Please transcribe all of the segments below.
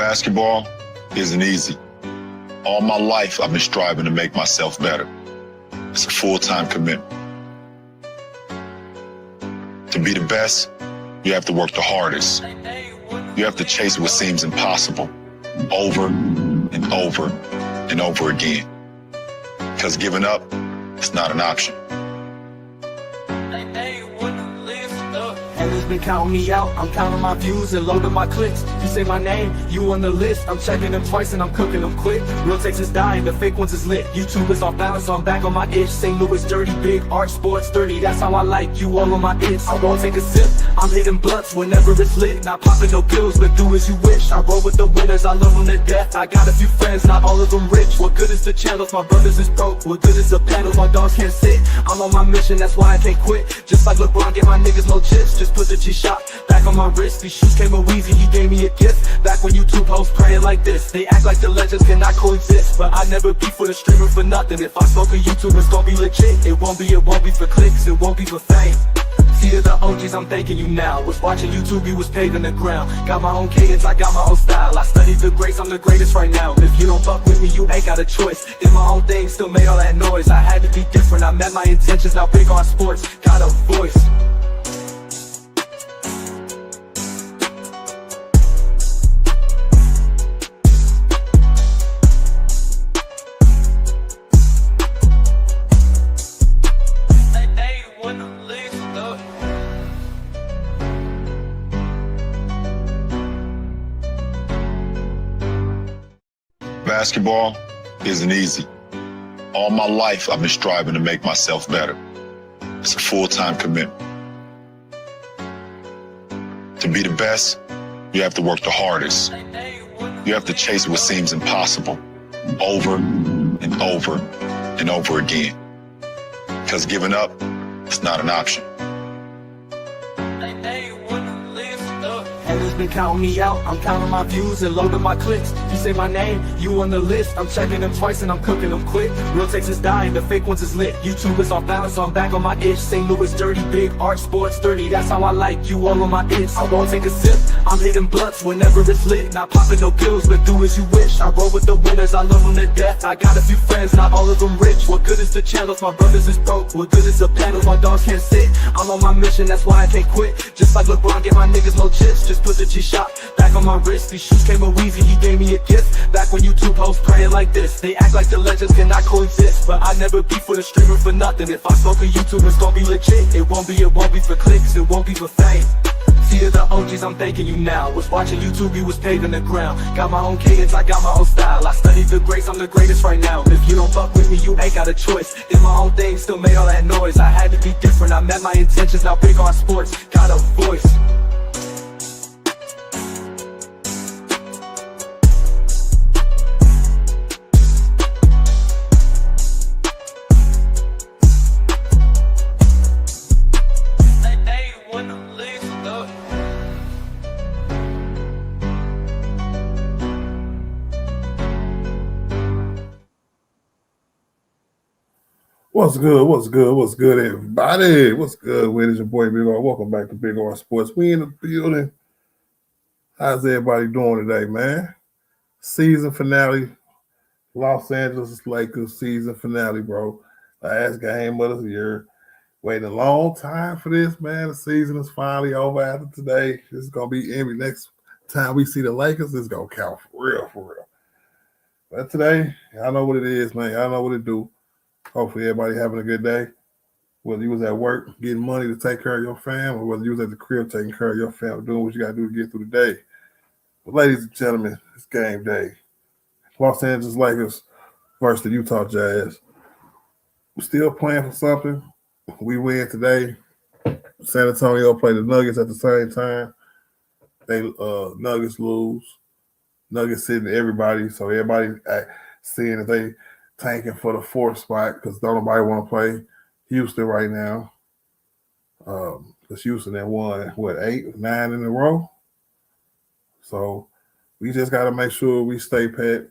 Basketball isn't easy. All my life, I've been striving to make myself better. It's a full-time commitment. To be the best, you have to work the hardest. You have to chase what seems impossible over and over and over again. Because giving up, it's not an option. Haters been counting me out, I'm counting my views and loading my clicks. You say my name, you on the list. I'm checking them twice and I'm cooking them quick. Real takes is dying, the fake ones is lit. YouTube is off balance, so I'm back on my itch. St. Louis dirty, big art, sports 30. That's how I like you all on my itch. I won't take a sip, I'm hitting blunts whenever it's lit. Not popping no pills, but do as you wish. I roll with the winners, I love them to death. I got a few friends, not all of them rich. What good is the channels, my brothers is broke. What good is the panels, my dogs can't sit. I'm on my mission, that's why I can't quit. Just like LeBron, get my niggas no chips. Just put the G-Shock back on my wrist. These shoes came with Weezy, he gave me a gift. Back when YouTube hosts praying like this. They act like the legends cannot coexist, but I never beef with a streamer for nothing. If I smoke a YouTube, it's gon' be legit. It won't be for clicks, it won't be for fame. See to the OGs, I'm thanking you now. Was watching YouTube, you was paid on the ground. Got my own cadence, I got my own style. I studied the greats, I'm the greatest right now. If you don't fuck with me, you ain't got a choice. Did my own thing, still made all that noise. I had to be different, I met my intentions. Now big on sports, got a voice. Basketball isn't easy. All my life, I've been striving to make myself better. It's a full-time commitment. To be the best, you have to work the hardest. You have to chase what seems impossible over and over and over again. Because giving up, it's not an option. Haters been counting me out, I'm counting my views and loading my clicks. You say my name, you on the list. I'm checking them twice and I'm cooking them quick. Real takes is dying, the fake ones is lit. YouTube is off balance, so I'm back on my itch. St. Louis dirty, big art, sports 30. That's how I like you all on my itch. I won't take a sip, I'm hitting blunts whenever it's lit. Not popping no pills, but do as you wish. I roll with the winners, I love them to death. I got a few friends, not all of them rich. What good is the channels, my brothers is broke. What good is the panels, my dogs can't sit. I'm on my mission, that's why I can't quit. Just like LeBron, get my niggas no chips. Just put the G-Shock back on my wrist. These shoes came with Weezy, he gave me a gift. Back when YouTube hosts praying like this. They act like the legends cannot coexist, but I never beef with a streamer for nothing. If I smoke a YouTube, it's gon' be legit. It won't be for clicks, it won't be for fame. See to the OGs, I'm thanking you now. Was watching YouTube, you was paid on the ground. Got my own cadence, I got my own style. I studied the greats, I'm the greatest right now. If you don't fuck with me, you ain't got a choice. Did my own thing, still made all that noise. I had to be different, I met my intentions. Now big on sports, got a voice. What's good, everybody? What's good with it? It's your boy Big R. Welcome back to Big R Sports. We in the building. How's everybody doing today, man? Season finale. Los Angeles Lakers season finale, bro. Last game of the year. Waiting a long time for this, man. The season is finally over after today. This is going to be every next time we see the Lakers, it's going to count for real. But today, y'all know what it is, man. Y'all know what it do. Hopefully everybody having a good day. Whether you was at work getting money to take care of your family, or whether you was at the crib taking care of your family, doing what you got to do to get through the day. But ladies and gentlemen, it's game day. Los Angeles Lakers versus the Utah Jazz. We're still playing for something. We win today. San Antonio play the Nuggets at the same time. They Nuggets lose. Nuggets sitting everybody, so everybody seeing that they tanking for the fourth spot because nobody want to play Houston right now. Because Houston had won, 8, 9 in a row? So we just got to make sure we stay pet.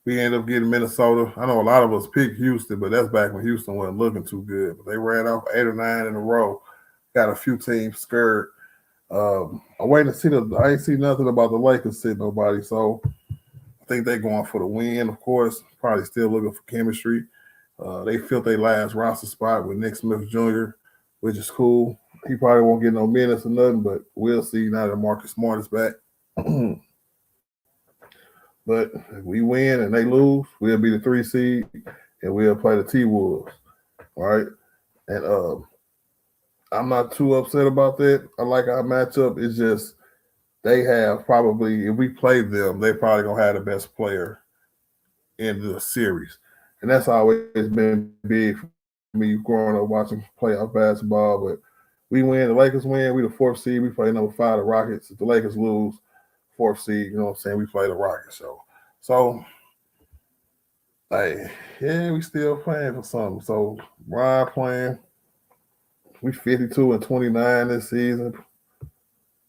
We end up getting Minnesota. I know a lot of us picked Houston, but that's back when Houston wasn't looking too good. But they ran off 8 or 9 in a row. Got a few teams scared. I'm waiting to see I ain't see nothing about the Lakers sitting nobody, so I think they're going for the win. Of course, probably still looking for chemistry. They filled their last roster spot with Nick Smith Jr., which is cool. He probably won't get no minutes or nothing, but we'll see now that Marcus Smart is back. But if we win and they lose, we'll be the 3 seed and we'll play the T Wolves. All right. And I'm not too upset about that. I like our matchup. It's just they have probably, if we play them, they probably gonna have the best player in the series. And that's always been big for me growing up watching playoff basketball. But we win, the Lakers win, we the 4th seed, we play number 5, the Rockets. If the Lakers lose, 4th seed, you know what I'm saying? We play the Rockets. So hey, yeah, we still playing for something. So Ryan playing. We 52-29 this season.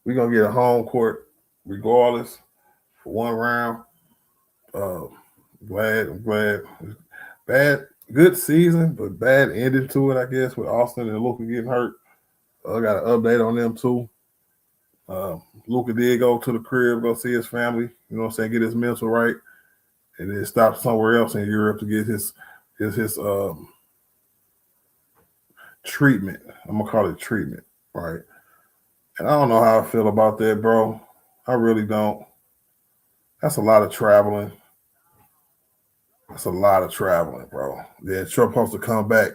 We're gonna get a home court regardless for one round. I'm glad. Bad, good season, but bad ending to it, I guess, with Austin and Luka getting hurt. I got an update on them too. Luka did go to the crib, go see his family, you know what I'm saying, get his mental right, and then stop somewhere else in Europe to get his treatment. I'm gonna call it treatment, right? And I don't know how I feel about that, bro. I really don't. That's a lot of traveling. That's a lot of traveling, bro. Then you're supposed to come back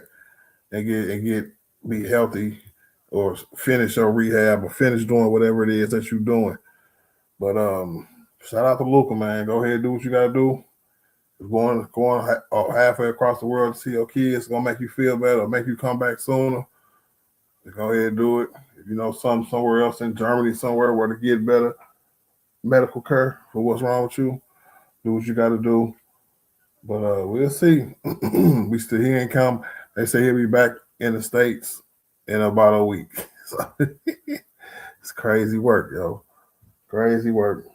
and be healthy or finish your rehab or finish doing whatever it is that you're doing. But shout out to Luka, man. Go ahead and do what you gotta do. Going halfway across the world to see your kids is gonna make you feel better, make you come back sooner. Go ahead and do it. If you know somewhere else in Germany, somewhere where to get better medical care for what's wrong with you, do what you got to do. But we'll see. He ain't come. They say he'll be back in the States in about a week. So it's crazy work, yo. Crazy work.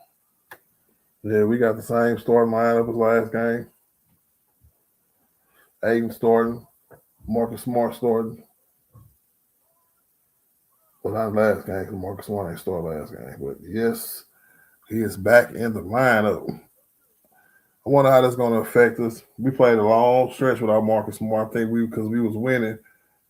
Yeah, we got the same starting lineup as last game. Aiden starting, Marcus Smart starting. Well, not last game because Marcus Smart ain't started last game. But yes, he is back in the lineup. I wonder how that's going to affect us. We played a long stretch without Marcus Smart. I think because we was winning,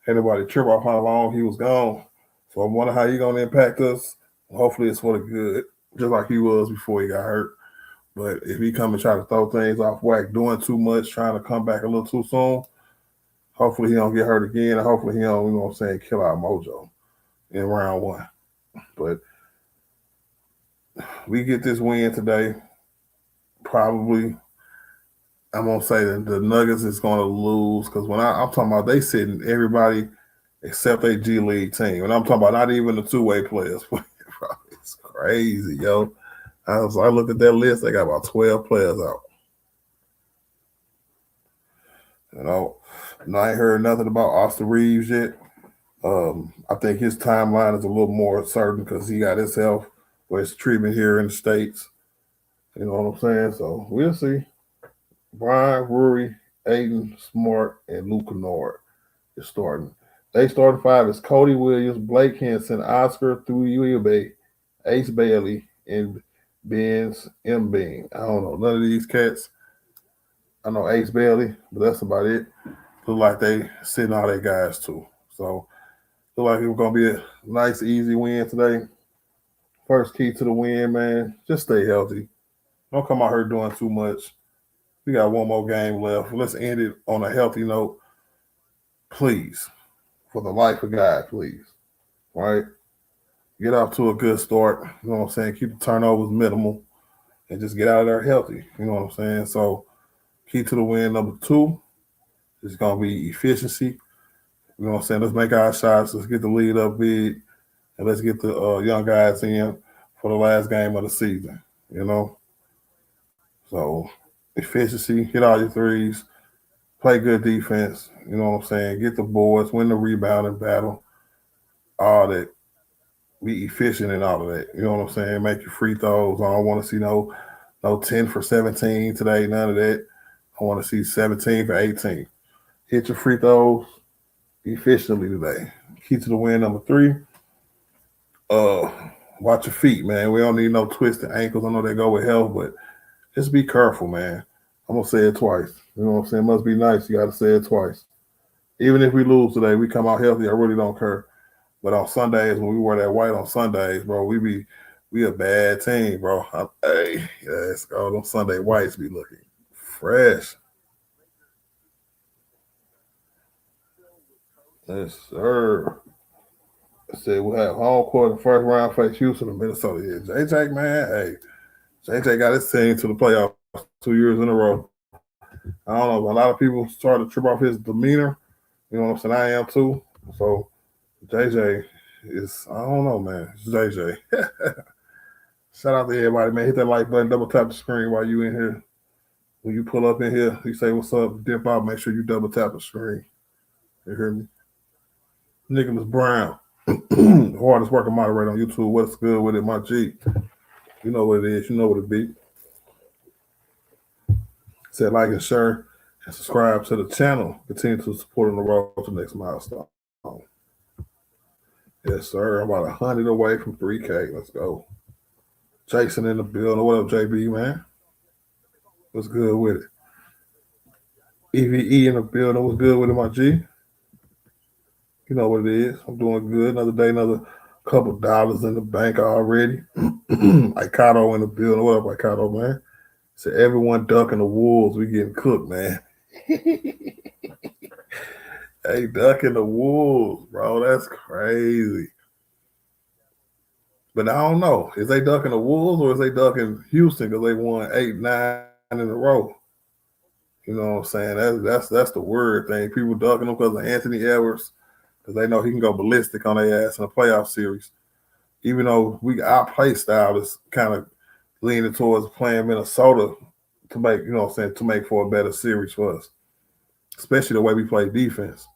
anybody trip off how long he was gone. So I wonder how he's going to impact us. Hopefully it's for the good, just like he was before he got hurt. But if he come and try to throw things off whack, doing too much, trying to come back a little too soon, hopefully he don't get hurt again, and hopefully he don't, you know what I'm saying, kill our mojo in round 1. But we get this win today. Probably, I'm gonna say that the Nuggets is gonna lose because when I'm talking about they sitting everybody except a G League team, and I'm talking about not even the 2-way players. It's crazy, yo. I looked at that list; they got about 12 players out. You know, and I ain't heard nothing about Austin Reeves yet. I think his timeline is a little more certain because he got his health or his treatment here in the States. You know what I'm saying? So we'll see. Brian, Rury, Aiden, Smart, and Luke Kennard is starting. They starting 5 is Cody Williams, Blake Henson, Oscar Thuibe, Ace Bailey, and Benz M. Bean. I don't know none of these cats. I know Ace Bailey, but that's about it. Look like they sitting all their guys too. So look like it's gonna be a nice, easy win today. First key to the win, man. Just stay healthy. Don't come out here doing too much. We got one more game left. Let's end it on a healthy note. Please. For the life of God, please. All right? Get off to a good start. You know what I'm saying? Keep the turnovers minimal and just get out of there healthy. You know what I'm saying? So, key to the win number 2 is going to be efficiency. You know what I'm saying? Let's make our shots. Let's get the lead up big. And let's get the young guys in for the last game of the season. You know? So, efficiency, hit all your threes, play good defense. You know what I'm saying? Get the boards, win the rebounding battle, all that. Be efficient in all of that. You know what I'm saying? Make your free throws. I don't want to see no 10 for 17 today, none of that. I want to see 17 for 18. Hit your free throws efficiently today. Key to the win number 3. Watch your feet, man. We don't need no twisted ankles. I know they go with health, but just be careful, man. I'm gonna say it twice. You know what I'm saying? Must be nice. You gotta say it twice. Even if we lose today, we come out healthy. I really don't care. But on Sundays, when we wear that white on Sundays, bro, we a bad team, bro. Hey, let's go. Them Sunday whites be looking fresh. Yes, sir. I said we'll have home court in the first round face Houston and Minnesota. Yeah, JJ, man, hey, JJ got his team to the playoffs 2 years in a row. I don't know. A lot of people started to trip off his demeanor. You know what I'm saying? I am too. So JJ is, I don't know, man. It's JJ. Shout out to everybody, man. Hit that like button, double tap the screen while you in here. When you pull up in here, you say what's up, dip out, make sure you double tap the screen. You hear me? Nicholas Brown, hardest working moderator on YouTube. What's good with it, my G? You know what it is. You know what it be. Say like and share and subscribe to the channel. Continue to support on the road to the next milestone. Yes, sir. I'm about 100 away from 3K. Let's go. Jason in the building. What up, JB, man? What's good with it? EVE in the building. What's good with it, my G? You know what it is. I'm doing good. Another day, another couple dollars in the bank already. Ikato in the building. What up, Ikato, man? So everyone ducking the wolves. We getting cooked, man. Hey, ducking the wolves, bro. That's crazy. But I don't know. Is they ducking the Wolves or is they ducking Houston because they won 8, 9 in a row? You know what I'm saying? That's the word thing. People ducking them because of Anthony Edwards because they know he can go ballistic on their ass in a playoff series. Even though our play style is kind of leaning towards playing Minnesota to make, you know what I'm saying, to make for a better series for us, especially the way we play defense.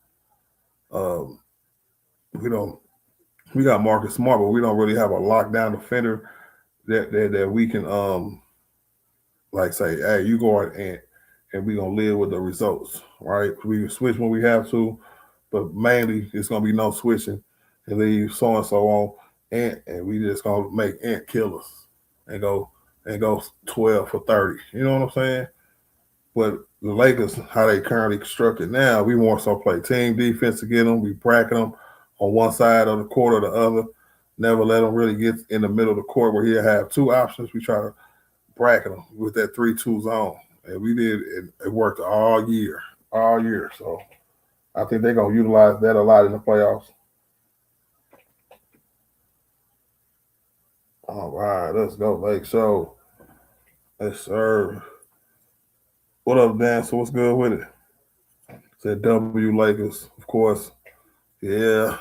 We got Marcus Smart, but we don't really have a lockdown defender that we can like say, hey, you go out and we gonna live with the results, right? We can switch when we have to, but mainly it's gonna be no switching and leave so and so on and we just gonna make Ant kill us and go 12 for 30. You know what I'm saying? But the Lakers, how they currently constructed now, we more so play team defense to get them. We bracket them on one side of the court or the other. Never let them really get in the middle of the court where he'll have two options. We try to bracket them with that 3-2 zone. And we did it worked all year. So I think they're going to utilize that a lot in the playoffs. All right, let's go, Lake Show. Yes, sir. What up, Dan? So what's good with it? Said W Lakers, of course. Yeah.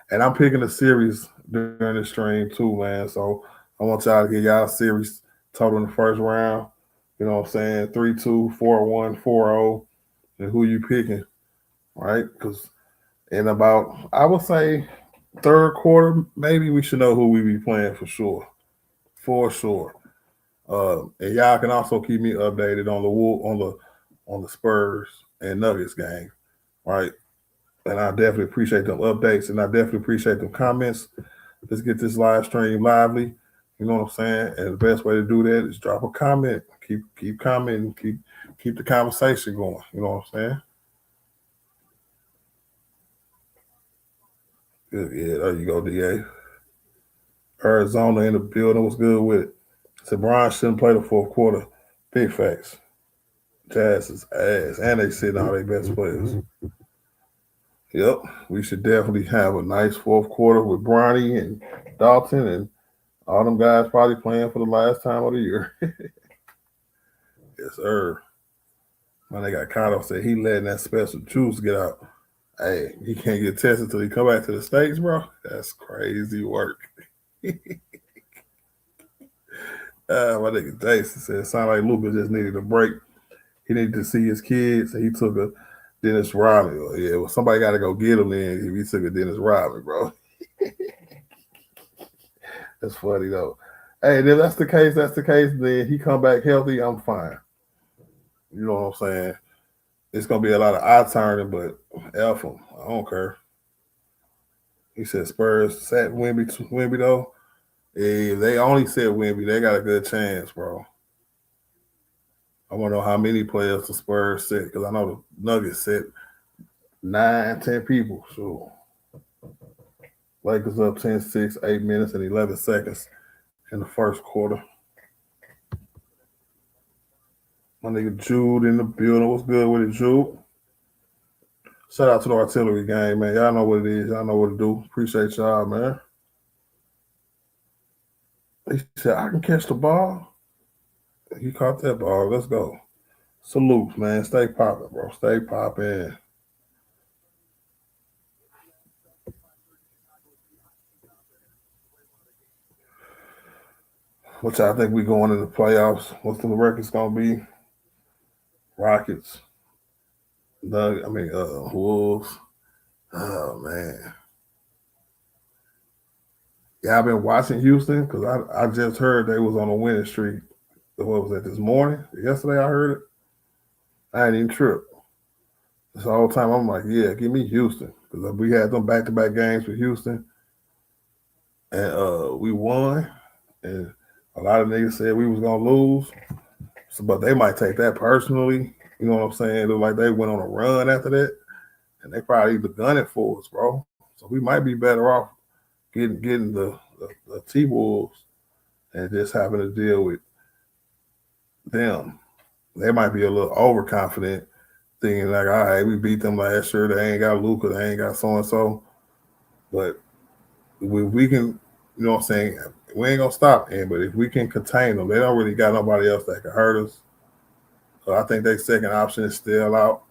And I'm picking a series during the stream too, man. So I want y'all to get y'all a series total in the first round. You know what I'm saying? 3-2, 4-1, 4-0. And who you picking, right? Because in about, I would say, third quarter, maybe we should know who we be playing for sure. For sure. And y'all can also keep me updated on the Spurs and Nuggets game, right? And I definitely appreciate them updates and I definitely appreciate them comments. Let's get this live stream lively. You know what I'm saying? And the best way to do that is drop a comment. Keep commenting. Keep the conversation going. You know what I'm saying? Good. Yeah, there you go, DA. Arizona in the building. What's good with it? So Brian shouldn't play the fourth quarter. Big facts. Jazz is ass. And they sitting all their best players. Yep. We should definitely have a nice fourth quarter with Bronny and Dalton and all them guys probably playing for the last time of the year. Yes, sir. My nigga Kato said he letting that special juice get out. Hey, he can't get tested until he come back to the States, bro. That's crazy work. My nigga Jason said it sounded like Luka just needed a break. He needed to see his kids, and he took a Dennis Rodman. Yeah, well, somebody got to go get him then if he took a Dennis Rodman, bro. That's funny, though. Hey, if that's the case, then he come back healthy, I'm fine. You know what I'm saying? It's going to be a lot of eye turning, but F him. I don't care. He said Spurs sat Wemby though. If they only said Wemby, they got a good chance, bro. I want to know how many players the Spurs set because I know the Nuggets set 9, 10 people. So Lakers up 10-6, 8 minutes and 11 seconds in the first quarter. My nigga Jude in the building. What's good with it, Jude? Shout out to the artillery gang, man. Y'all know what it is. Y'all know what to do. Appreciate y'all, man. He said, I can catch the ball. He caught that ball. Let's go. Salute, man. Stay popping, bro. Stay popping. What y'all think we going into the playoffs? What's the record's gonna be? Rockets. Wolves. Oh man. Y'all been watching Houston? Because I just heard they was on a winning streak. What was that this morning? Yesterday I heard it. I ain't even tripped. This whole time I'm like, yeah, give me Houston. Because we had them back-to-back games with Houston. And we won. And a lot of niggas said we was gonna lose. So, but they might take that personally. You know what I'm saying? It looked like they went on a run after that. And they probably either gun it for us, bro. So we might be better off getting the T-Wolves and just having to deal with them. They might be a little overconfident, thinking like, all right, we beat them last year. They ain't got Luka. They ain't got so-and-so. But we can, you know what I'm saying, we ain't going to stop them. But if we can contain them, they don't really got nobody else that can hurt us. So I think their second option is still out.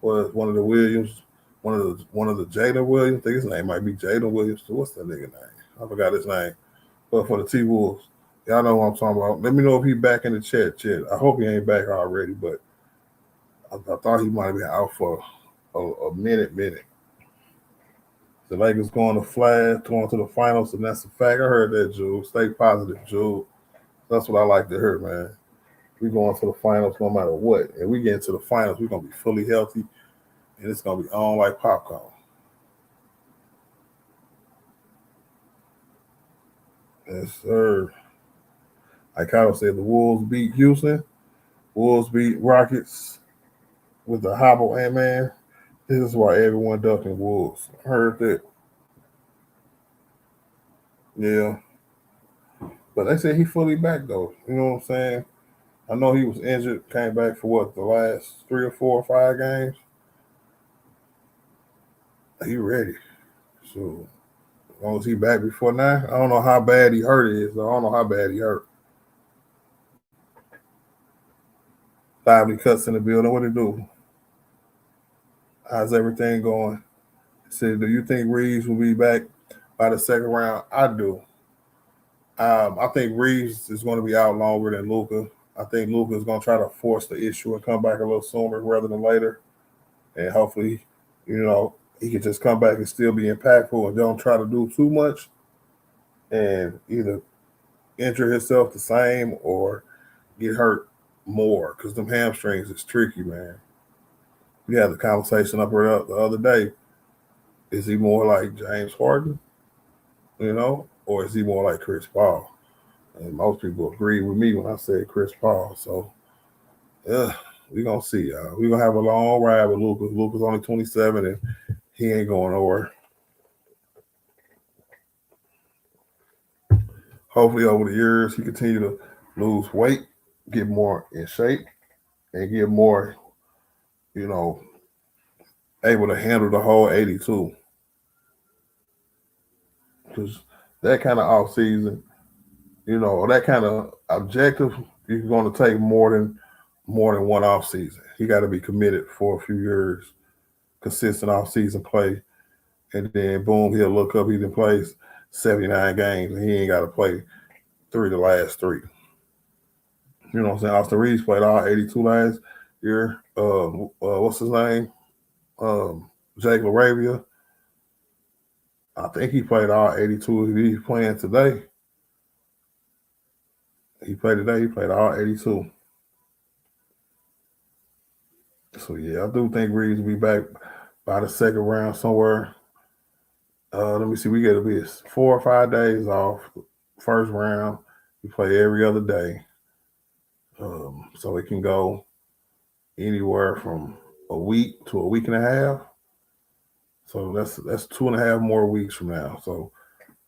Was one of the Williams, one of the Jada Williams. I think his name might be Jada Williams. So what's that nigga name? I forgot his name. But for the T-Wolves, y'all know what I'm talking about. Let me know if he back in the chat. I hope he ain't back already, but I thought he might have been out for a minute. The Lakers going to Flash, going to the finals, and that's a fact. I heard that, Jude. Stay positive, Jude. That's what I like to hear, man. We going to the finals no matter what. And we get into the finals, we're going to be fully healthy, and it's going to be on like popcorn. Yes, sir. Like Kyle said, the Wolves beat Houston. Wolves beat Rockets with the hobble, and man, this is why everyone ducking Wolves. I heard that. Yeah. But they said he fully back, though. You know what I'm saying? I know he was injured, came back for what, the last 3 or 4 or 5 games? He ready. So, as long as he back before now, I don't know how bad he hurt is. I don't know how bad he hurt. Lively Cuts in the building. What it do? How's everything going? Said, do you think Reeves will be back by the second round? I do. I think Reeves is going to be out longer than Luka. I think Luka is going to try to force the issue and come back a little sooner rather than later. And hopefully, he can just come back and still be impactful and don't try to do too much and either injure himself the same or get hurt more because them hamstrings is tricky, man. We had the conversation up here the other day. Is he more like James Harden, or is he more like Chris Paul? And most people agree with me when I said Chris Paul. So, yeah, we're going to see, y'all. We're going to have a long ride with Luka. Luka's only 27, and he ain't going nowhere. Hopefully, over the years, he continue to lose weight, get more in shape, and get more, able to handle the whole 82. Because that kind of off season, that kind of objective, you're going to take more than one off season. He got to be committed for a few years, consistent off season play, and then boom, he'll look up. He done plays 79 games, and he ain't got to play the last 3. You know what I'm saying? Austin Reeves played all 82 last year. What's his name? Jake LaRavia. I think he played all 82. He's playing today. He played today. He played all 82. So, yeah, I do think Reeves will be back by the second round somewhere. Let me see. We get to be 4 or 5 days off first round. We play every other day. So it can go anywhere from a week to a week and a half. So that's 2.5 more weeks from now. So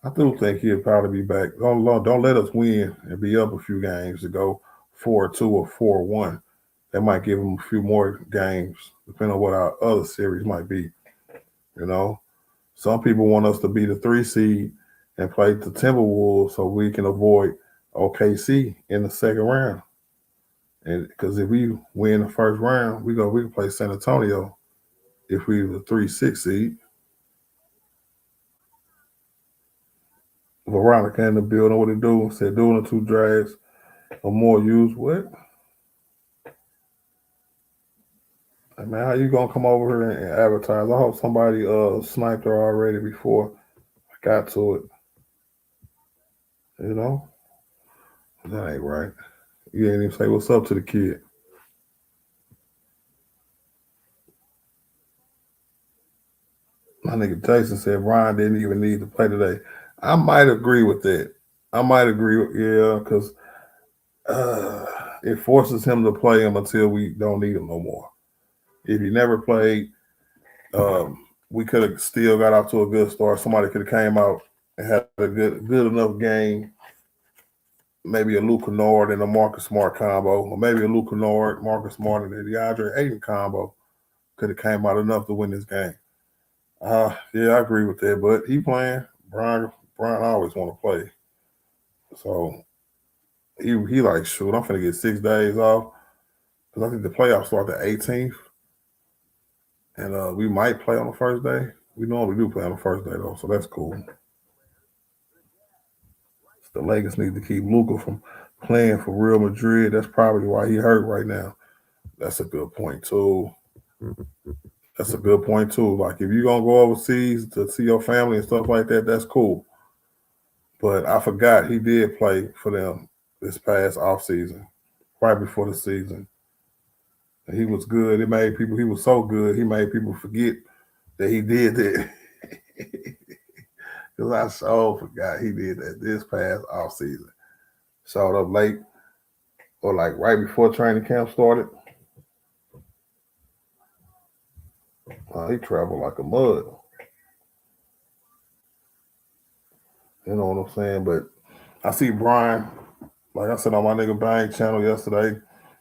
I do think he'll probably be back. Don't let us win and be up a few games to go 4-2 or 4-1. That might give him a few more games, depending on what our other series might be. You know, some people want us to be the 3 seed and play the Timberwolves so we can avoid OKC in the second round. And because if we win the first round, we can play San Antonio if we the 3-6 seed. Veronica in the building, what it do? Said doing the 2 drags or more used. What? Hey man, how you gonna come over here and advertise? I hope somebody sniped her already before I got to it. You know? That ain't right. You didn't even say what's up to the kid. My nigga Jason said Brian didn't even need to play today. I might agree with that. Because it forces him to play him until we don't need him no more. If he never played, we could have still got off to a good start. Somebody could have came out and had a good enough game. Maybe a Luke Kennard and a Marcus Smart combo, or maybe a Luke Kennard, Marcus Smart, and a DeAndre Ayton combo could have came out enough to win this game. Yeah, I agree with that. But he playing. Brian always want to play. So he like, shoot, I'm finna get 6 days off. Because I think the playoffs start the 18th. And we might play on the first day. We normally do play on the first day, though, so that's cool. The Lakers need to keep Luka from playing for Real Madrid. That's probably why he hurt right now. That's a good point, too. Like, if you're going to go overseas to see your family and stuff like that, that's cool. But I forgot he did play for them this past offseason, right before the season. And he was good. He was so good, he made people forget that he did that. Because I so forgot he did that this past offseason. Showed up late or like right before training camp started. He traveled like a mud. You know what I'm saying? But I see Brian, like I said on my nigga Bang channel yesterday,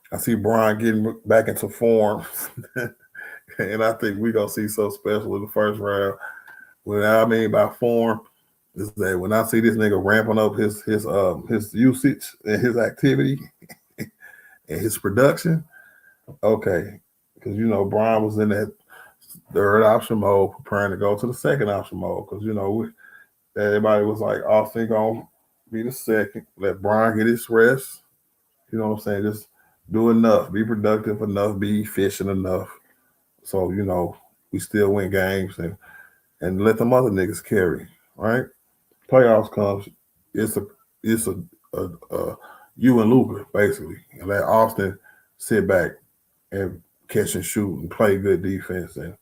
I see Brian getting back into form. And I think we're going to see something special in the first round. What I mean by form is that when I see this nigga ramping up his usage and his activity and his production, okay, because Brian was in that third option mode, preparing to go to the second option mode. Because everybody was like, Austin gonna be the second. Let Brian get his rest. You know what I'm saying? Just do enough, be productive enough, be efficient enough. So we still win games and let them other niggas carry. Right? Playoffs comes. It's a you and Luka basically, and let Austin sit back and catch and shoot and play good defense and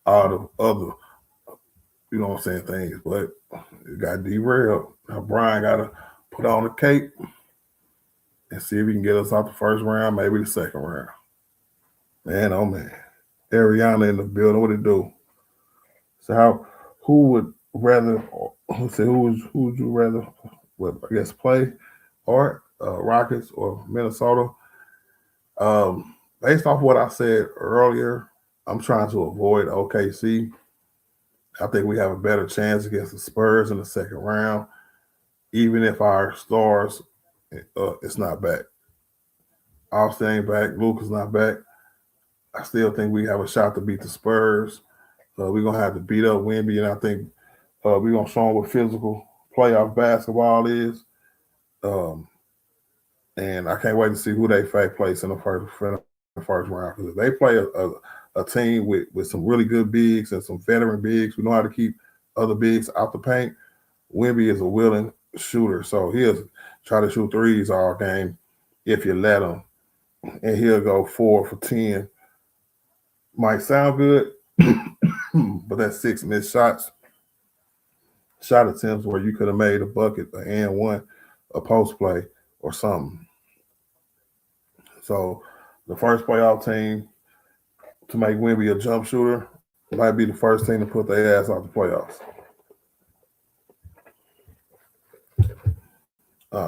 all the other, things. But it got derailed. Now Brian got to put on the cape and see if he can get us out the first round, maybe the second round. Man, oh man. Ariana in the building, what it do? So who would rather, who would you rather, play? Art, Rockets or Minnesota? Based off what I said earlier, I'm trying to avoid OKC. I think we have a better chance against the Spurs in the second round, even if our stars it's not back. Austin ain't back. Luka's not back. I still think we have a shot to beat the Spurs. We're going to have to beat up Wemby, and I think we're going to show them what physical playoff basketball is. And I can't wait to see who they place in the first round. Because if they play a team with some really good bigs and some veteran bigs who know how to keep other bigs out the paint, Wemby is a willing shooter. So he'll try to shoot threes all game if you let him. And he'll go 4 for 10. Might sound good, but that's 6 missed shots. shot attempts where you could have made a bucket, an and one, a post play, or something. So the first playoff team to make Wemby a jump shooter might be the first team to put their ass out the playoffs.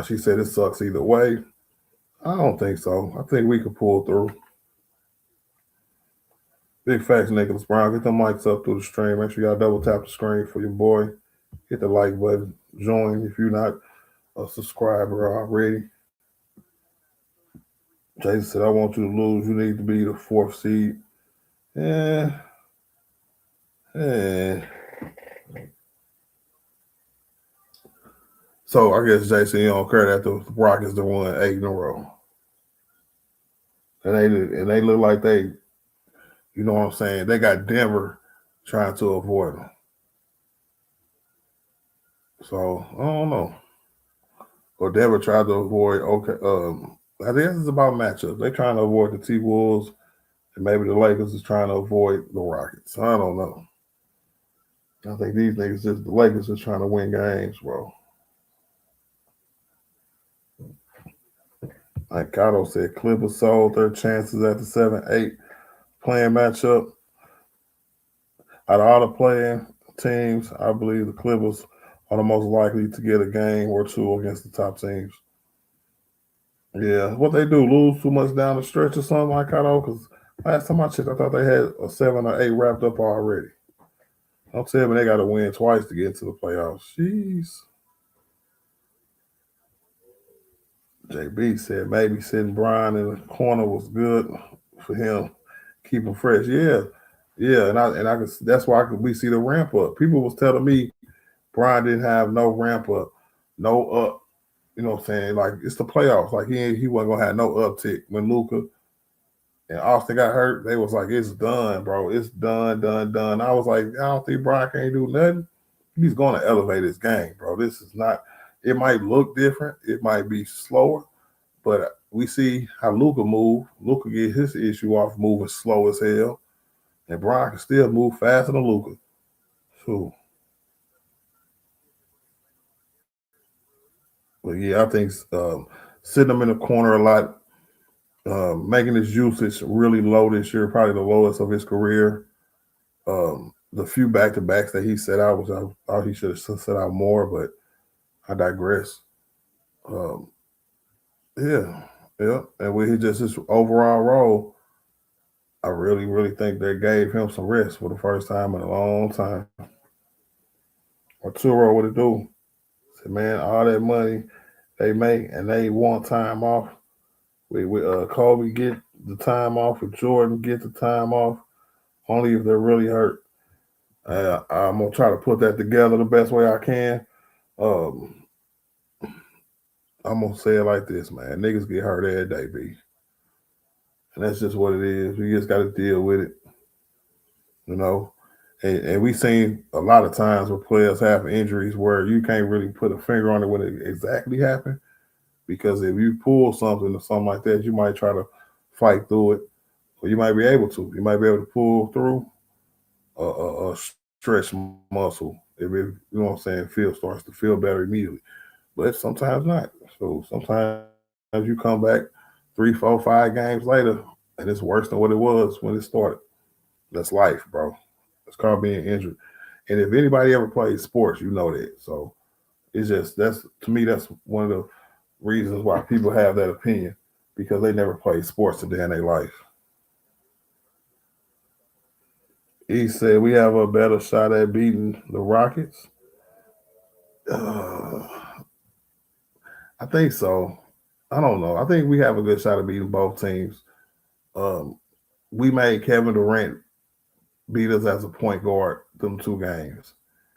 She said it sucks either way. I don't think so. I think we could pull through. Big facts, Nicholas Brown. Get the mics up through the stream. Make sure y'all double tap the screen for your boy. Hit the like button. Join if you're not a subscriber already. Jason said, I want you to lose. You need to be the fourth seed. Yeah. Yeah. So I guess Jason, you don't care that the Rockets have won 8 in a row. And they look like they, you know what I'm saying? They got Denver trying to avoid them. So I don't know. Or Denver tried to avoid. Okay, I think this is about matchups. They're trying to avoid the T Wolves, and maybe the Lakers is trying to avoid the Rockets. I don't know. I think these niggas just the Lakers is trying to win games, bro. Like Cato said, Clippers sold their chances at the 7-8 playing matchup. Out of all the playing teams, I believe the Clippers are the most likely to get a game or two against the top teams. Yeah, what they do, lose too much down the stretch or something like that, because last time I checked, I thought they had a 7 or 8 wrapped up already. Don't tell me they got to win twice to get to the playoffs. Jeez. JB said maybe sitting Brian in the corner was good for him, keep him fresh. Yeah, yeah, and I could, that's why we see the ramp up. People was telling me Brian didn't have no ramp up, no up. You know what I'm saying? Like it's the playoffs. Like he wasn't gonna have no uptick when Luka and Austin got hurt. They was like, it's done, bro. It's done. I was like, I don't think Brian can't do nothing. He's gonna elevate his game, bro. This is not. It might look different. It might be slower, but we see how Luka move. Luka get his issue off moving slow as hell, and Brian can still move faster than Luka. So, but yeah, I think sitting him in the corner a lot, making his usage really low this year, probably the lowest of his career. The few back to backs that he set out I thought he should have set out more, but I digress. Um, yeah, and with his overall role, I really think they gave him some rest for the first time in a long time. Arturo, what it do? Said, man, all that money they make and they want time off. With Kobe get the time off, with Jordan get the time off, only if they're really hurt. I'm gonna try to put that together the best way I can. Um, I'm gonna say it like this, man. Niggas get hurt every day, B. And that's just what it is. We just gotta deal with it. You know? And we seen a lot of times where players have injuries where you can't really put a finger on it when it exactly happened. Because if you pull something or something like that, you might try to fight through it. Or you might be able to. You might be able to pull through a stretch muscle. If it, you know what I'm saying, starts to feel better immediately. But sometimes not. So sometimes you come back 3, 4, 5 games later, and it's worse than what it was when it started. That's life, bro. It's called being injured. And if anybody ever plays sports, you know that. So it's just that's to me that's one of the reasons why people have that opinion because they never played sports a day in their life. He said we have a better shot at beating the Rockets. I think so. I don't know. I think we have a good shot at beating both teams. Um, we made Kevin Durant beat us as a point guard them 2 games,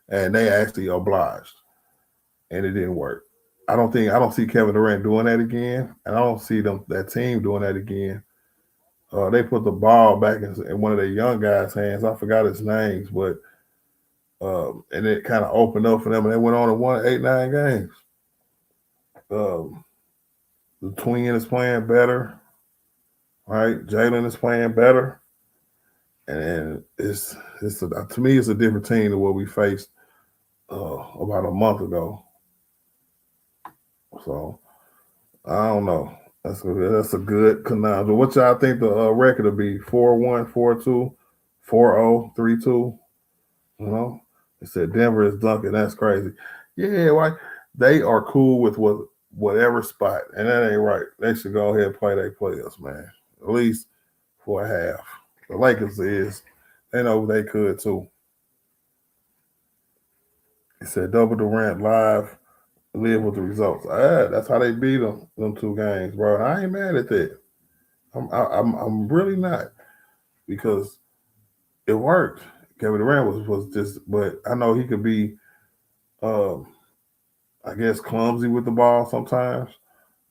and they actually obliged, and it didn't work. I don't see Kevin Durant doing that again, and I don't see that team doing that again. They put the ball back in one of the young guys' hands. I forgot his names, but and it kind of opened up for them, and they went on and won 8, 9 games. The twin is playing better, right? Jalen is playing better, and it's to me it's a different team than what we faced about a month ago. So I don't know. That's a good conundrum. What y'all think the record will be? 4-1, 4-2, 4-0, 3-2. You know, they said Denver is dunking. That's crazy. Yeah, why? They are cool with whatever spot, and that ain't right. They should go ahead and play their players, man. At least for a half. The Lakers is. They know they could too. He said double Durant live, live with the results. That's how they beat them 2 games, bro. I ain't mad at that. I'm really not, because it worked. Kevin Durant was just, but I know he could be, um, I guess, clumsy with the ball sometimes.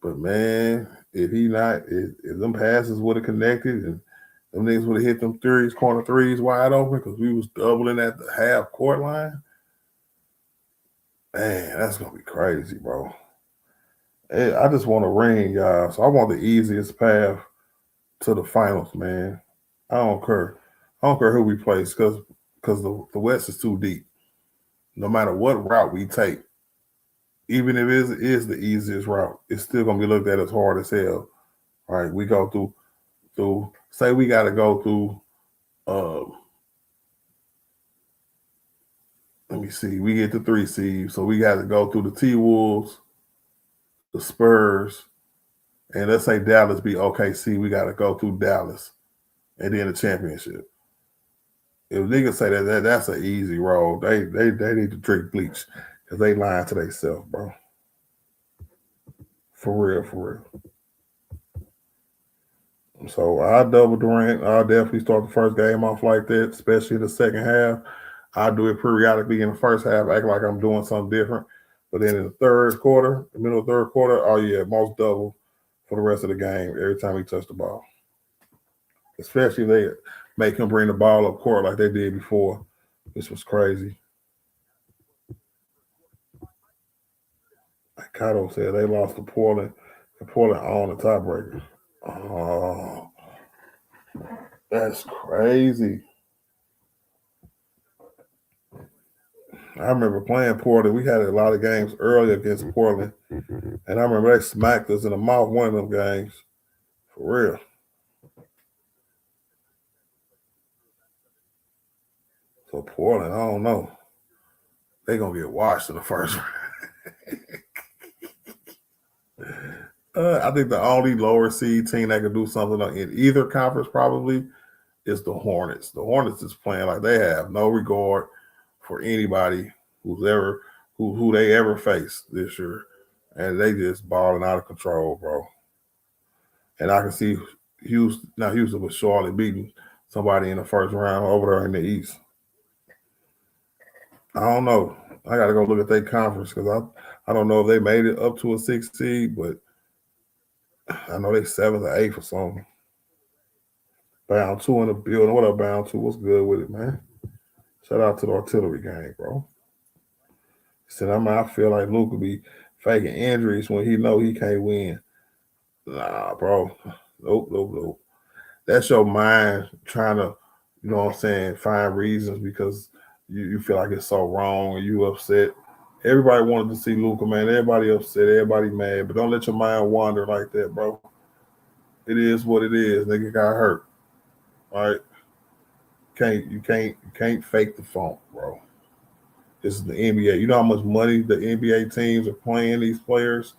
But man, if them passes would have connected and them niggas would have hit them corner threes wide open, because we was doubling at the half court line. Man, that's gonna be crazy, bro. I just want a ring, y'all. So I want the easiest path to the finals, man. I don't care. I don't care who we play, because the West is too deep. No matter what route we take, even if it is the easiest route, it's still gonna be looked at as hard as hell. All right, we go through. Say we got to go through. Let me see. We get the 3 seed, so we got to go through the T Wolves, the Spurs, and let's say Dallas be OKC. We got to go through Dallas, and then the championship. If niggas say that's an easy road, they need to drink bleach, because they lying to themselves, bro. For real, for real. So I double Durant. I'll definitely start the first game off like that, especially in the second half. I do it periodically in the first half, act like I'm doing something different. But then in the third quarter, the middle of the third quarter, oh yeah, most double for the rest of the game every time he touched the ball. Especially if they make him bring the ball up court like they did before. This was crazy. Like Kato said, they lost to Portland, and Portland on the tiebreaker. Oh, that's crazy. I remember playing Portland. We had a lot of games early against Portland, and I remember they smacked us in the mouth one of them games. For real. So Portland, I don't know. They gonna get washed in the first round. I think the only lower seed team that can do something in either conference probably is the Hornets. The Hornets is playing like they have no regard for anybody who they ever faced this year, and they just balling out of control, bro. And I can see not Houston, but Charlotte beating somebody in the first round over there in the East. I don't know. I got to go look at their conference, because I don't know if they made it up to a 6 seed, but I know they 7th or 8th or something. Bound 2 in the building. What up, Bound 2? What's good with it, man? Shout out to the artillery gang, bro. He said, I feel like Luke will be faking injuries when he know he can't win. Nah, bro. Nope. That's your mind trying to, you know what I'm saying, find reasons because you feel like it's so wrong and you upset. Everybody wanted to see Luka, man. Everybody upset, everybody mad, but don't let your mind wander like that, bro. It is what it is. Nigga got hurt. All right. You can't fake the funk, bro. This is the NBA. You know how much money the NBA teams are paying these players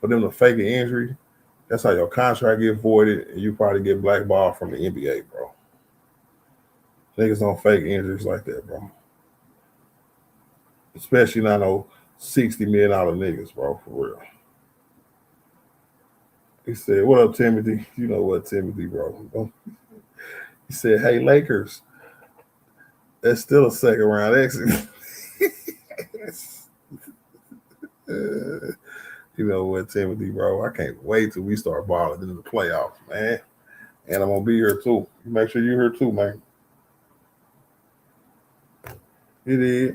for them to fake an injury? That's how your contract get voided, and you probably get blackballed from the NBA, bro. Niggas don't fake injuries like that, bro. Especially not no $60 million niggas, bro, for real. He said, "What up, Timothy? You know what, Timothy, bro?" He said, "Hey, Lakers, that's still a second round exit." You know what, Timothy, bro? I can't wait till we start balling in the playoffs, man. And I'm gonna be here too. Make sure you're here too, man. It is.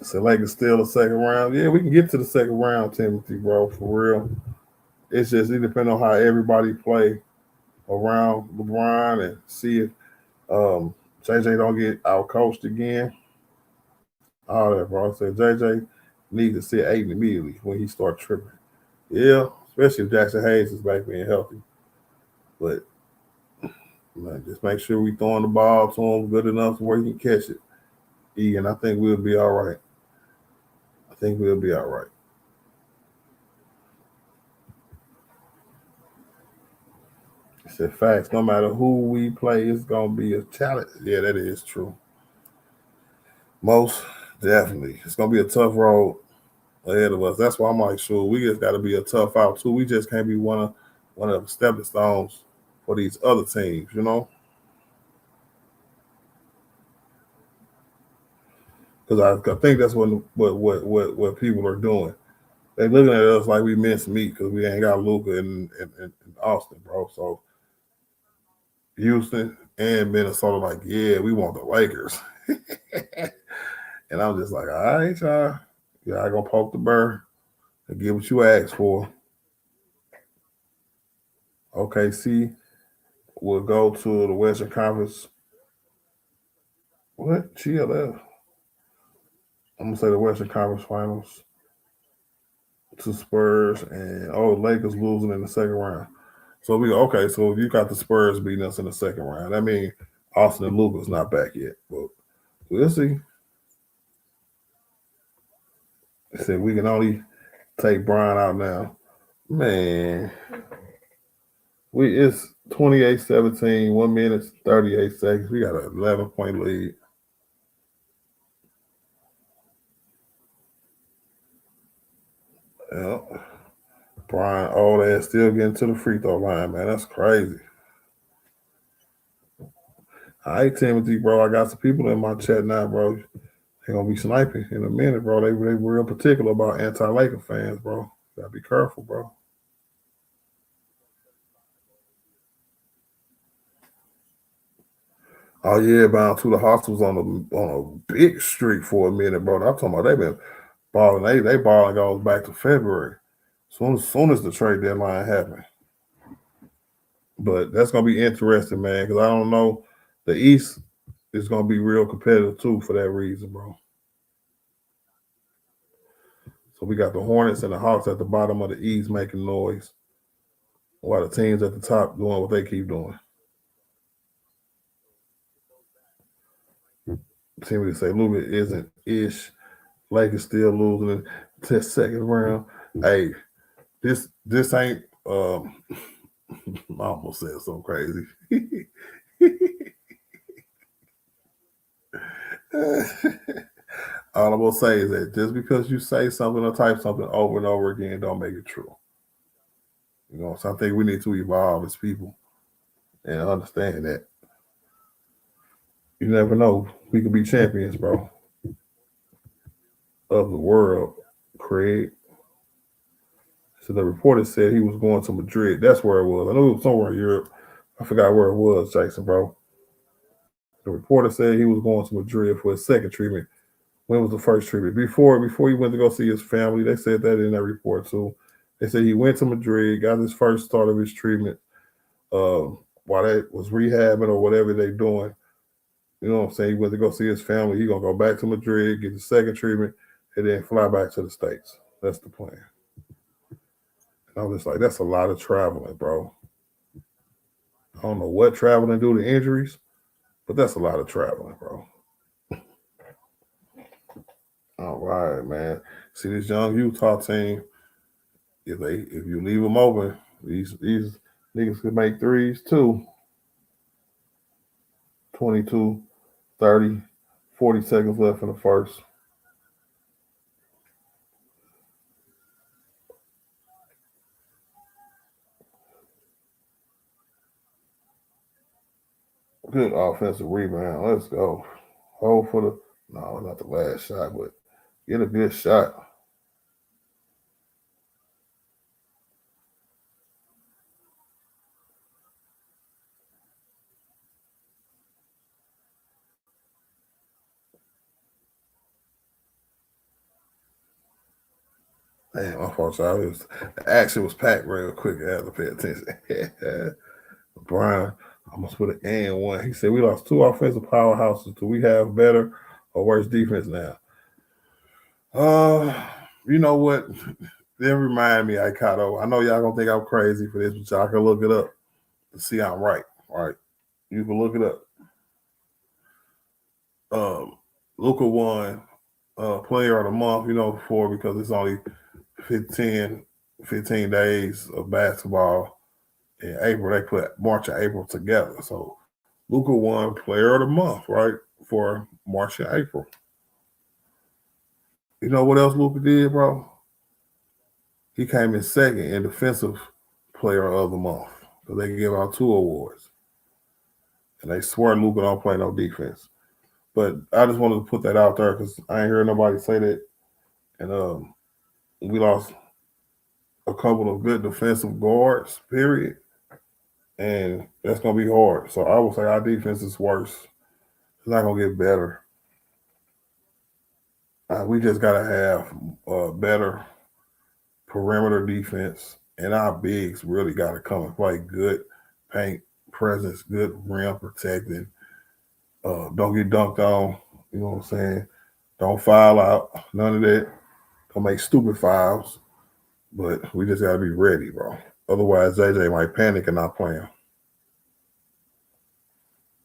So like it's still a second round. Yeah, we can get to the second round, Timothy, bro, for real. It's just it depends on how everybody play around LeBron and see if JJ don't get out coached again. All that, bro. I said JJ needs to sit Aiden immediately when he start tripping. Yeah, especially if Jackson Hayes is back being healthy. But man, just make sure we throwing the ball to him good enough where he can catch it. And I think we'll be all right. I think we'll be all right. I said facts. No matter who we play, it's gonna be a challenge. Yeah, that is true. Most definitely, it's gonna be a tough road ahead of us. That's why I'm like, sure, we just got to be a tough out too. We just can't be one of the stepping stones for these other teams, you know. Because I think that's what people are doing. They looking at us like we minced meat because we ain't got Luca in Austin, bro. So Houston and Minnesota, like, yeah, we want the Lakers. And I'm just like, all right, y'all. Y'all gonna poke the bear and get what you asked for. OKC will go to the Western Conference. What? GLF. I'm gonna say the Western Conference Finals to Spurs and Lakers losing in the second round. So we okay. So you got the Spurs beating us in the second round. I mean, Austin and Luka's not back yet, but we'll see. They said we can only take Brian out now. Man, it's 28-17, 1 minute 38 seconds. We got an 11-point lead. Yeah. Brian old ass still getting to the free throw line, man. That's crazy. All right, Timothy, bro. I got some people in my chat now, bro. They're gonna be sniping in a minute, bro. They real particular about anti-Laker fans, bro. Gotta be careful, bro. Oh yeah, bound to the Hawks was on a big streak for a minute, bro. I'm talking about they been balling. They balling goes back to February. Soon as the trade deadline happened. But that's gonna be interesting, man, because I don't know. The East is gonna be real competitive too for that reason, bro. So we got the Hornets and the Hawks at the bottom of the East making noise, while the teams at the top doing what they keep doing. Team would say Luka isn't ish. Lakers still losing in the second round. Hey, this ain't I almost said something crazy. All I'm gonna say is that just because you say something or type something over and over again, don't make it true. You know, so I think we need to evolve as people and understand that. You never know. We could be champions, bro, of the world, Craig. So the reporter said he was going to Madrid. That's where it was. I knew it was somewhere in Europe. I forgot where it was, Jason, bro. The reporter said he was going to Madrid for his second treatment. When was the first treatment? Before he went to go see his family. They said that in that report too. They said he went to Madrid, got his first start of his treatment while they was rehabbing or whatever they doing. You know what I'm saying? He went to go see his family. He gonna go back to Madrid, get the second treatment, and then fly back to the States. That's the plan. And I was just like, that's a lot of traveling, bro. I don't know what traveling do to injuries, but that's a lot of traveling, bro. All right, man. See this young Utah team. If you leave them open, these niggas could make threes too. 22, 30, 40 seconds left in the first. Good offensive rebound. Let's go. Hold for the no, not the last shot, but get a good shot. Man, my fault, y'all. The action was packed real quick. I had to pay attention. Brian, I must put an and one. He said we lost two offensive powerhouses. Do we have better or worse defense now? You know what? They remind me, Aikato. I know y'all gonna think I'm crazy for this, but y'all can look it up to see I'm right. All right, you can look it up. Luka won Player of the Month, before because it's only 15, 15 days of basketball in April. They put March and April together, so Luka won Player of the Month, right, for March and April. You know what else Luka did, bro? He came in second in Defensive Player of the Month because they give out two awards, and they swear Luka don't play no defense. But I just wanted to put that out there because I ain't heard nobody say that, and we lost a couple of good defensive guards, period, and that's gonna be hard. So I would say our defense is worse. It's not gonna get better. We just gotta have better perimeter defense, and our bigs really gotta come and play good paint presence, good rim protecting. Don't get dunked on. You know what I'm saying? Don't foul out. None of that. Don't make stupid fouls. But we just gotta be ready, bro. Otherwise, JJ might panic and not play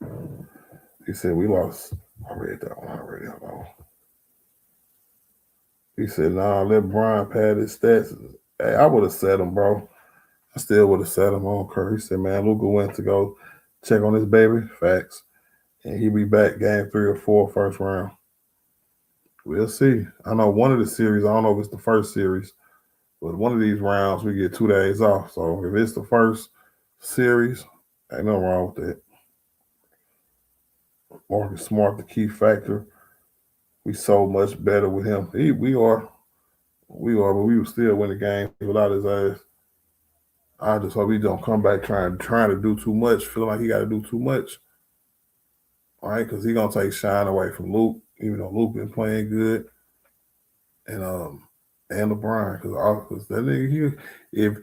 him. He said we lost. I read that one already. Hold on. He said, nah, let Brian pad his stats. Hey, I would have said him, bro. I still would have said him on Curry. He said, man, Luka went to go check on his baby. Facts. And he'll be back game 3 or 4 first round. We'll see. I know one of the series, I don't know if it's the first series, but one of these rounds we get 2 days off. So if it's the first series, ain't nothing wrong with that. Marcus Smart, the key factor. We so much better with him. We are, but we will still win the game without his ass. I just hope he don't come back trying to do too much, feeling like he got to do too much. All right, because he's gonna take shine away from Luke, even though Luke been playing good, and LeBron, because that nigga, if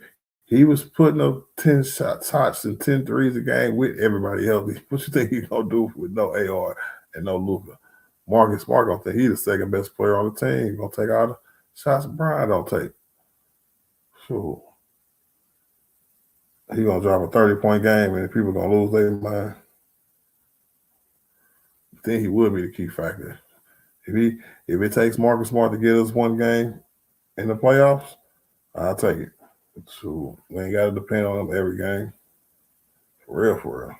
he was putting up 10 shots and 10 threes a game with everybody healthy, what you think he gonna do with no AR and no Luka? Marcus Smart gonna think he's the second best player on the team. He's gonna take all the shots Brian don't take. Sure. He gonna drop a 30-point game and people gonna lose their mind. Then he would be the key factor. If it takes Marcus Smart to get us one game in the playoffs, I'll take it. So we ain't gotta depend on him every game. For real, for real.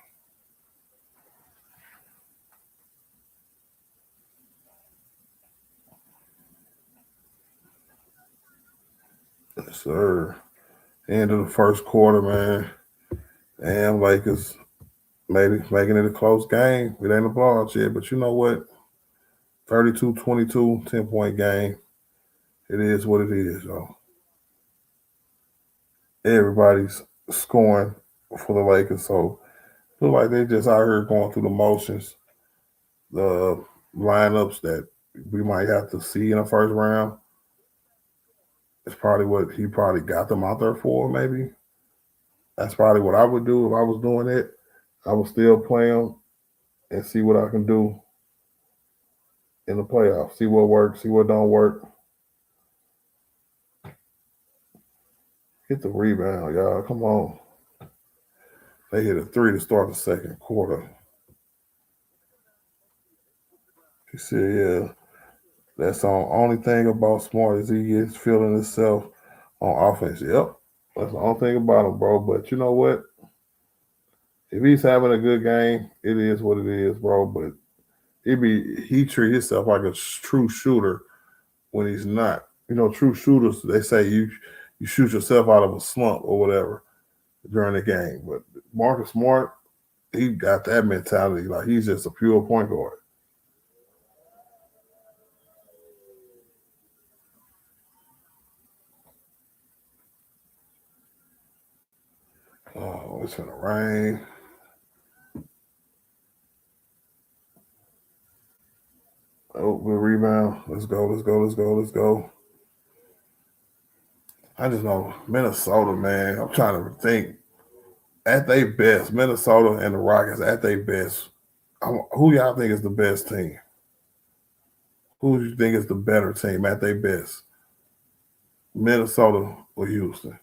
Yes, sir. End of the first quarter, man. Damn, Lakers maybe making it a close game. It ain't a blowout yet, but you know what? 32-22, 10-point game. It is what it is, y'all. Everybody's scoring for the Lakers, so look like they just out here going through the motions. The lineups that we might have to see in the first round. It's probably what he probably got them out there for, maybe. That's probably what I would do if I was doing it. I would still play them and see what I can do in the playoffs. See what works, see what don't work. Get the rebound, y'all. Come on. They hit a 3 to start the second quarter. He said, yeah, that's the only thing about Smart is he is feeling himself on offense. Yep. That's the only thing about him, bro. But you know what? If he's having a good game, it is what it is, bro. But he treat himself like a true shooter when he's not. You know, true shooters, they say you shoot yourself out of a slump or whatever during the game. But Marcus Smart, he got that mentality. Like he's just a pure point guard. Oh, it's gonna rain. Oh, good rebound. Let's go. I just know Minnesota, man. I'm trying to think. at their best, Minnesota and the Rockets at their best, who y'all think is the best team? Who do you think is the better team at their best? Minnesota or Houston?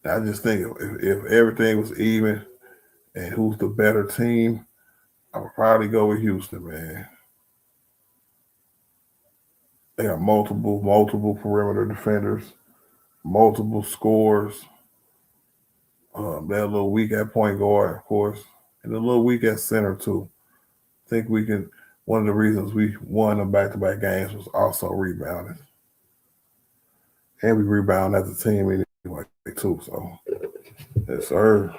I just think if everything was even and who's the better team, I would probably go with Houston, man. They got multiple perimeter defenders, multiple scores. They're a little weak at point guard, of course, and a little weak at center too. I think we can. One of the reasons we won the back-to-back games was also rebounding, and we rebound as a team anyway too. So, yes, sir.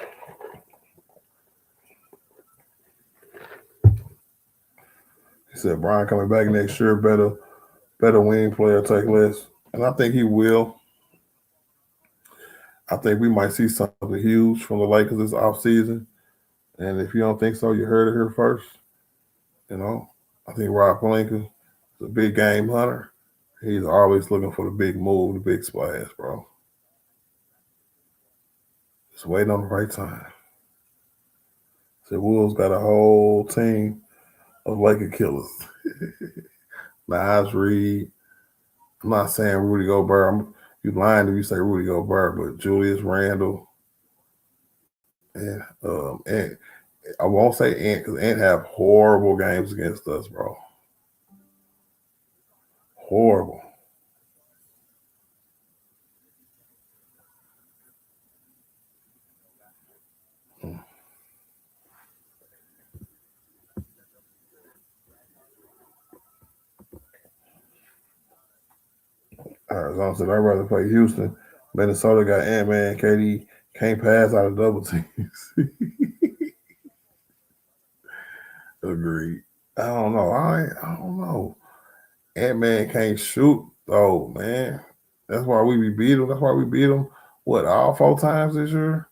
He said Brian coming back next year, better wing player, take less, and I think he will. I think we might see something huge from the Lakers this offseason. And if you don't think so, you heard it here first. You know, I think Rob Pelinka is a big game hunter. He's always looking for the big move, the big splash, bro. Just waiting on the right time. So Wolves got a whole team of Laker killers. Nas Reed. I'm not saying Rudy Gobert. You lying if you say Rudy Gobert, but Julius Randle and I won't say Ant because Ant have horrible games against us, bro. Horrible. Arizona said I'd rather play Houston. Minnesota got Ant-Man, KD can't pass out of double teams. Agreed. I don't know. I don't know. Ant-Man can't shoot though, man. That's why we beat him. That's why we beat him. What, all 4 times this year?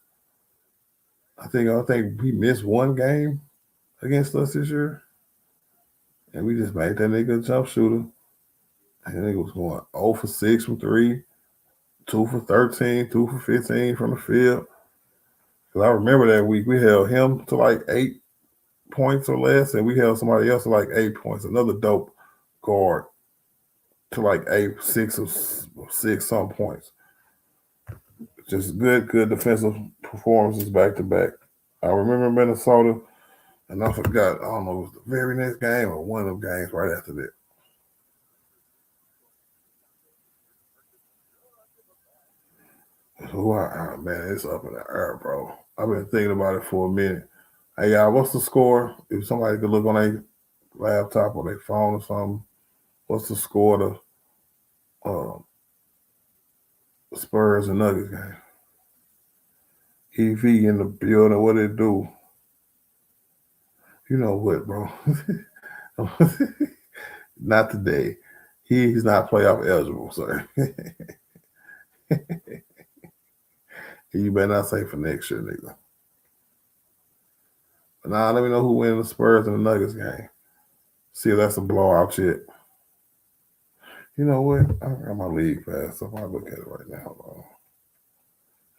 I think we missed one game against us this year. And we just made that nigga a jump shooter. And that nigga was going 0 for 6 from 3, 2 for 13, 2 for 15 from the field. Because I remember that week we held him to like 8 points or less, and we held somebody else to like 8 points. Another dope guard to like 6 or 6 some points. Just good defensive performances back to back. I remember Minnesota, and I forgot, I don't know, it was the very next game or one of them games right after that. So, man, it's up in the air, bro. I've been thinking about it for a minute. Hey, y'all, what's the score? If somebody could look on their laptop or their phone or something, what's the score to Spurs and Nuggets game? EV in the building, what it do? You know what, bro? Not today. He's not playoff eligible, sir. You better not say for next year, nigga. But now let me know who wins the Spurs and the Nuggets game. See if that's a blowout shit. You know what? I got my league pass, so I look at it right now, bro.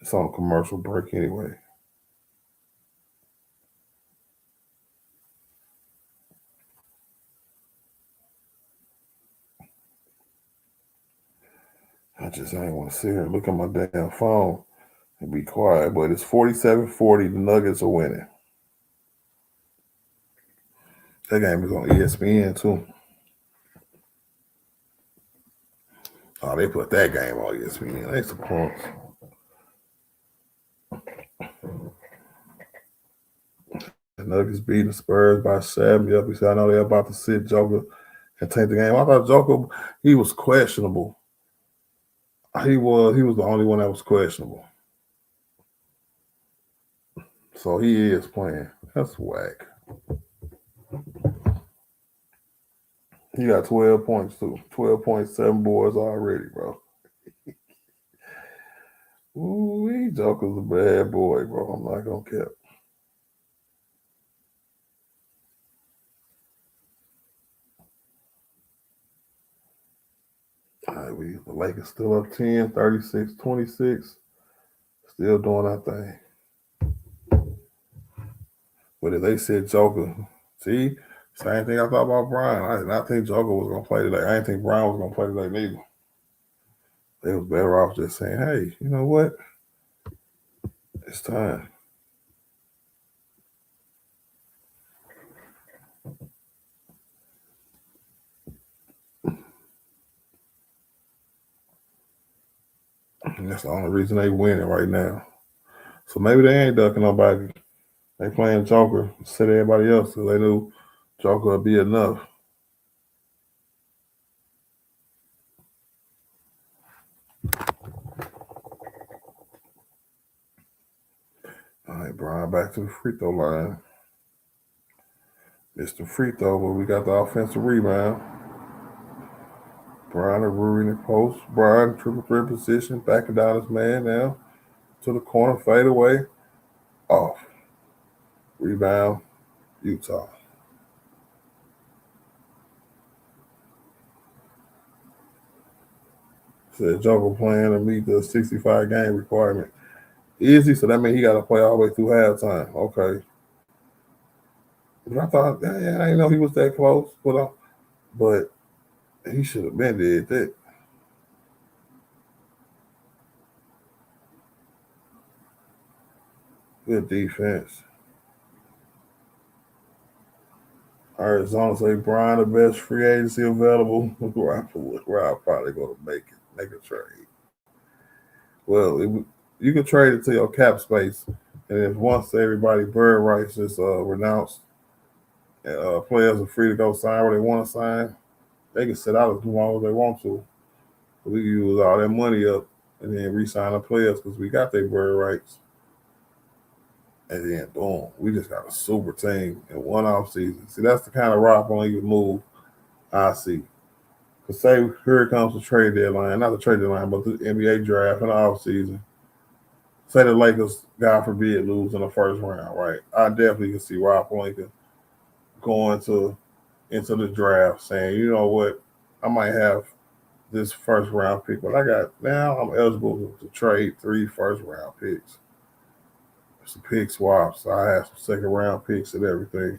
It's on a commercial break anyway. I just ain't want to sit here and look at my damn phone and be quiet. But it's 47-40. The Nuggets are winning. That game is on ESPN too. Oh, they put that game on ESPN. They some punks. The Nuggets beating the Spurs by 7. Yep, he said, I know they're about to sit Joker and take the game. I thought Joker, he was questionable. He was the only one that was questionable. So he is playing. That's whack. He got 12 points too. 12.7 boards already, bro. Ooh, Joker's a bad boy, bro. I'm not gonna care. All right, the Lakers still up 10, 36-26. Still doing our thing. But if they said Joker, see, same thing I thought about Brian. I did not think Joker was gonna play today. I didn't think Brian was gonna play today neither. They was better off just saying, hey, you know what? It's time. And that's the only reason they winning right now. So maybe they ain't ducking nobody. They playing Joker, set everybody else because they knew Joker would be enough. All right, Brian, back to the free throw line. It's the free throw, but we got the offensive rebound. Brian and Rui in the post. Brian, triple threat position, backing down his man now to the corner, fade away, off. Rebound, Utah. Said Joker playing to meet the 65 game requirement. Easy, so that means he got to play all the way through halftime. Okay. But I thought, I didn't know he was that close, but he should have been did that. Good defense. Arizona say Brian the best free agency available. Rob probably going to make a trade. Well, you can trade it to your cap space, and if once everybody bird rights is renounced, players are free to go sign where they want to sign. They can sit out as long as they want to. We can use all that money up and then re-sign the players because we got their bird rights. And then boom, we just got a super team in one off season. See, that's the kind of rock on you move I see. Because say here it comes the trade deadline, not the trade deadline, but the NBA draft in the off season. Say the Lakers, God forbid, lose in the first round, right? I definitely can see Rob Lincoln going into the draft saying, you know what, I might have this first round pick, but now I'm eligible to trade 3 first round picks. Some pick swaps. So I have some second round picks and everything.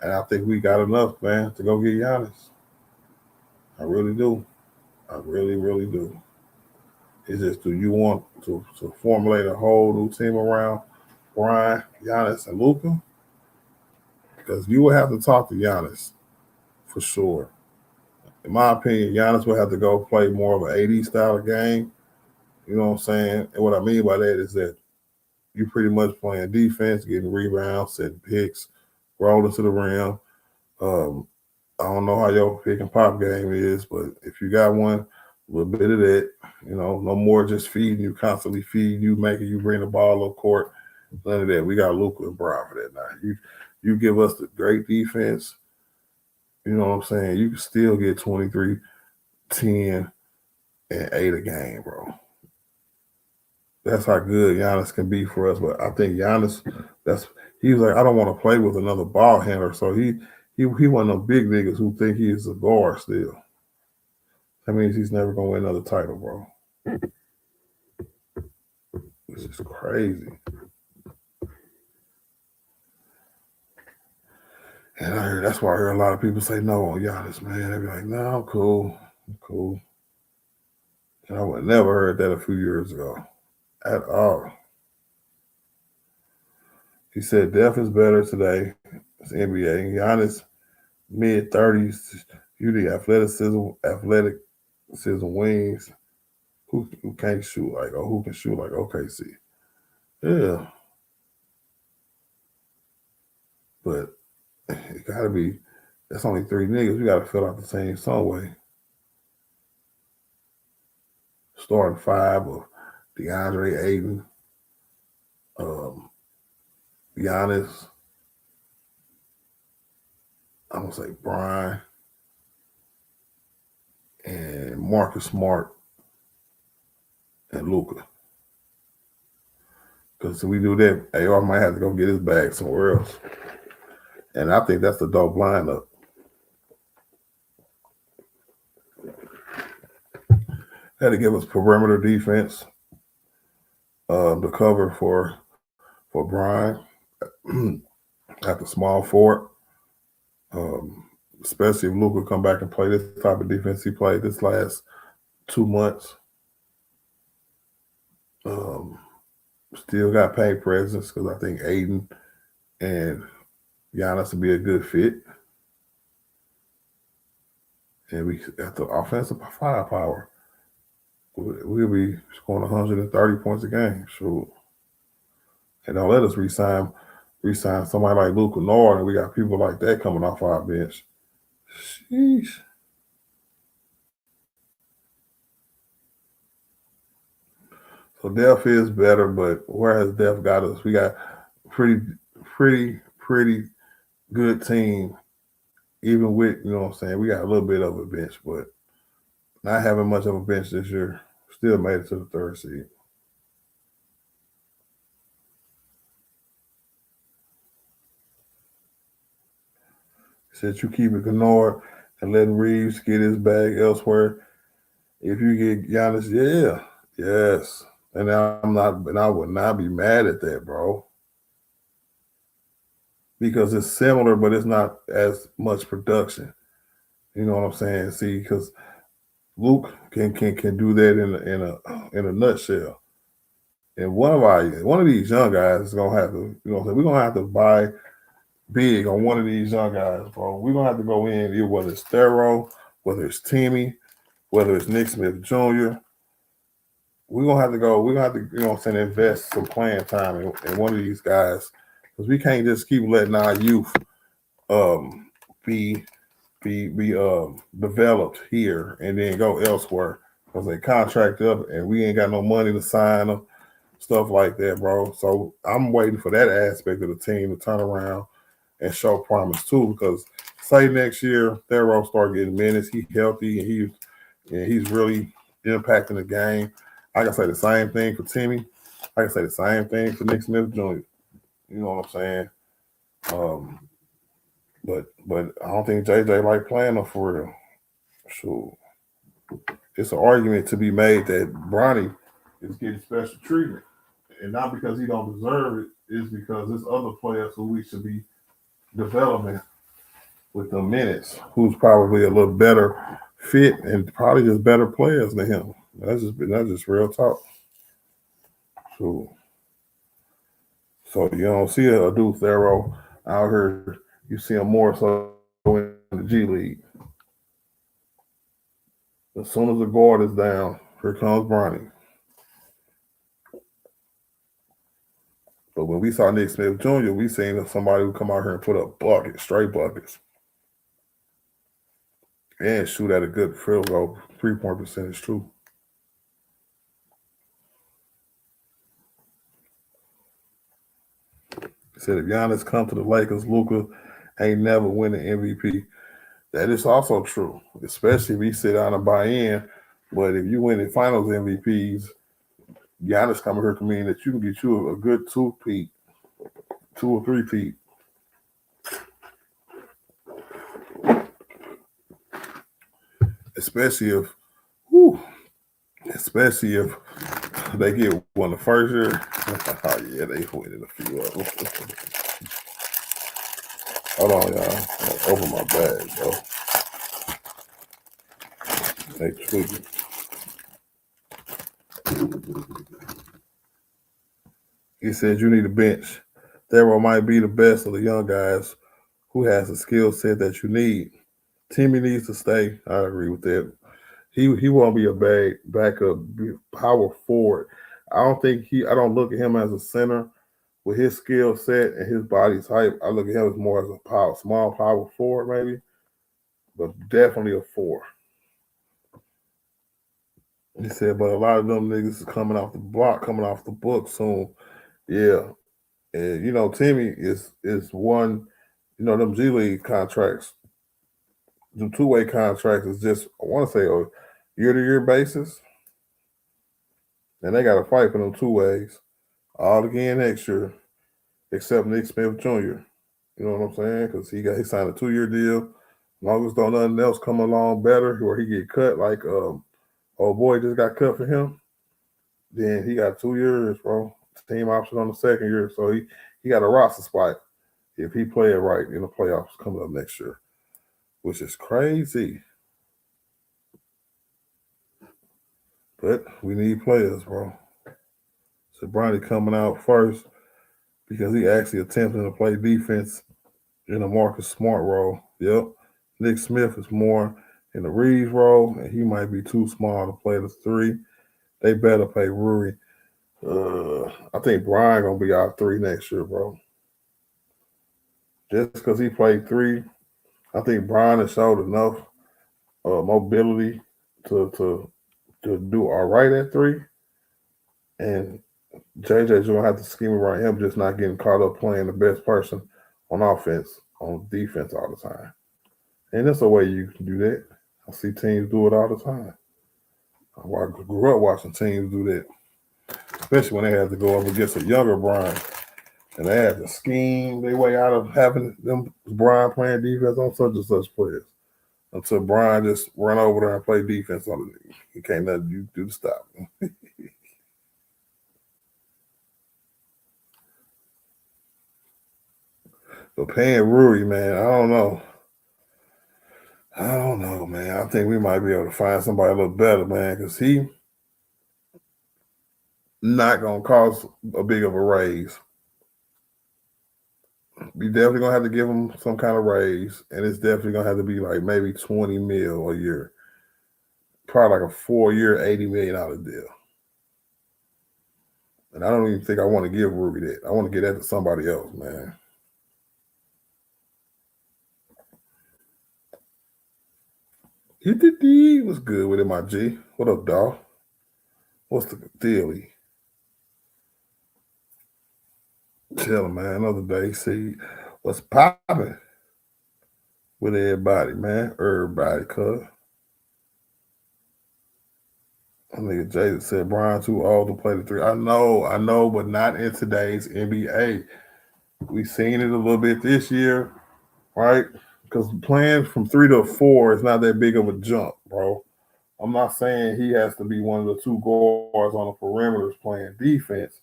And I think we got enough, man, to go get Giannis. I really do. I really, really do. It's just, do you want to formulate a whole new team around Brian, Giannis, and Luka? Because you will have to talk to Giannis for sure. In my opinion, Giannis will have to go play more of an 80s style of game. You know what I'm saying? And what I mean by that is that you pretty much playing defense, getting rebounds, setting picks, rolling to the rim. I don't know how your pick and pop game is, but if you got one, a little bit of that, no more just feeding you, constantly feeding you, making you bring the ball up court. None of that. We got Luka and Brian for that now. You give us the great defense, you know what I'm saying? You can still get 23, 10, and 8 a game, bro. That's how good Giannis can be for us. But I think Giannis, he was like, I don't want to play with another ball handler. So he one of them big niggas who think he is a guard still. That means he's never gonna win another title, bro. This is crazy. And that's why I heard a lot of people say no on Giannis, man. They be like, no, I'm cool. I'm cool. And I would never heard that a few years ago at all. He said death is better today. It's NBA. Giannis, mid-30s, you the athleticism, wings. Who can't shoot who can shoot like OKC. Yeah. But it gotta be, that's only 3 niggas. We gotta fill out the team some way. Starting 5 of DeAndre Ayton, Giannis, I'm gonna say Brian, and Marcus Smart and Luka. Because if we do that, AR might have to go get his bag somewhere else. And I think that's the dope lineup. Had to give us perimeter defense, the cover for Brian. at the small forward. Especially if Luka come back and play this type of defense he played this last 2 months. Still got paint presence because I think Aiden and Giannis will be a good fit. And we at the offensive firepower, we'll be scoring 130 points a game. Sure. And don't let us resign somebody like Luka Nord, and we got people like that coming off our bench. Sheesh. So depth is better, but where has depth got us? We got pretty good team, even with, you know what I'm saying, we got a little bit of a bench, but not having much of a bench this year, still made it to the 3rd seed. Said you keep it Kennard and letting Reeves get his bag elsewhere. If you get Giannis, yes. And I would not be mad at that, bro. Because it's similar, but it's not as much production. You know what I'm saying? See, because Luke can do that in a nutshell. And one of these young guys is gonna have to, you know, we're gonna have to buy big on one of these young guys, bro. We're gonna have to go in, whether it's Thero, whether it's Timmy, whether it's Nick Smith Jr. We're gonna have to, you know what I'm saying, invest some playing time in one of these guys. Because we can't just keep letting our youth be developed here and then go elsewhere because they contract up and we ain't got no money to sign them, stuff like that, bro. So I'm waiting for that aspect of the team to turn around and show promise too. Because say next year Thero start getting minutes, he's healthy and he's really impacting the game. I can say the same thing for Timmy. I can say the same thing for Nick Smith Jr. You know what I'm saying? But I don't think JJ like playing them for real. So it's an argument to be made that Bronny is getting special treatment. And not because he don't deserve it, it's because there's other players who we should be developing with the minutes, who's probably a little better fit and probably just better players than him. That's just real talk. So you don't see a dude Thero out here. You see him more so in the G League. As soon as the guard is down, here comes Bronny. But when we saw Nick Smith Jr., we seen somebody who come out here and put up buckets, straight buckets, and shoot at a good field goal 3-point percentage too. He said if Giannis come to the Lakers, Luka ain't never winning MVP. That is also true, especially if you sit down and buy in. But if you win the finals MVPs, Giannis coming here can mean that you can get you a good 2 or 3 especially if they get one the first year. Oh yeah, they winning a few of them. Hold on, y'all. I'll open my bag, bro. They tweaking. He said you need a bench. Thero might be the best of the young guys who has the skill set that you need. Timmy needs to stay. I agree with that. He won't be a backup power forward. I don't look at him as a center with his skill set and his body type. I look at him as more as a small power forward maybe, but definitely a 4. He said, but a lot of them niggas is coming off the book soon. Yeah. And you know, Timmy is one, you know, them G League contracts, them 2-way contracts is just, I want to say a year-to-year basis. And they got to fight for them 2 ways all again next year, except Nick Smith Jr. You know what I'm saying? Because he signed a 2-year deal. As long as don't nothing else come along better where he get cut, like old boy just got cut for him, then he got 2 years, bro. Team option on the 2nd year. So he he got a roster spot if he play it right in the playoffs coming up next year, which is crazy. But we need players, bro. So Bronny coming out first because he actually attempting to play defense in a Marcus Smart role. Yep. Nick Smith is more in the Reeves role, and he might be too small to play the 3. They better pay Rui. I think Brian gonna be our 3 next year, bro. Just because he played 3, I think Brian has showed enough mobility to do all right at 3, and JJ's gonna have to scheme around him, just not getting caught up playing the best person on offense, on defense all the time. And that's a way you can do that. I see teams do it all the time. I grew up watching teams do that, especially when they had to go up against a younger Brian. And they had to scheme their way out of having them Brian playing defense on such and such players. Until Brian just run over there and play defense on it. He can't nothing you do to stop him. But paying Rui, man, I don't know. Man. I think we might be able to find somebody a little better, man, because he not going to cost a big of a raise. We definitely going to have to give him some kind of raise, and it's definitely going to have to be like maybe 20 mil a year. Probably like a 4-year, $80 million deal. And I don't even think I want to give Rui that. I want to give that to somebody else, man. What's good with it, my G? What up, dawg? What's the dealie? Chilling, man. Another day. See what's popping with everybody, man. Everybody, cuz. I think Jay said Brian too old to play the 3. I know, but not in today's NBA. We've seen it a little bit this year, right? Because playing from 3 to 4 is not that big of a jump, bro. I'm not saying he has to be one of the 2 guards on the perimeters playing defense,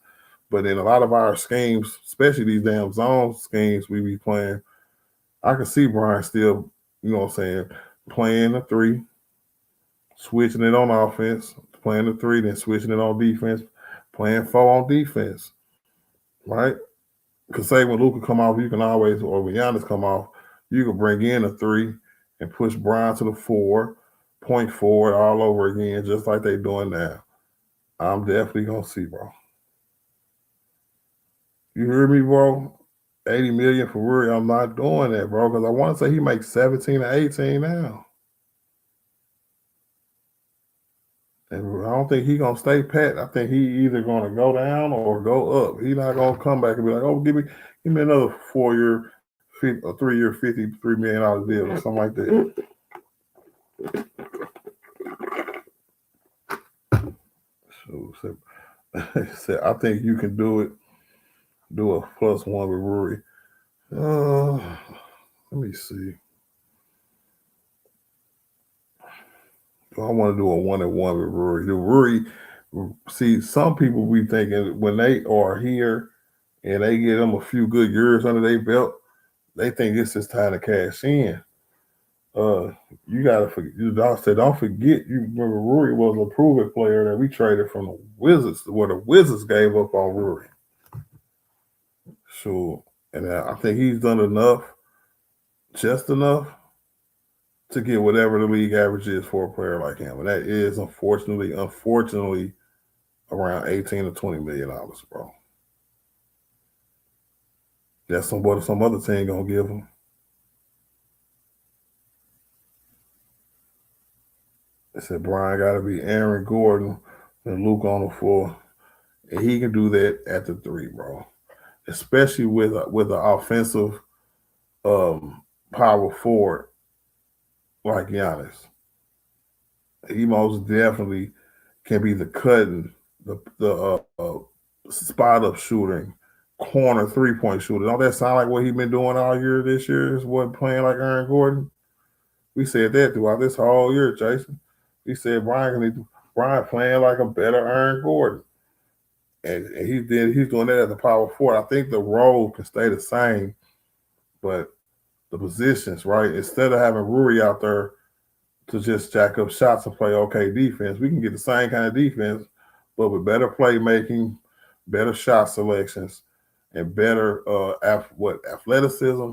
but in a lot of our schemes, especially these damn zone schemes we be playing, I can see Brian still, playing the 3, switching it on offense, playing the 3, then switching it on defense, playing 4 on defense, right? Because say when Luka come off, you can always, or when Giannis come off, you can bring in a 3 and push Brian to the 4, point forward all over again, just like they doing now. I'm definitely gonna see, bro. You hear me, bro? 80 million for Rui. I'm not doing that, bro, because I want to say he makes 17 or 18 now. And I don't think he's gonna stay pat. I think he either gonna go down or go up. He's not gonna come back and be like, "Oh, give me another 4-year, a 3-year, $53 million deal or something like that." So I think you can do it. Do a +1 with Rui. Let me see. I want to do a 1-1 with Rui. The Rui, see, some people be thinking when they are here and they get them a few good years under their belt, they think it's just time to cash in. You gotta forget. The dog said, "Don't forget." You remember Rui was a proven player that we traded from the Wizards, where the Wizards gave up on Rui. Sure, and I think he's done enough, just enough, to get whatever the league average is for a player like him, and that is unfortunately, around $18 to $20 million, bro. That's what some other team gonna give him. They said Brian got to be Aaron Gordon and Luke on the 4, and he can do that at the 3, bro. Especially with an offensive power forward like Giannis. He most definitely can be the cutting, the spot up shooting, corner 3-point shooter. Don't that sound like what he's been doing all year this year? Is what playing like Aaron Gordon? We said that throughout this whole year, Jason. We said Brian playing like a better Aaron Gordon. and he's doing that as a power forward. I think the role can stay the same, but the positions, right? Instead of having Rui out there to just jack up shots and play okay defense, we can get the same kind of defense, but with better playmaking, better shot selections, and better athleticism.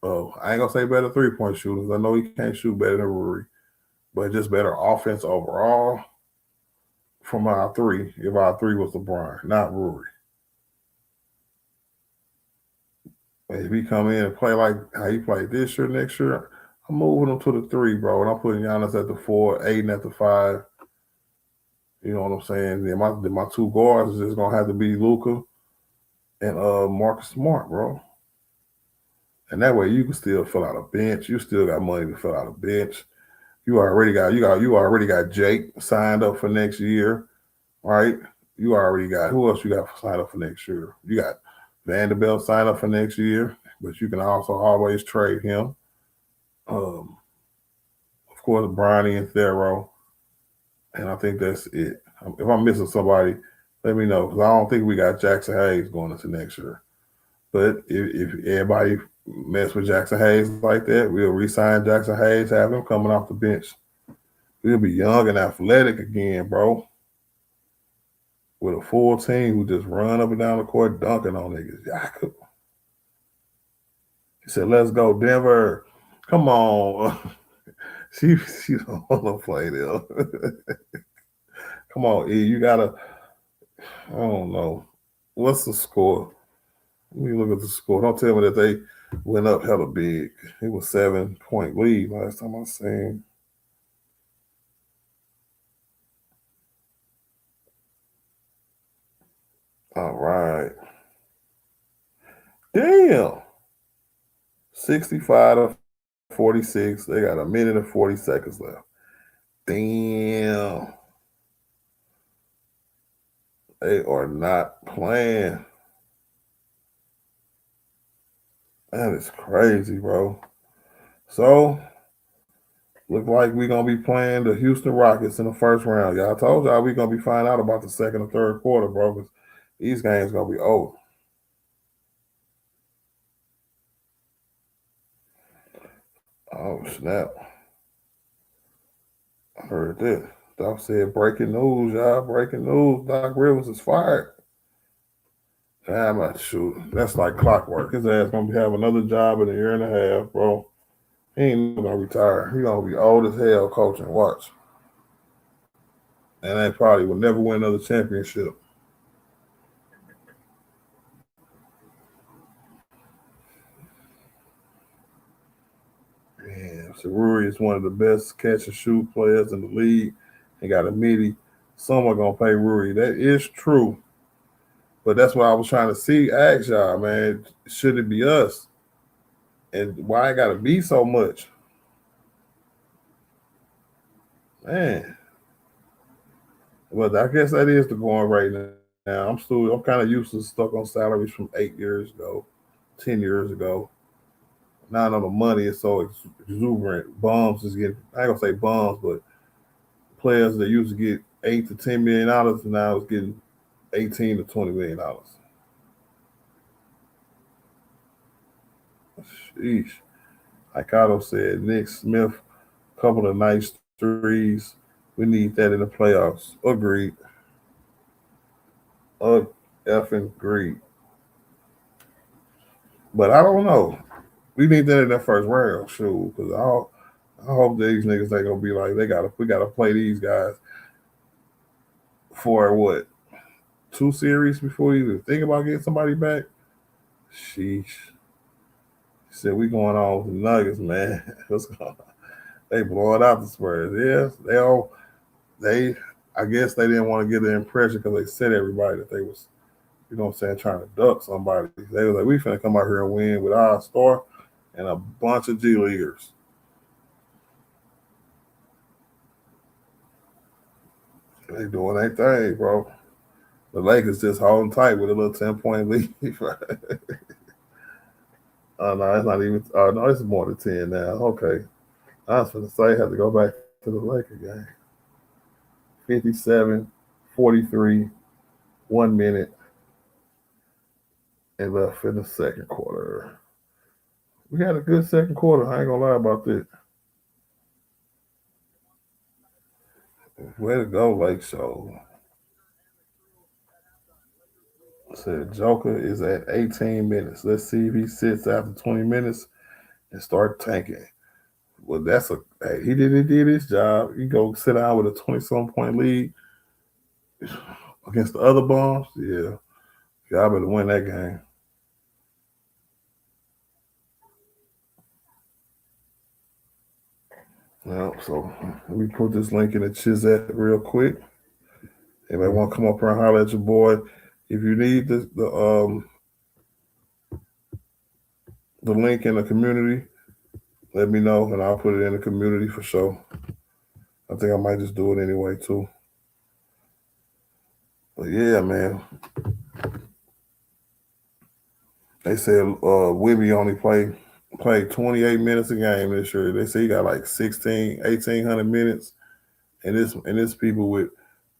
I ain't gonna say better 3-point shooters. I know he can't shoot better than Rui, but just better offense overall from our three. If our three was LeBron, not Rui. If he come in and play like how he played this year, next year, I'm moving him to the 3, bro, and I'm putting Giannis at the 4, Aiden at the 5. You know what I'm saying? Then my 2 guards is just gonna have to be Luka and Marcus Smart, bro. And that way you can still fill out a bench. You still got money to fill out a bench. You already got Jake signed up for next year, right? You already got who else you got signed up for next year? You got Vanderbilt signed up for next year, but you can also always trade him. Of course, Bronny and Thero. And I think that's it. If I'm missing somebody, let me know, because I don't think we got Jackson Hayes going into next year. But if everybody mess with Jackson Hayes like that, we'll re-sign Jackson Hayes, have him coming off the bench. We'll be young and athletic again, bro. With a full team who just run up and down the court dunking on niggas. He said, let's go, Denver. Come on. She don't want to play there. Come on, E. You got to, I don't know. What's the score? Let me look at the score. Don't tell me that they went up hella big. It was 7-point lead last time I seen. All right. Damn. 65 to 46. They got a minute and 40 seconds left. Damn. They are not playing. That is crazy, bro. So, look like we're going to be playing the Houston Rockets in the first round. Y'all told y'all we're going to be finding out about the second or third quarter, bro, because these games going to be over. Oh, snap. I heard that. Doc said, breaking news, y'all. Breaking news. Doc Rivers is fired. I'm not sure. That's like clockwork. His ass going to have another job in a year and a half, bro. He ain't going to retire. He going to be old as hell coaching. Watch. And they probably will never win another championship. Man, Rui is one of the best catch and shoot players in the league. He got a midi. Someone gonna pay Rui. That is true. But that's what I was trying to ask y'all, man. Should it be us? And why it gotta be so much? Man. Well, I guess that is the going right now. I'm kind of used to stuck on salaries from 8 years ago, 10 years ago. Now I know the money is so exuberant. Bums is getting, I ain't gonna say bums, but players that used to get $8 to $10 million now is getting $18 to $20 million. Sheesh. Like Otto said, Nick Smith, couple of nice threes. We need that in the playoffs. Agreed. Effing agreed. But I don't know. We need that in that first round, sure. Because I hope these niggas ain't gonna be like we gotta play these guys for what 2 series before you even think about getting somebody back. Sheesh. He said we going on with the Nuggets, man. What's going on? They blowing out the Spurs. Yes, I guess they didn't want to get the impression because they said everybody that they was, you know what I'm saying, trying to duck somebody. They was like, we finna come out here and win with our star and a bunch of G Leaguers. They doing their thing, bro. The Lakers just holding tight with a little 10-point lead. Oh, no, it's not even. Oh, no, it's more than 10 now. Okay. I was going to say, I have to go back to the Lakers game. 57-43. 1 minute and left in the second quarter. We had a good second quarter. I ain't gonna lie about that. Way to go, Lake Show. Said Joker is at 18 minutes. Let's see if he sits after 20 minutes and start tanking. Well, hey, he did his job. He go sit down with a 20-some point lead against the other bums. Yeah, y'all better win that game. Well, so let me put this link in the chat real quick. Anybody want to come up here and holler at your boy? If you need the link in the community, let me know and I'll put it in the community for sure. I think I might just do it anyway too. But yeah, man. They said Wibby only played 28 minutes a game this year. They say he got like 1,800 minutes. And this people with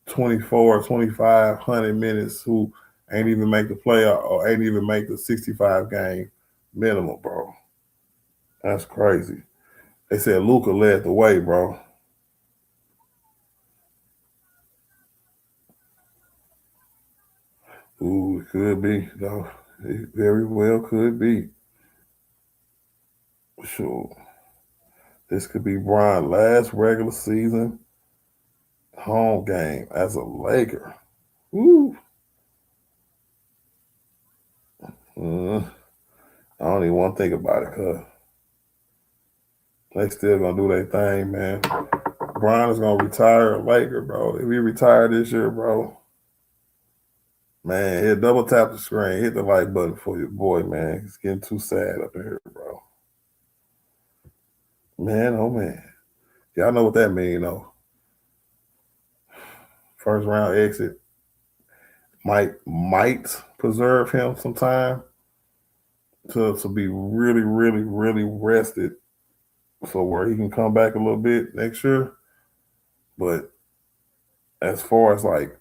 24, 2,500 minutes who ain't even make the playoff or ain't even make the 65 game minimum, bro. That's crazy. They said Luka led the way, bro. Ooh, it could be, though. It very well could be. Sure. This could be Brian's last regular season home game as a Laker. Woo. I don't even want to think about it, cuz they still gonna do their thing, man. Brian is gonna retire a Laker, bro. If he retire this year, bro, man, hit double tap the screen, hit the like button for your boy, man. It's getting too sad up in here, bro. Man, oh man. Y'all know what that mean, though. First round exit might preserve him some time to be really, really, really rested so where he can come back a little bit next year. But as far as like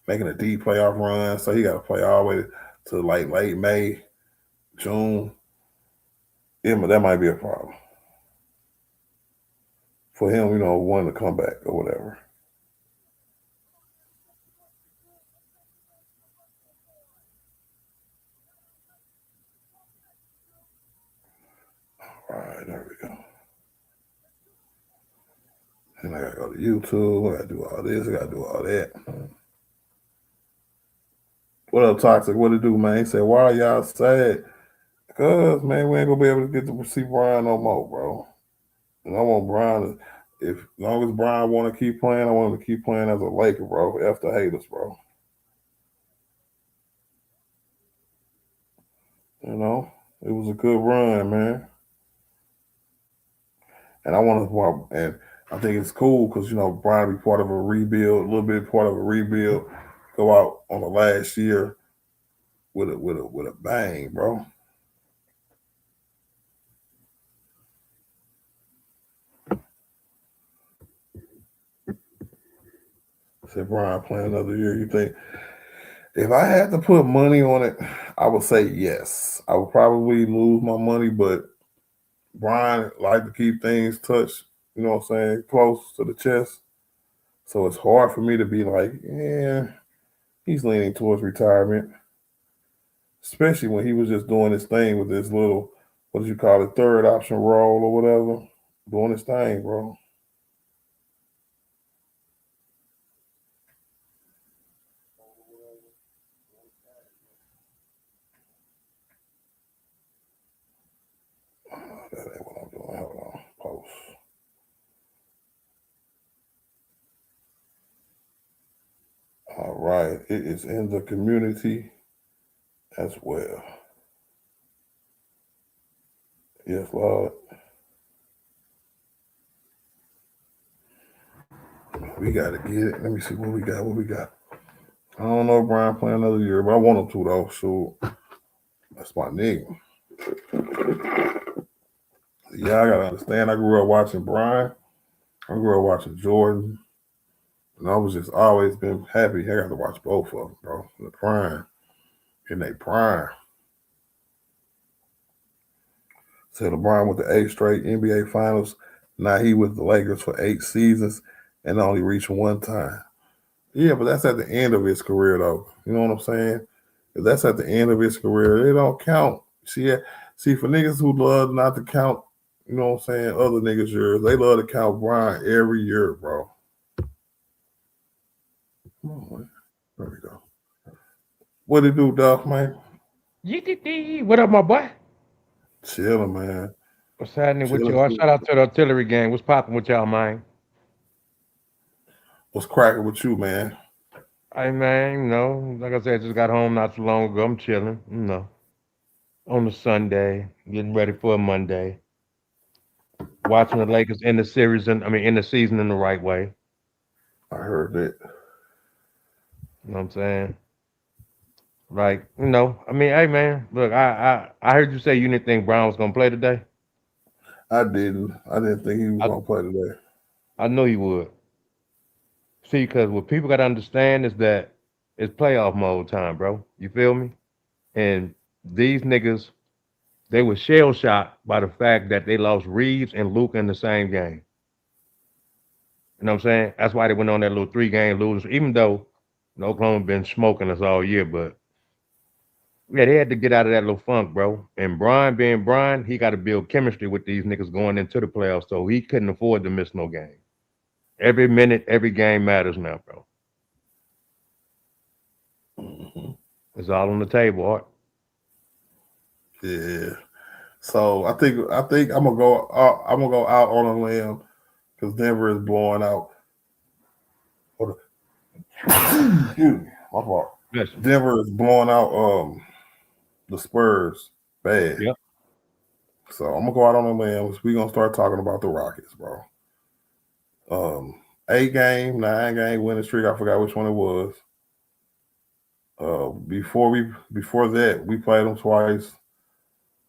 making a deep playoff run, so he got to play all the way to like late May, June. Yeah, but that might be a problem for him, wanting to come back or whatever. All right, there we go. And I gotta go to YouTube. I gotta do all this. I gotta do all that. What up, Toxic? What it do, man? He said, why are y'all sad? Because, man, we ain't gonna be able to get to see Brian no more, bro. And I want Brian as long as Brian want to keep playing, I want him to keep playing as a Laker, bro. F the haters, bro. It was a good run, man. And I think it's cool because Brian be part of a rebuild, a little bit part of a rebuild, go out on the last year with a bang, bro. Said Brian playing another year. You think if I had to put money on it, I would say yes. I would probably lose my money, but Brian like to keep things touched, close to the chest. So it's hard for me to be like, yeah, he's leaning towards retirement. Especially when he was just doing his thing with this little, what do you call it, third option role or whatever. Doing his thing, bro. That ain't what I'm doing. Hold on. Post. All right. It is in the community as well. Yes, Lord. We got to get it. Let me see what we got. I don't know if Brian playing another year, but I want him to, though. So that's my nigga. Yeah, I got to understand. I grew up watching Brian. I grew up watching Jordan, And I was just always been happy. I got to watch both of them, bro. In the prime. In their prime. So LeBron with the 8 straight NBA finals. Now he with the Lakers for 8 seasons and only reached one time. Yeah, but that's at the end of his career though. You know what I'm saying? If that's at the end of his career, they don't count. See, for niggas who love not to count, you know what I'm saying, other niggas' years, they love to count Brian every year, bro. Come on, man. There we go. What it do, Duff, man? What up, my boy? Chilling, man. What's happening with Chilling. you? Shout out to the artillery gang. What's popping with y'all, man? What's cracking with you, man? Hey, man, like I said, just got home not too long ago. I'm chilling, on a Sunday, getting ready for a Monday. Watching the Lakers in the series, in the season in the right way. I heard that. You know what I'm saying? Like, hey, man, look, I heard you say you didn't think Brown was going to play today. I didn't. I didn't think he was gonna play today. I know you would. See, because what people got to understand is that it's playoff mode time, bro. You feel me? And these niggas, they were shell shocked by the fact that they lost Reeves and Luke in the same game. You know what I'm saying? That's why they went on that little 3-game losing, even though Oklahoma been smoking us all year. But yeah, they had to get out of that little funk, bro. And Brian being Brian, he got to build chemistry with these niggas going into the playoffs. So he couldn't afford to miss no game. Every minute, every game matters now, bro. Mm-hmm. It's all on the table, Art. Yeah. So I think I'm gonna go. I'm gonna go out on a limb because Denver is blowing out. Excuse me, my fault. Yes. Denver is blowing out the Spurs bad. Yep. So I'm gonna go out on a limb. We're gonna start talking about the Rockets, bro. 8-game, 9-game winning streak. I forgot which one it was. Before that, we played them twice.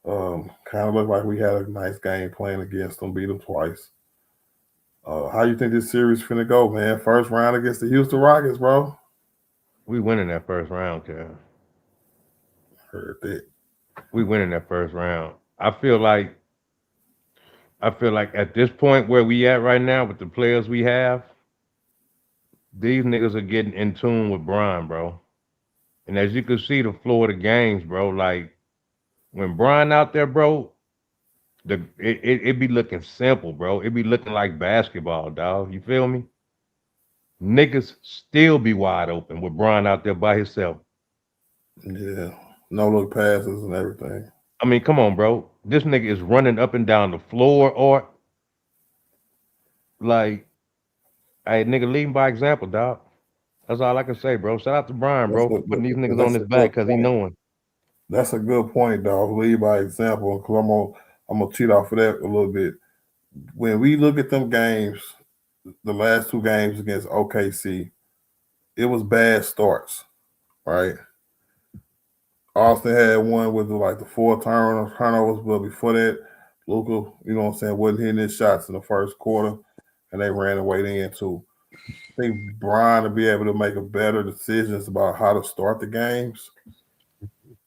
Kind of looked like we had a nice game playing against them, beat them twice. How you think this series finna go, man? First round against the Houston Rockets, bro. We winning that first round, Kev. Heard that. We winning that first round. I feel like at this point where we at right now with the players we have, these niggas are getting in tune with Brian, bro. And as you can see, the floor of the games, bro, like when Brian out there, bro, it be looking simple, bro. It be looking like basketball, dog. You feel me? Niggas still be wide open with Brian out there by himself. Yeah. No look passes and everything. I mean, come on, bro. This nigga is running up and down the floor, or like, hey, nigga, leading by example, dog. That's all I can say, bro. Shout out to Brian, bro, for putting these niggas on his back because he knowing. That's a good point, dog. Lead by example. Because I'm gonna cheat off of that a little bit. When we look at them games, the last 2 games against OKC, it was bad starts, right? Austin had one with the 4 turnovers, but before that, Luka, you know what I'm saying, wasn't hitting his shots in the first quarter, and they ran away in too. I think Brian to be able to make a better decisions about how to start the games.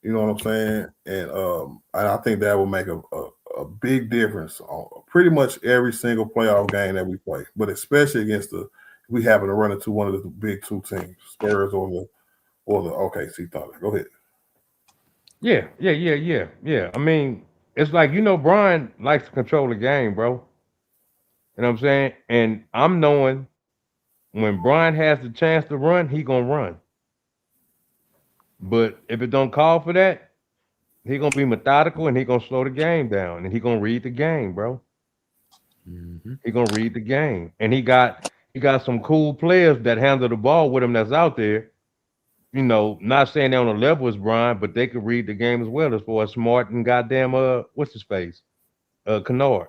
You know what I'm saying? And I think that will make a big difference on pretty much every single playoff game that we play, but especially against we happen to run into one of the big 2 teams, Spurs or the OKC Thunder. Go ahead. Yeah. I mean, it's like, Brian likes to control the game, bro. You know what I'm saying? And I'm knowing when Brian has the chance to run, he gonna run. But if it don't call for that, he gonna be methodical and he gonna slow the game down and he gonna read the game, bro. He gonna read the game, and he got some cool players that handle the ball with him that's out there. Not saying they're on the level as Brian, but they could read the game as well as far as Smart and goddamn what's his face, Kennard.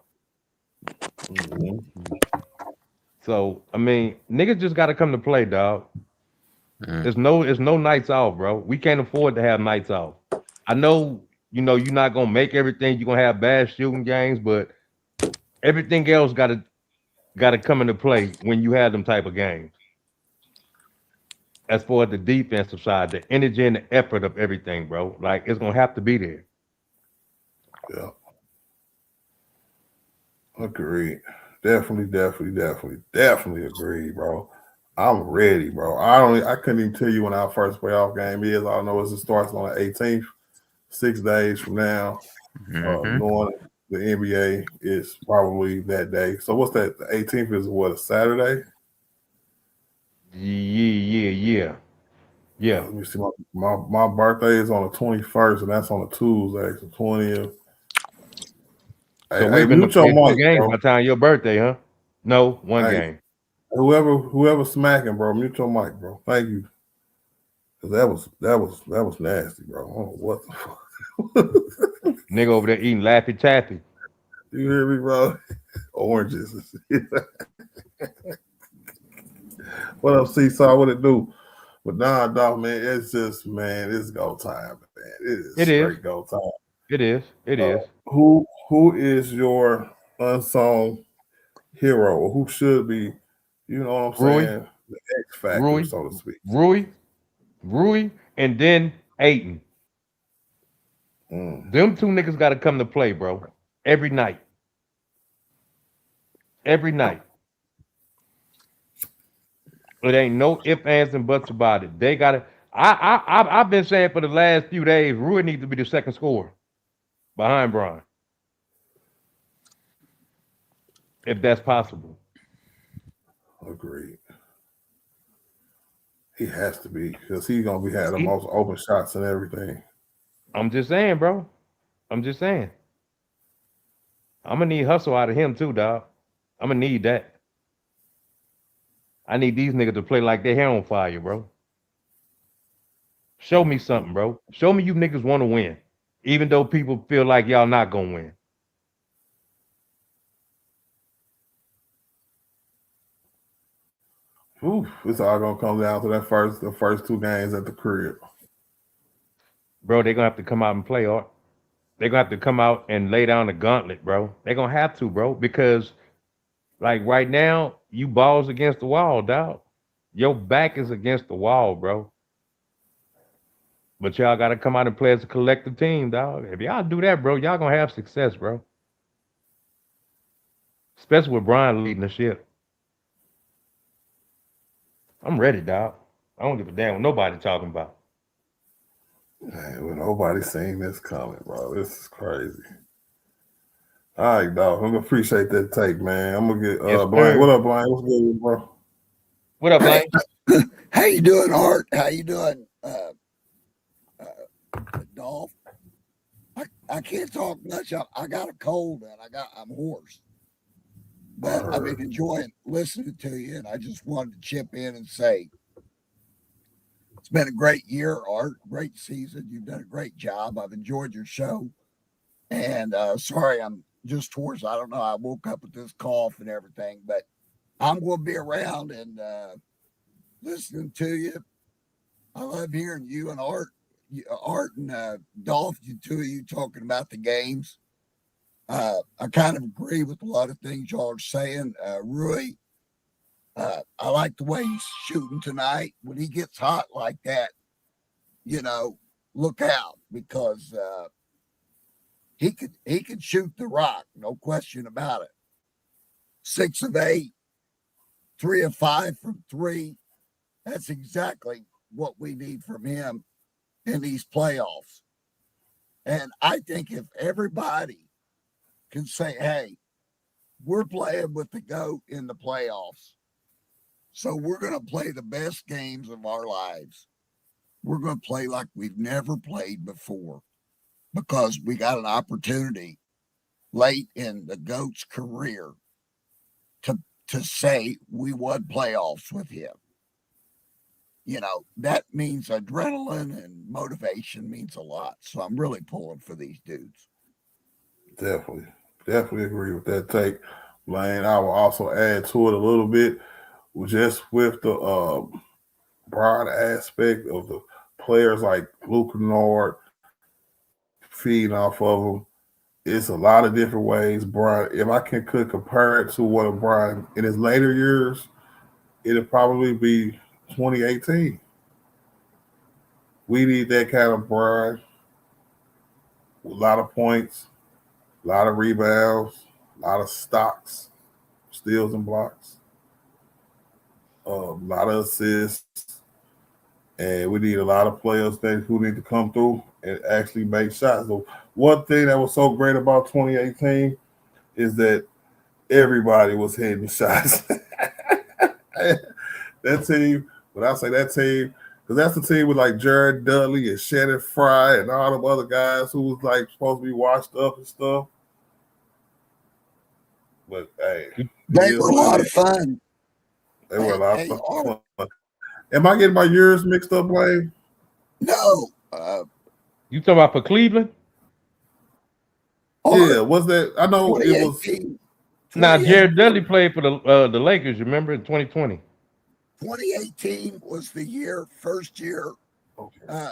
So I mean, niggas just got to come to play, dog. There's no nights off, bro. We can't afford to have nights off. I know, you're not gonna make everything. You're gonna have bad shooting games, but everything else gotta come into play when you have them type of games. as far as the defensive side, the energy and the effort of everything, bro. Like it's gonna have to be there. Yeah, agreed. Definitely agree, bro. I'm ready, bro. I couldn't even tell you when our first playoff game is. All I know is it starts on the 18th, 6 days from now. Mm-hmm. Knowing the NBA is probably that day. So what's that? The 18th is what, a Saturday? Yeah. Let me see. My birthday is on the 21st, and that's on a Tuesday. So 20th. So Hey, we've been to mute your play two mic, games bro. by the time your birthday, huh? No, one Hey, game. whoever smacking, bro, mute your mic, bro. Thank you. Cause that was nasty, bro. I don't know what the fuck. Nigga over there eating Laffy Taffy. You hear me, bro? Oranges. What up, Seesaw? What it do? But nah, dog, man, it's just, man, it's go time, man. It is It is. straight go time. It is. It is. Who is your unsung hero, or who should be, you know what I'm Rui, saying, the X factor, Rui, so to speak? Rui, Rui, and then Aiton. Mm. Them two niggas got to come to play, bro. Every night. Every night. It ain't no ifs, ands, and buts about it. They got to. I've been saying for the last few days, Rui needs to be the second scorer behind Brian, if that's possible. Agreed. He has to be, because he's gonna be having the He, most open shots and everything. I'm just saying, bro. I'm just saying. I'm gonna need hustle out of him too, dog. I'm gonna need that. I need these niggas to play like their hair on fire, bro. Show me something, bro. Show me you niggas want to win, even though people feel like y'all not gonna win. Oof, it's all gonna come down to the first two games at the crib. Bro, they're gonna have to come out and play art. They're gonna have to come out and lay down the gauntlet, bro. They're gonna have to, bro, because like right now, you balls against the wall, dog. Your back is against the wall, bro. But y'all gotta come out and play as a collective team, dog. If y'all do that, bro, y'all gonna have success, bro. Especially with Brian leading the ship. I'm ready, dog. I don't give a damn what nobody talking about. Man, well, nobody seen this coming, bro. This is crazy. All right, dog. I'm gonna appreciate that take, man. I'm gonna get Yes, Blaine. sir. What up, Blaine? What's good, bro? What up, Hey, Lane? how you doing, Art? How you doing, Dolph? I can't talk much. I got a cold and I'm hoarse, but I've been enjoying listening to you, and I just wanted to chip in and say it's been a great year, Art. Great season. You've done a great job. I've enjoyed your show, and sorry, I'm just hoarse. I don't know. I woke up with this cough and everything, but I'm going to be around and listening to you. I love hearing you and Art and Dolph, you two of you talking about the games. I kind of agree with a lot of things y'all are saying. Rui, I like the way he's shooting tonight. When he gets hot like that, look out, because he could shoot the rock, no question about it. 6 of 8, 3 of 5 from 3. That's exactly what we need from him in these playoffs. And I think if everybody can say, hey, we're playing with the GOAT in the playoffs, so we're going to play the best games of our lives. We're going to play like we've never played before, because we got an opportunity late in the GOAT's career to say we won playoffs with him. That means adrenaline, and motivation means a lot. So I'm really pulling for these dudes. Definitely agree with that take, Blaine. I will also add to it a little bit, just with the broad aspect of the players like Luke Kennard feeding off of them. It's a lot of different ways. Brian, if I could compare it to what Brian in his later years, it'd probably be 2018. We need that kind of Bron. A lot of points, a lot of rebounds, a lot of stocks, steals and blocks, a lot of assists. And we need a lot of players who need to come through and actually make shots. So one thing that was so great about 2018 is that everybody was hitting shots. That team, when I say that team, because that's the team with like Jared Dudley and Shannon Fry and all them other guys who was like supposed to be washed up and stuff. But hey, They were a lot of fun. They were a lot Hey, of fun. Am I getting my years mixed up, Blaine? No. You talking about for Cleveland? Yeah, was that? I know it was. Now, Jared Dudley played for the Lakers, you remember, in 2020. 2018 was the year, first year. Okay.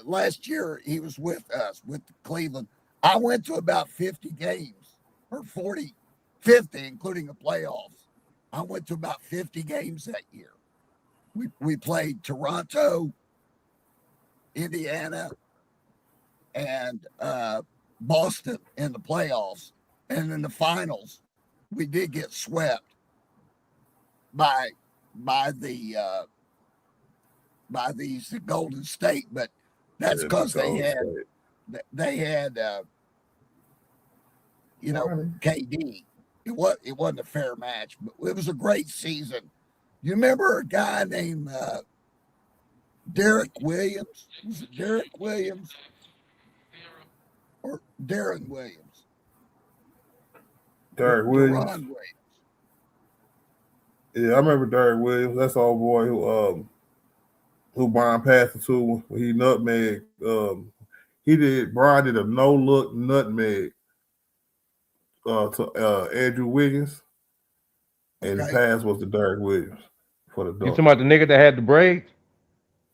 Last year, he was with us, with Cleveland. I went to about 50 games, or 50, including the playoffs. I went to about 50 games that year. We played Toronto, Indiana, and Boston in the playoffs. And in the finals, we did get swept by the Golden State, but that's because they had KD. It wasn't a fair match, but it was a great season. You remember a guy named Derek Williams? Was it Derek Williams or Darren Williams? Derek Williams. Deron Williams. Yeah, I remember Derek Williams. That's the old boy who Brian passed it to when he nutmeg. Brian did a no-look nutmeg to Andrew Wiggins, and the pass was to Derek Williams for the dunk. You talking about the nigga that had the braids?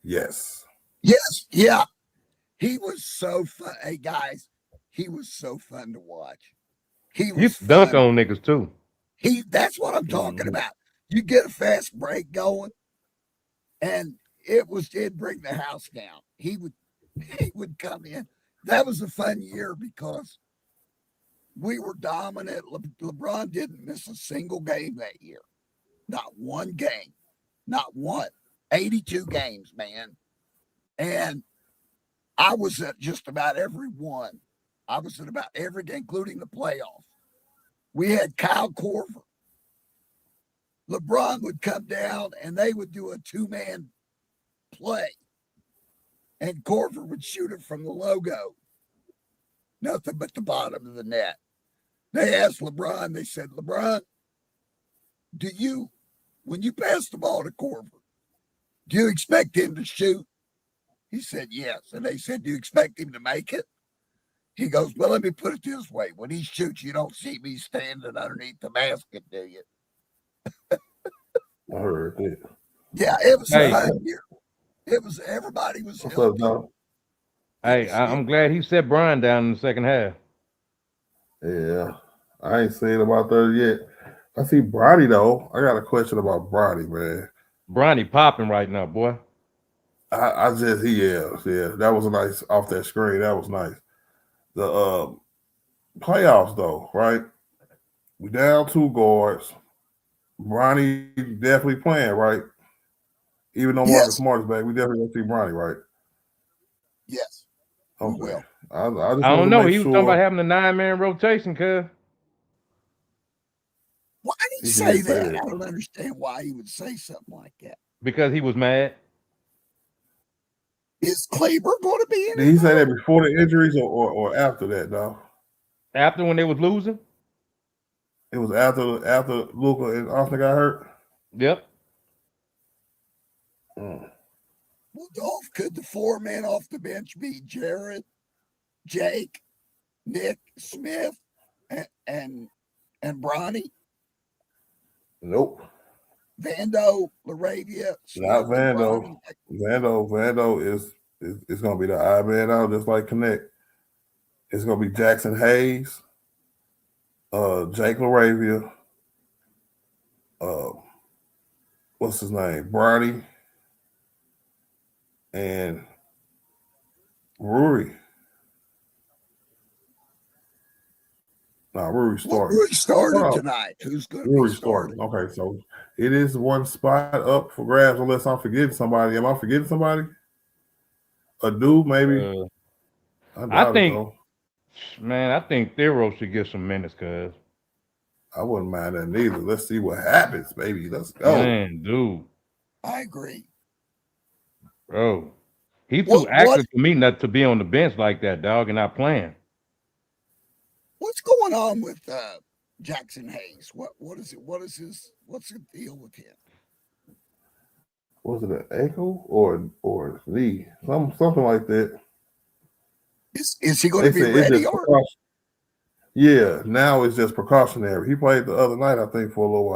Yes. Yes. Yeah. He was so fun. Hey, guys, he was so fun to watch. He was dunk on niggas, too. That's what I'm talking about. You get a fast break going, and it'd bring the house down. He would come in. That was a fun year because we were dominant. LeBron didn't miss a single game that year. Not one game. Not one. 82 games, man. And I was at just about every one. I was at about every game, including the playoffs. We had Kyle Korver. LeBron would come down and they would do a two-man play. And Korver would shoot it from the logo. Nothing but the bottom of the net. They asked LeBron, they said, LeBron, when you pass the ball to Korver, do you expect him to shoot? He said, yes. And they said, do you expect him to make it? He goes, well, let me put it this way. When he shoots, you don't see me standing underneath the basket, do you? I heard it. Yeah, it was a hot year. It was, everybody was healthy. Hey, I'm glad he set Brian down in the second half. Yeah, I ain't saying about that yet. I see Bronny, though. I got a question about Bronny, man. Bronny popping right now, boy. Yeah. That was a nice off that screen. That was nice. The playoffs, though, right? We down 2 guards. Bronny definitely playing, right? Even though Marcus Smart is back, we definitely gonna see Bronny, right? Yes. Okay. I don't know. He was talking about having a 9-man rotation, cuz. Why did he say that? I don't understand why he would say something like that. Because he was mad. Is Kleber going to be in? Did he say that before the injuries or after that, though? After, when they was losing? It was after Luka and Austin got hurt? Yep. Well, Dolph, could the 4-man off the bench be Jared, Jake, Nick, Smith, and Bronny? Nope. Vando, Laravia. Not Vando. Vando is going to be the odd man out, just like Connect. It's going to be Jackson Hayes, Jake Laravia, what's his name? Bronny, and Rory. Rory starting. Rory started Oh, tonight. Who's going to be Rory starting? starting. Okay, so it is one spot up for grabs unless I'm forgetting somebody. Am I forgetting somebody? A dude, maybe? I I doubt it, think, though. man, I think Thero should get some minutes, cuz. I wouldn't mind that neither. Let's see what happens, baby. Let's go. Man, dude, I agree. bro. He too What active for me not to be on the bench like that, dog, and not playing. what's going on with Jackson Hayes? What is it? What's the deal with him? Was it an ankle or knee? Something like that. Is he going They to be said it's ready just or? precaution. Yeah, now it's just precautionary. He played the other night, I think, for a little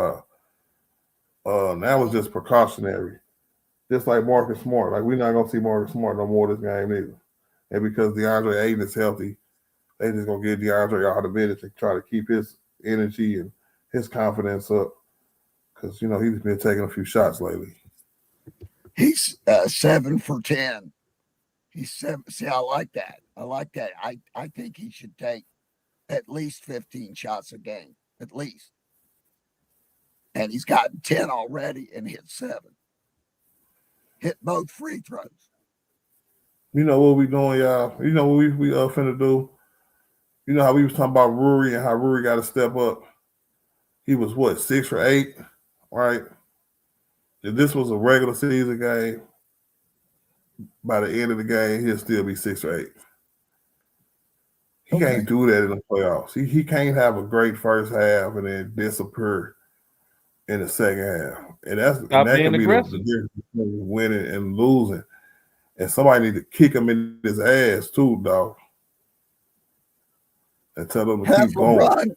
while. Now it's just precautionary. Just like Marcus Smart. Like we're not gonna see Marcus Smart no more this game either. And because DeAndre Ayton is healthy, they just gonna give DeAndre all the minutes and try to keep his energy and his confidence up. Because he's been taking a few shots lately. He's 7 for 10. He's 7. See, I like that. I like that. I think he should take at least 15 shots a game, at least. And he's gotten 10 already and hit 7. Hit both free throws. You know what we doing, y'all? You know what we finna do? You know how we was talking about Rory and how Rory got to step up? He was what, 6 or 8, right? If this was a regular season game, by the end of the game, he'll still be 6 or 8. He Okay. can't do that in the playoffs. He can't have a great first half and then disappear in the second half. And Stop that being can be the aggressive. difference between winning and losing. And somebody need to kick him in his ass too, dog. And tell him to keep going.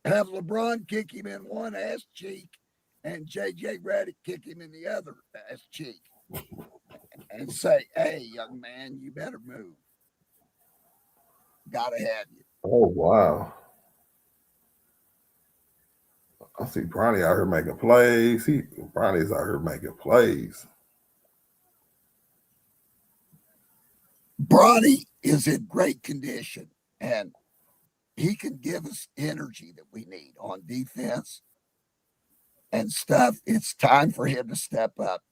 Have LeBron kick him in one ass cheek and JJ Redick kick him in the other ass cheek and say, hey, young man, you better move. Gotta have you. Oh wow. I see Bronny out here making plays. Bronny's out here making plays. Bronny is in great condition and he can give us energy that we need on defense and stuff. It's time for him to step up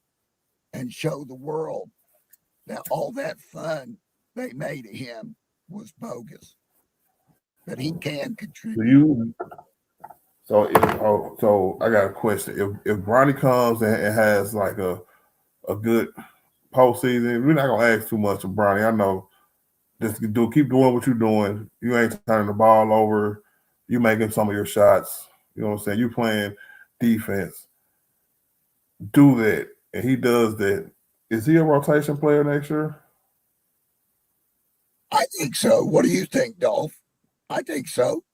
and show the world that all that fun they made of him was bogus. That he can contribute. So I got a question. If Bronny comes and has like a good postseason, we're not gonna ask too much of Bronny. I know. Just keep doing what you're doing. You ain't turning the ball over. You making some of your shots. You know what I'm saying? You playing defense. Do that. And he does that. Is he a rotation player next year? I think so. What do you think, Dolph? I think so.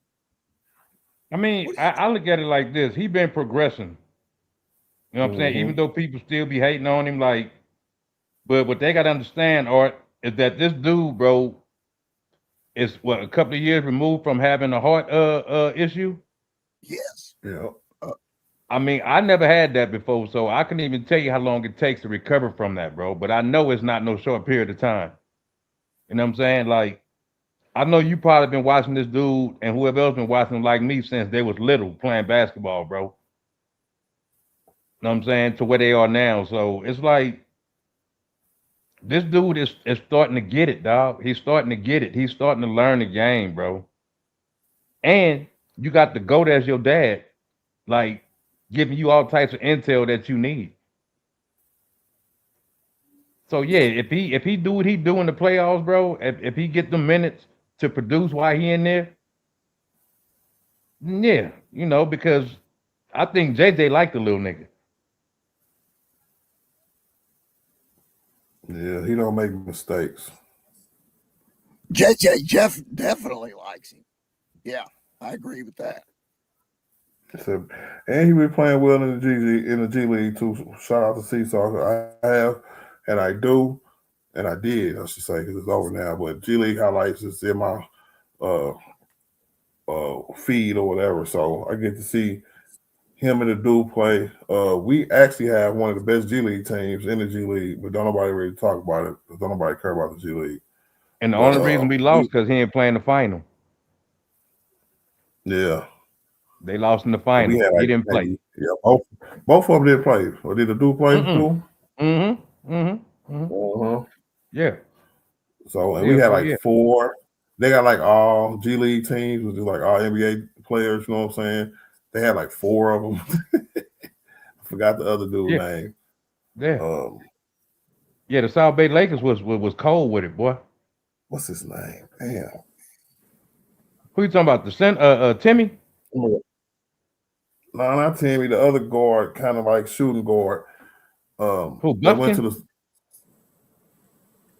I mean, I look at it like this. He been progressing. You know what I'm saying? Even though people still be hating on him, like, but what they gotta understand, Art, is that this dude, bro, is what, a couple of years removed from having a heart issue. Yes. Yeah. I mean, I never had that before, so I couldn't even tell you how long it takes to recover from that, bro. But I know it's not no short period of time. You know what I'm saying? Like, I know you probably been watching this dude and whoever else been watching him like me since they was little playing basketball, bro. You know what I'm saying? To where they are now. So it's like this dude is starting to get it, dog. He's starting to get it. He's starting to learn the game, bro. And you got the GOAT as your dad, like giving you all types of intel that you need. So yeah, if he do what he do in the playoffs, bro, if he get the minutes to produce while he in there, yeah, because I think JJ like the little nigga. Yeah, he don't make mistakes. JJ Jeff definitely likes him. Yeah, I agree with that. So, and he been playing well in the G League too. Shout out to Seesaw. I have, and I do, and I did. I should say because it's over now. But G League highlights is in my uh, feed or whatever. So I get to see him and the dude play. We actually have one of the best G League teams in the G League, but don't nobody really talk about it. Don't nobody care about the G League. And the But only reason we lost because he ain't playing the final. yeah, They lost in the we final. had He like didn't play. maybe both of them didn't play. Or did the dude play Mm-mm. too? Mm-hmm. Uh-huh. Yeah. So and we Yeah, had for like yeah. 4. They got like all G League teams, which is like all NBA players. You know what I'm saying? They had like 4 of them. I forgot the other dude's Yeah. name. Yeah. Um, Yeah, the South Bay Lakers was cold with it, boy. what's his name? Damn. Who you talking about? Timmy? No, not Timmy. The other guard, kind of like shooting guard. Who, They went to Buffkin? the.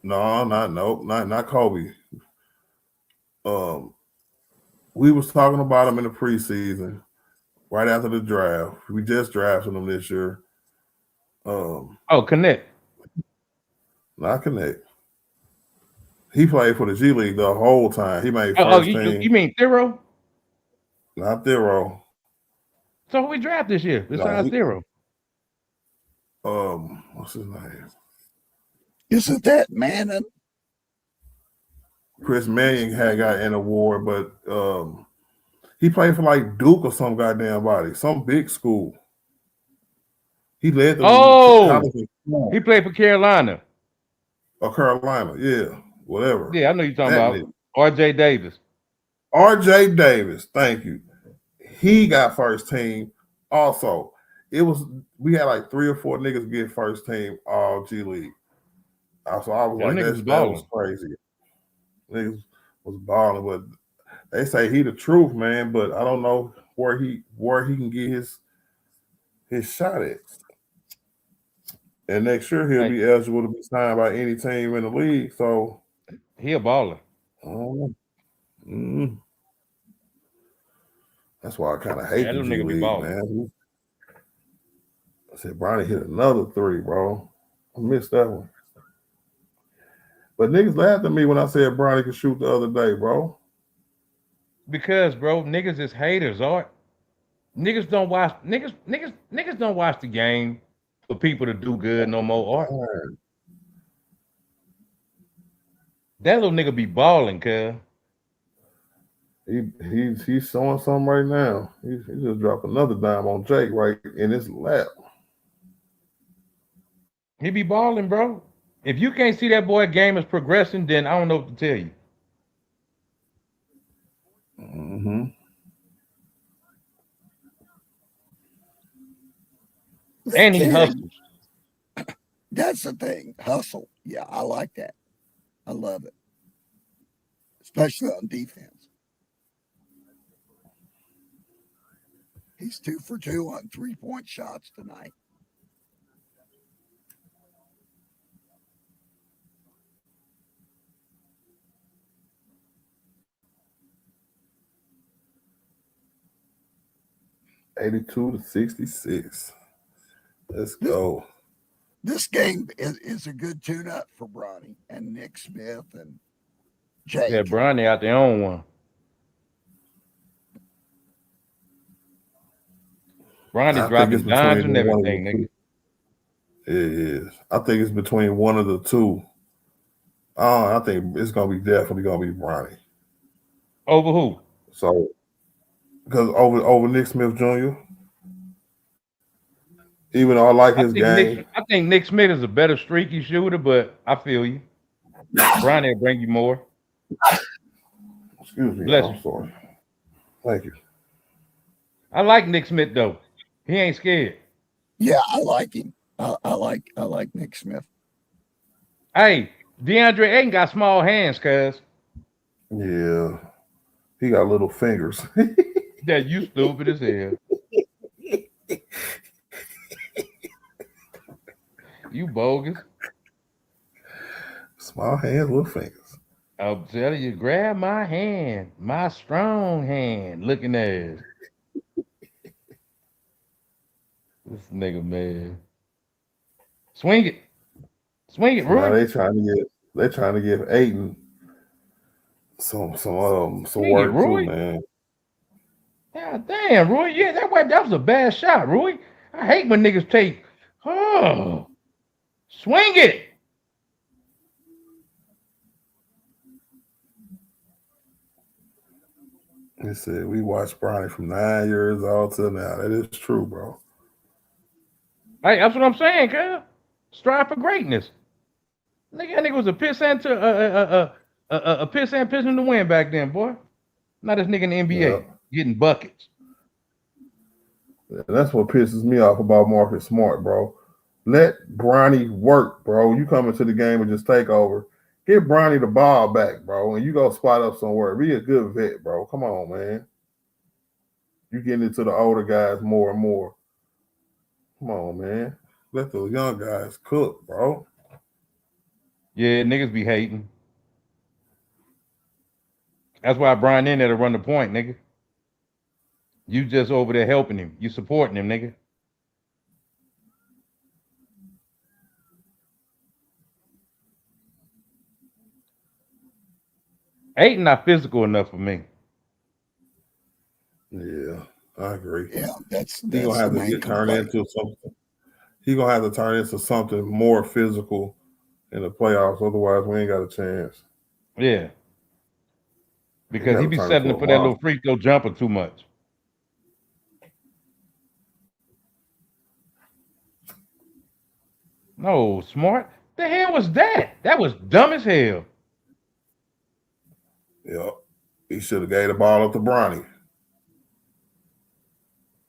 No, not Kobe. Um, we was talking about him in the preseason, right after the draft. We just drafted him this year. Oh, Connect. Not Connect. He played for the G League the whole time. He made Oh, first you team. mean Thero? Not Thero. So who we draft this year No, besides Thero? what's his name? Isn't that Manning? Chris Manning had got an award, but he played for like Duke or some goddamn body, some big school. He led them in the Oh, college in he played for Carolina. or Carolina, yeah, whatever. Yeah, I know you're talking That about nigga. R.J. Davis. R.J. Davis, thank you. He got first team. Also, we had like 3 or 4 niggas get first team all G League. So I was Them like, niggas was that was balling. crazy. Niggas was balling, but they say he the truth, man. But I don't know where he can get his shot at. And next year he'll Hey, be eligible to be signed by any team in the league. So he a baller. I don't know. That's why I kind of hate Yeah, the them G nigga be League, balling. man. I said Bronny hit another 3, bro. I missed that one. But niggas laughed at me when I said Bronny could shoot the other day, bro. Because, bro, niggas is haters, Art. Niggas don't watch the game for people to do good no more, Art. That little nigga be balling, cuz. He's showing something right now. He just dropped another dime on Jake right in his lap. He be balling, bro. If you can't see that boy game is progressing, then I don't know what to tell you. Mm-hmm. And he hustles. That's the thing. Hustle. Yeah, I like that. I love it. Especially on defense. He's 2 for 2 on 3-point shots tonight. $82-66. Let's go. This game is a good tune-up for Bronny and Nick Smith and Jake. Yeah, Bronny out there on one. Bronny dropping dimes and everything, nigga. It is. I think it's between one of the two. I think it's definitely gonna be Bronny. Over who? So because over Nick Smith Jr. Even though I like his game. I think Nick Smith is a better streaky shooter, but I feel you. Bronny will bring you more. Excuse me. Bless I'm you. sorry. Thank you. I like Nick Smith though. He ain't scared. Yeah, I like him. I like Nick Smith. Hey, DeAndre Ayton got small hands, cuz. Yeah. He got little fingers. Yeah, you stupid as hell. You bogus. Small hands, little fingers. I'm telling you, grab my hand, my strong hand, looking ass. This nigga, man. Swing it, Now Roy. they trying to give Ayton some Swing work it, Roy. too, man. God damn, Roy. Yeah, that was a bad shot, Roy. I hate when niggas take. Oh, swing it. He said we watched Bronny from 9 years old to now. That is true, bro. Hey, that's what I'm saying, cuz. Strive for greatness. Nigga, that nigga was a pissant to a pissant pitching to win back then, boy. Not this nigga in the Yeah. NBA getting buckets. And that's what pisses me off about Marcus Smart, bro. Let Bronny work, bro. You come into the game and just take over. Give Bronny the ball back, bro, and you go spot up somewhere. Be a good vet, bro. Come on, man. You getting into the older guys more and more. Come on, man. Let those young guys cook, bro. Yeah, niggas be hating. That's why Brian in there to run the point, nigga. You just over there helping him. You supporting him, nigga. Ain't not physical enough for me. Yeah, I agree. Yeah, that's He gonna the have to main turn complaint. into something. He gonna have to turn into something more physical in the playoffs. Otherwise, we ain't got a chance. Yeah. He Because got he to be turn setting into up a for that little monster. free throw jumper too much. No, Smart. The hell was that? That was dumb as hell. Yeah, he should have gave the ball up to Bronny.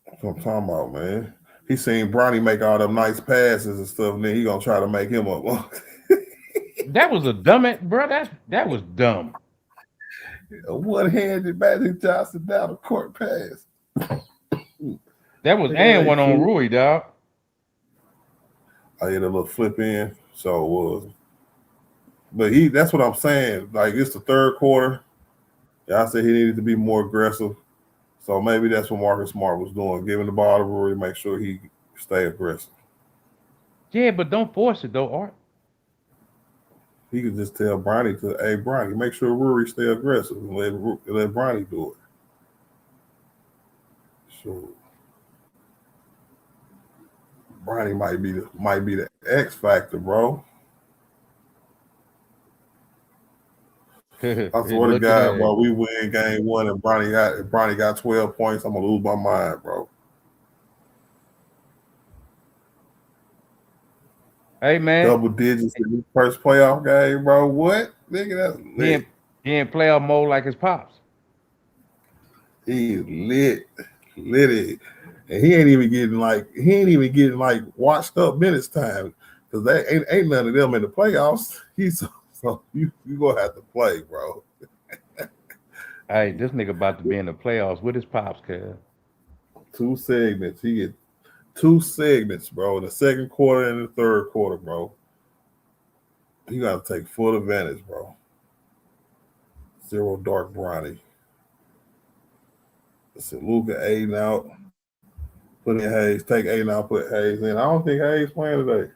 That's what I'm talking about, man. He seen Bronny make all them nice passes and stuff, and then he gonna try to make him up. That was a dumb, bro. That was dumb. A one-handed Magic Johnson down the court pass. That was Nigga, that and ain't one on cool. Rui, dog. I hit a little flip in, so it was. But that's what I'm saying. Like, it's the third quarter. I said he needed to be more aggressive. So maybe that's what Marcus Smart was doing, giving the ball to Rory, make sure he stay aggressive. Yeah, but don't force it though, Art. He could just tell Bronny hey, Bronny, make sure Rory stay aggressive and let Bronny do it. So Bronny might be the X factor, bro. I swear to Look at God, that. bro, we win game one and Bronny got 12 points. I'm gonna lose my mind, bro. Hey man, Double digits in the first playoff game, bro. What? Nigga, that's he lit. in, he in playoff mode like his pops. He lit it. And he ain't even getting like washed up minutes time. Because they ain't none of them in the playoffs. So you gonna have to play, bro. Hey, this nigga about to be in the playoffs with his pops, cuz. 2 segments. He get 2 segments, bro. In the second quarter and the third quarter, bro. You gotta take full advantage, bro. Zero dark Bronny. Listen, Luka Aiden out. Put in Hayes. Take Aiden out, put Hayes in. I don't think Hayes playing today.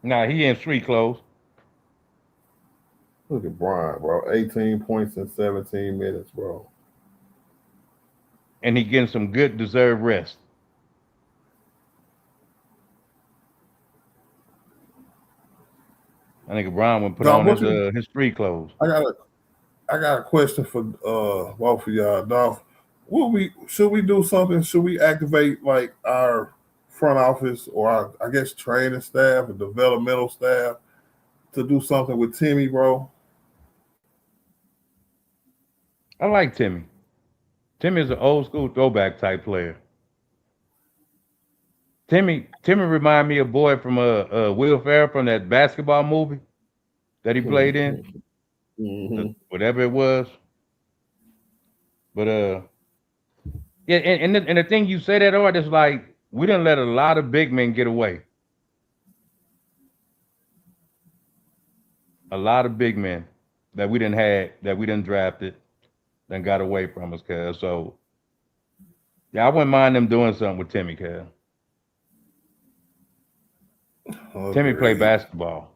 Nah, he in street clothes. Look at Brian, bro. 18 points in 17 minutes, bro. And he getting some good deserved rest. I think Brian would put Dog, on his street clothes. I got a question for both of y'all. Dog, should we do something? Should we activate like our front office or our, I guess, training staff and developmental staff to do something with Timmy, bro? I like Timmy. Timmy is an old school throwback type player. Timmy remind me of a boy from Will Ferrell from that basketball movie that he played in, Mm-hmm. whatever it was. But yeah, and the thing you say that Art is like we didn't let a lot of big men get away. A lot of big men that we didn't drafted, then got away from us, cuz. So yeah, I wouldn't mind them doing something with Timmy, cuz. Timmy played Agreed. basketball.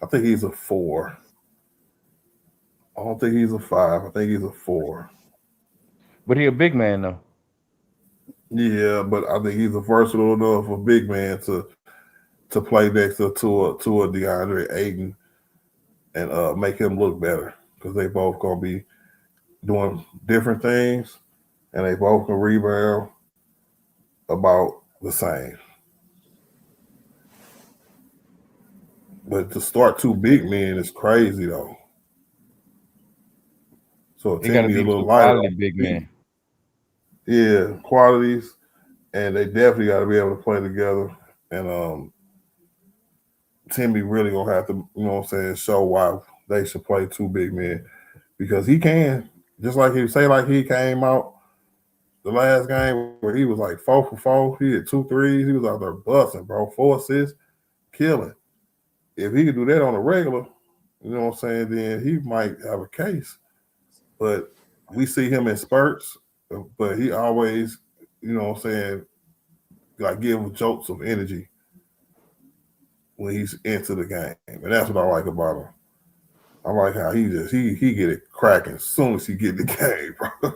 I think he's a 4. I don't think he's a 5. I think he's a 4. But he a big man though. Yeah, but I think he's a versatile enough a big man to play next to a DeAndre Ayton and make him look better because they both gonna be doing different things, and they both can rebound about the same. But to start two big men is crazy though. So They got to Timmy a be little two lighter quality on big his feet. men. Yeah, qualities, and they definitely got to be able to play together. And Timmy really gonna have to, you know what I'm saying, show why they should play two big men because he can. Just like he say, like he came out the last game where he was like 4 for 4. He hit 2 threes. He was out there busting, bro. 4 assists, killing. If he could do that on a regular, you know what I'm saying, then he might have a case. But we see him in spurts, but he always, you know what I'm saying, like give jolts of energy when he's into the game. And that's what I like about him. I like how he get it cracking as soon as he get in the game, bro.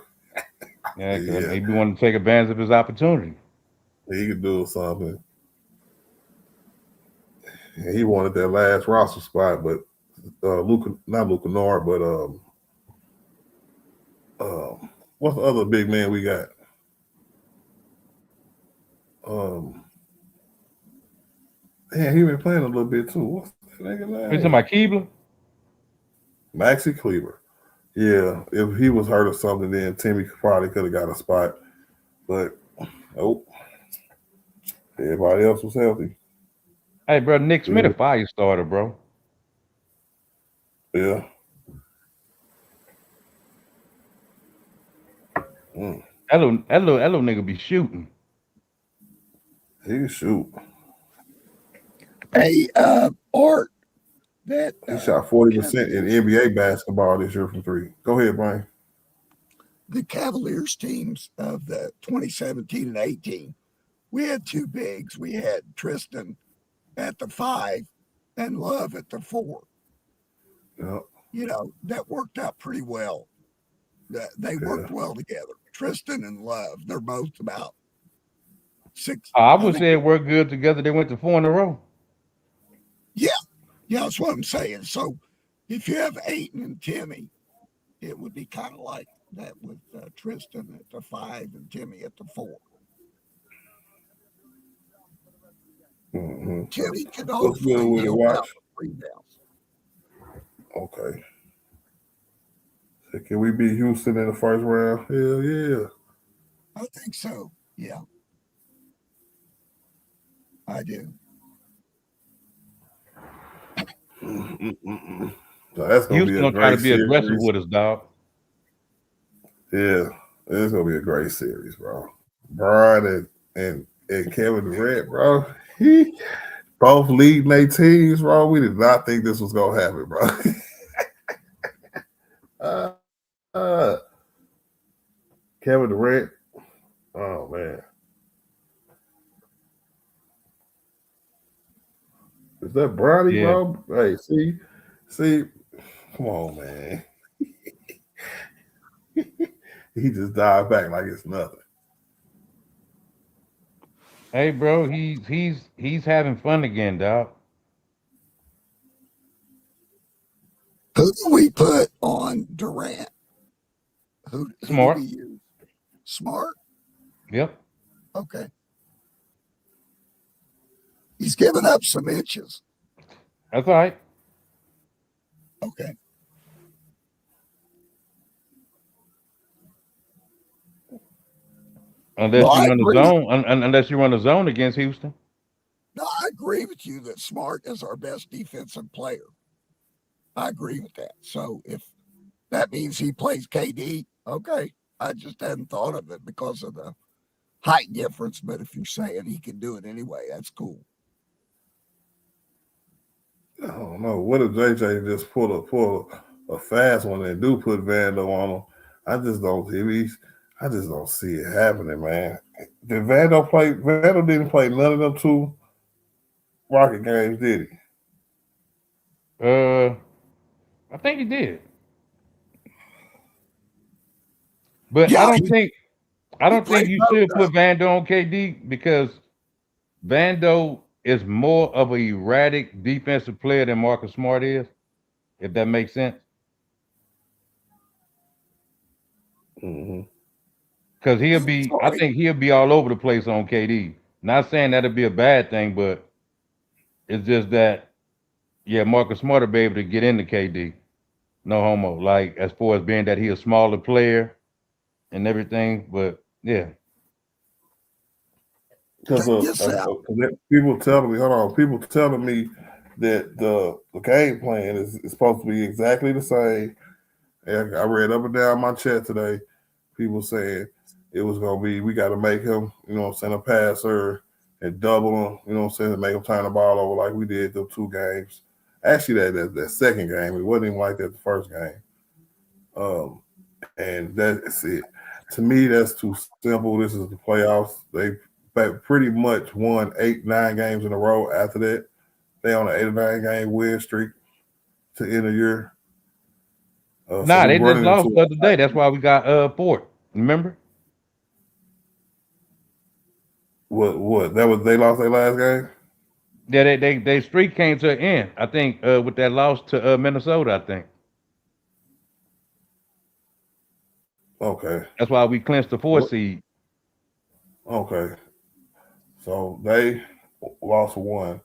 Yeah, because Yeah, maybe want to take advantage of his opportunity. he could do something. And he wanted that last roster spot, but Luca, not Luca Nord, but what's the other big man we got? Um, man, he been playing a little bit too. What's that nigga You talking name? about Keebler? Maxi Kleber. Yeah, if he was hurt or something, then Timmy probably could have got a spot. But nope, everybody else was healthy. Hey, bro, Nick Smith a Yeah, fire starter, bro. yeah. Mm. That little nigga be shooting. He can shoot. Hey, Art, that He shot 40% in Cavaliers, NBA basketball this year from three. Go ahead, Brian. the Cavaliers teams of the 2017 and 18, we had two bigs. We had Tristan at the 5 and Love at the 4. Yeah, That worked out pretty well. They yeah. worked well together. Tristan and Love, they're both about six. I I would think, say it worked good together. They went to 4 in a row. yeah, yeah, that's what I'm saying. So if you have Aiton and Timmy, it would be kind of like that with Tristan at the 5 and Timmy at the 4. Mm-hmm. Timmy can What's good hopefully with it, help Watch? out with rebounds. Okay. So can we beat Houston in the first round? Hell yeah. I think so. Yeah, I do. Mm-mm-mm. So that's gonna be Houston a don't try to great be aggressive series. with us, dog. Yeah, it's gonna be a great series, bro. Brian and Kevin Durant, bro. He both leading their teams, bro. We did not think this was gonna happen, bro. uh, uh, Kevin Durant. Oh man, is that Brownie, Yeah. bro? Hey, see, come on, man. He just died back like it's nothing. Hey, bro, he's having fun again, dog. Who do we put on Durant? Who do we Smart. use? Smart? Yep. Okay. He's given up some inches. That's all right. Okay. No, Unless you I run a agree. zone, unless you run a zone against Houston. No, I agree with you that Smart is our best defensive player. I agree with that. So if that means he plays KD, okay. I just hadn't thought of it because of the height difference. But if you're saying he can do it anyway, that's cool. I don't know. What if JJ just pull a fast one and do put Vando on him? I just don't. I just don't see it happening, man. Did Vando play? Vando didn't play none of them two Rocket games, did he? Uh, I think he did, but I Yeah, don't think I he don't think played you both should of put Vando on KD because Vando is more of a erratic defensive player than Marcus Smart is. If that makes sense. Mm-hmm. Because I think he'll be all over the place on KD. Not saying that'll be a bad thing, but it's just that, yeah, Marcus Smart will be able to get into KD. No homo. Like, as far as being that he a smaller player and everything, but yeah. Because Check this out. people telling me, hold on, people telling me that the game plan is supposed to be exactly the same. And I read up and down my chat today, people saying it was going to be, we got to make him, send a passer and double him, to make him turn the ball over like we did the 2 games. Actually, that second game, it wasn't even like that the first game. And that's it. To me, that's too simple. This is the playoffs. They pretty much won 8-9 games in a row after that. They on an 8 or 9 game win streak to end the year. Nah, they just lost the other day. That's why we got Fort. Remember? What? That was they lost their last game? Yeah, they streak came to an end. I think with that loss to Minnesota, I think. Okay. That's why we clinched the 4 seed. Okay. So they lost 1.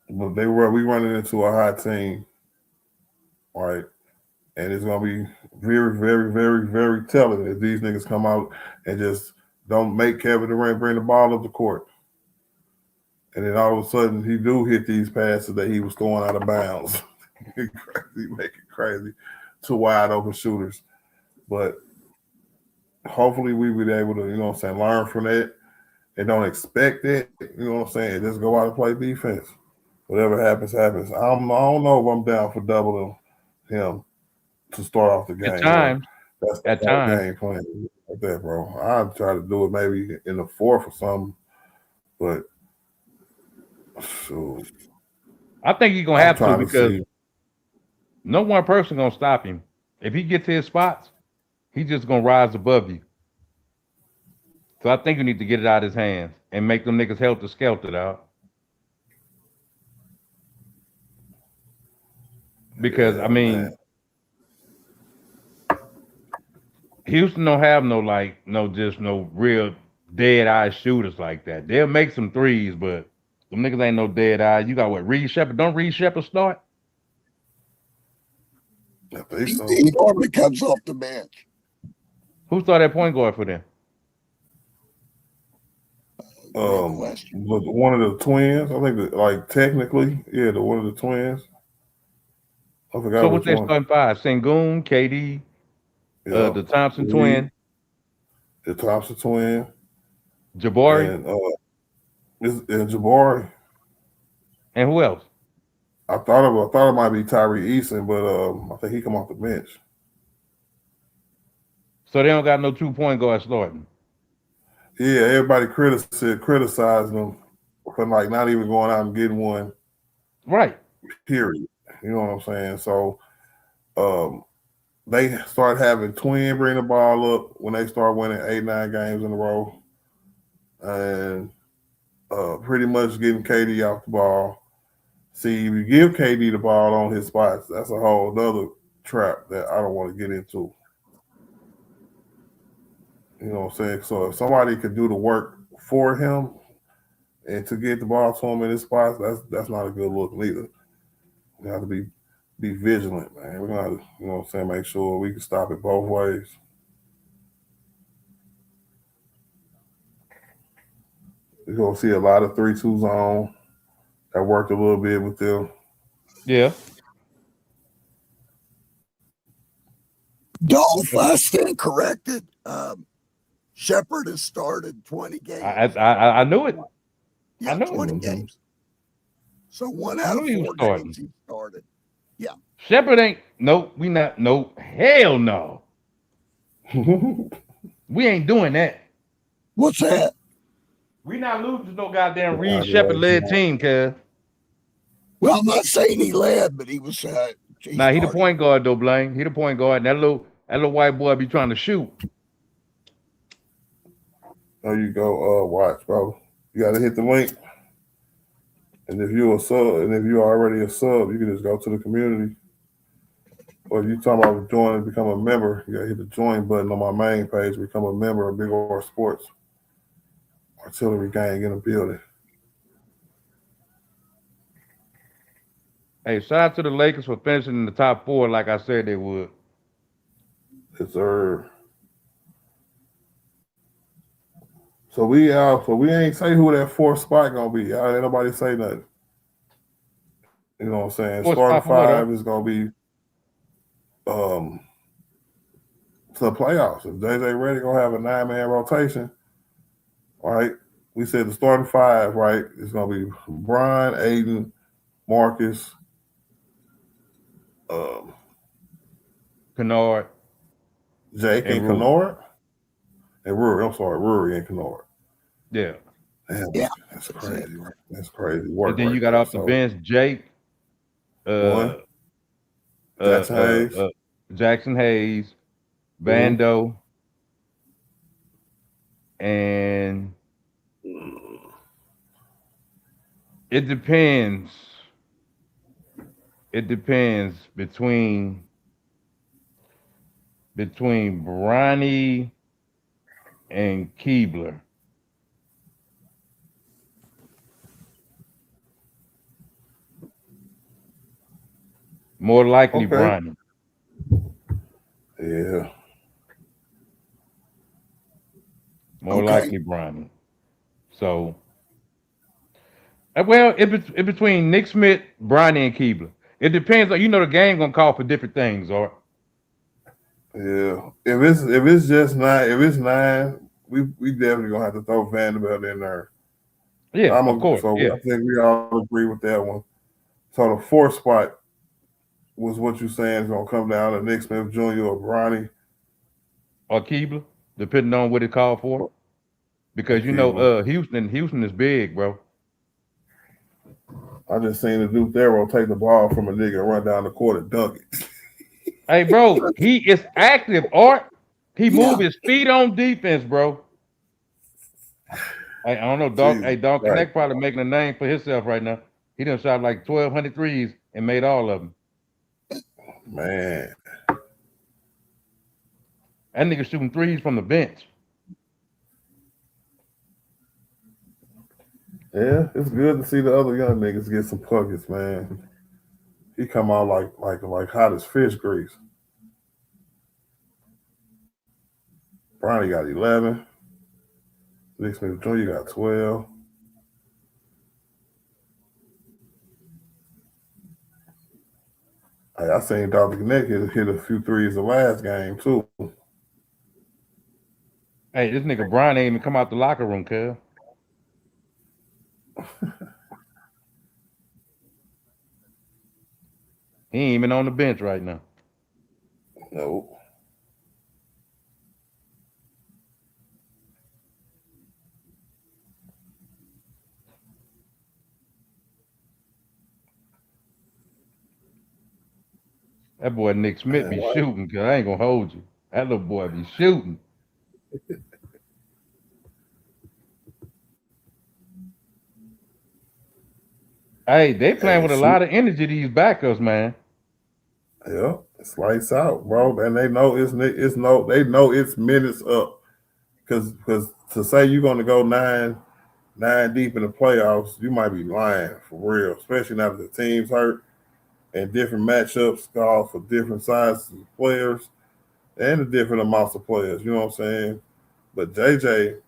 But we running into a hot team, right? And it's gonna be very, very, very, very telling if these niggas come out and just don't make Kevin Durant bring the ball up the court. And then all of a sudden he do hit these passes that he was throwing out of bounds. Crazy, make it crazy to wide open shooters. But hopefully we be able to, learn from that and don't expect it, just go out and play defense. Whatever happens, happens. I don't know if I'm down for doubling him to start off the game. At times. That's the game plan like that, bro. I'll try to do it maybe in the 4th or something. But shoot. I think he's gonna have to because no one person gonna stop him. If he gets his spots, he's just gonna rise above you. So I think you need to get it out of his hands and make them niggas helter skelter out. Because I mean, Houston don't have no real dead eye shooters like that. They'll make some threes, but them niggas ain't no dead eye. You got what? Reed Shepard? Don't Reed Shepard start? I think so. He normally comes off the bench. Who started at point guard for them? One of the twins. I think technically, yeah, one of the twins. I forgot. So what's their starting 5? Sengun, KD, the Thompson twin, the Thompson twin, Jabari, and Jabari. And who else? I thought it might be Tyree Eason, but I think he come off the bench. So they don't got no 2-point guard starting. Yeah, everybody criticizing them for not even going out and getting one. Right. Period. You know what I'm saying? So they start having twin bring the ball up when they start winning 8-9 games in a row. And pretty much getting KD off the ball. See, if you give KD the ball on his spots, that's a whole other trap that I don't want to get into. You know what I'm saying? So if somebody could do the work for him and to get the ball to him in his spots, that's not a good look neither. We have to be vigilant, man. We're gonna have to, make sure we can stop it both ways. We're gonna see a lot of 3-2 zone. That worked a little bit with them. Yeah. Dolph, I stand corrected. Shepard has started 20 games. I knew it. Yeah, I know 20 games. So 1 out of 4 games he started. Yeah. Shepard ain't. Nope. We not. Nope. Hell no. We ain't doing that. What's that? We not losing to no goddamn Reed Shepard led team, cuz. Well, I'm not saying he led, but he was. He the point guard though, Blaine. He the point guard. And that little white boy be trying to shoot. There you go. Watch, bro. You got to hit the link. And if you're a sub, and if you're already a sub, you can just go to the community Well, if you talking about join and become a member, you gotta hit the join button on my main page, become a member of Big R Sports Artillery Gang in the building. Hey, shout out to the Lakers for finishing in the top 4 like I said they would. Deserve. So we ain't say who that fourth spot gonna be. Ain't nobody say nothing. You know what I'm saying? Fourth Starting spot for what, though? five is gonna be um to the playoffs. If JJ Redick gonna have a 9-man rotation, right? We said the starting five, right? It's gonna be Brian, Aiden, Marcus, um, Kennard Jake, and and Rue. Kennard, and Rory. I'm sorry, Rory and Kennard. Yeah. Damn, Yeah, that's that's it. crazy. Right? That's crazy And work then you right got there. off the So bench Jake, uh, one, uh, Jackson uh, Hayes. uh, Jackson Hayes, Mm-hmm. Bando, and it depends. It depends between Bronny and Keebler. More likely Okay. Bronny. Yeah. More Okay. likely Bronny. So, well, it between Nick Smith, Bronny, and Keebler. It depends on the game gonna call for different things, or Yeah. If it's just nine, if it's nine, we definitely gonna have to throw Vanderbilt in there. yeah, of course, So yeah. I think we all agree with that one. So the fourth spot was what you saying is gonna come down to Nick Smith Jr. or Bronny Or Keebler, depending on what it called for. or Because Keebler. Houston is big, bro. I just seen the Duke Darrow take the ball from a nigga and run down the court and dunk it. Hey, bro, he is active, Art. He move Yeah, his feet on defense, bro. I don't know, dog. Jesus Hey, Dog Christ, Connect probably making a name for himself right now. He done shot like 1,200 threes and made all of them. man. That nigga shooting threes from the bench. Yeah, it's good to see the other young niggas get some buckets, man. He come out like hot as fish grease. Bronny got 11. Nick Smith Jr. got 12. Hey, I seen Dr. Connect hit a few threes the last game too. Hey, this nigga Brian ain't even come out the locker room, cuz. He ain't even on the bench right now. No. That boy Nick Smith Man, be why? shooting, cuz I ain't gonna hold you. That little boy be shooting. Hey, they playing And with a shoot. lot of energy, these backups, man. Yeah, it's lights out, bro. And they know they know it's minutes up. Because to say you're gonna go nine deep in the playoffs, you might be lying for real, especially now that the team's hurt and different matchups call for different sizes of players and the different amounts of players. You know what I'm saying? But JJ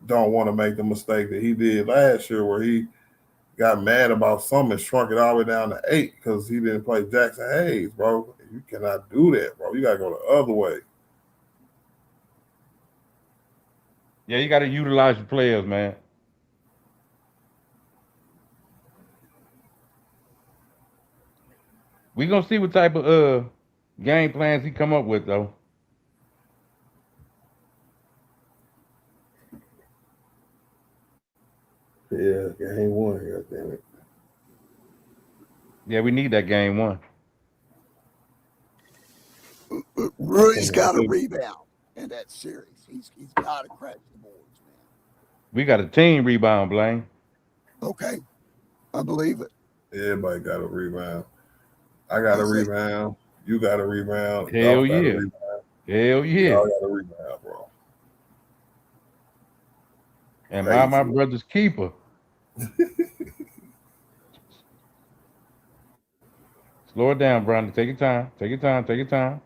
don't want to make the mistake that he did last year, where he got mad about something and shrunk it all the way down to 8 because he didn't play Jackson Hayes, bro. You cannot do that, bro. You gotta go the other way. Yeah, you got to utilize your players, man. We gonna see what type of game plans he come up with, though. Yeah, game one here, damn it. Yeah, we need that game one. Rudy's Yeah, I got a think rebound in that series. He's got to crack the boards, man. We got a team rebound, Blaine. Okay, I believe it. everybody got a rebound. I got a I say rebound. You got to rebound. Hell Golf got to yeah. rebound. Hell yeah. Y'all got to rebound, bro. And Crazy. my brother's keeper. Slow it down, Brandon. Take your time. Take your time. Take your time.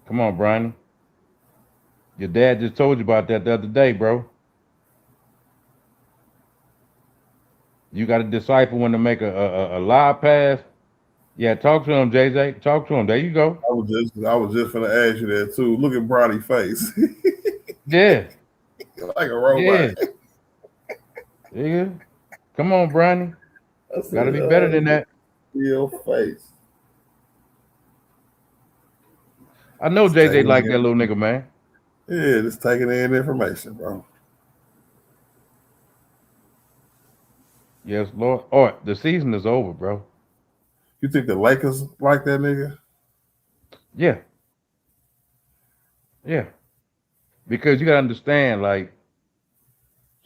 Come on, Brandon. Your dad just told you about that the other day, bro. You got to decipher when to make a live pass. Yeah, talk to him, JJ. Talk to him. There you go. I was just gonna ask you that too. Look at Bronny's face. Yeah. Like a robot. Yeah. Come on, Brandon. Got to be better than that. Your face. I know JJ like that little nigga, man. Yeah, just taking in information, bro. Yes, Lord. Oh, the season is over, bro. You think the Lakers like that nigga? Yeah. Yeah. Because you got to understand, like,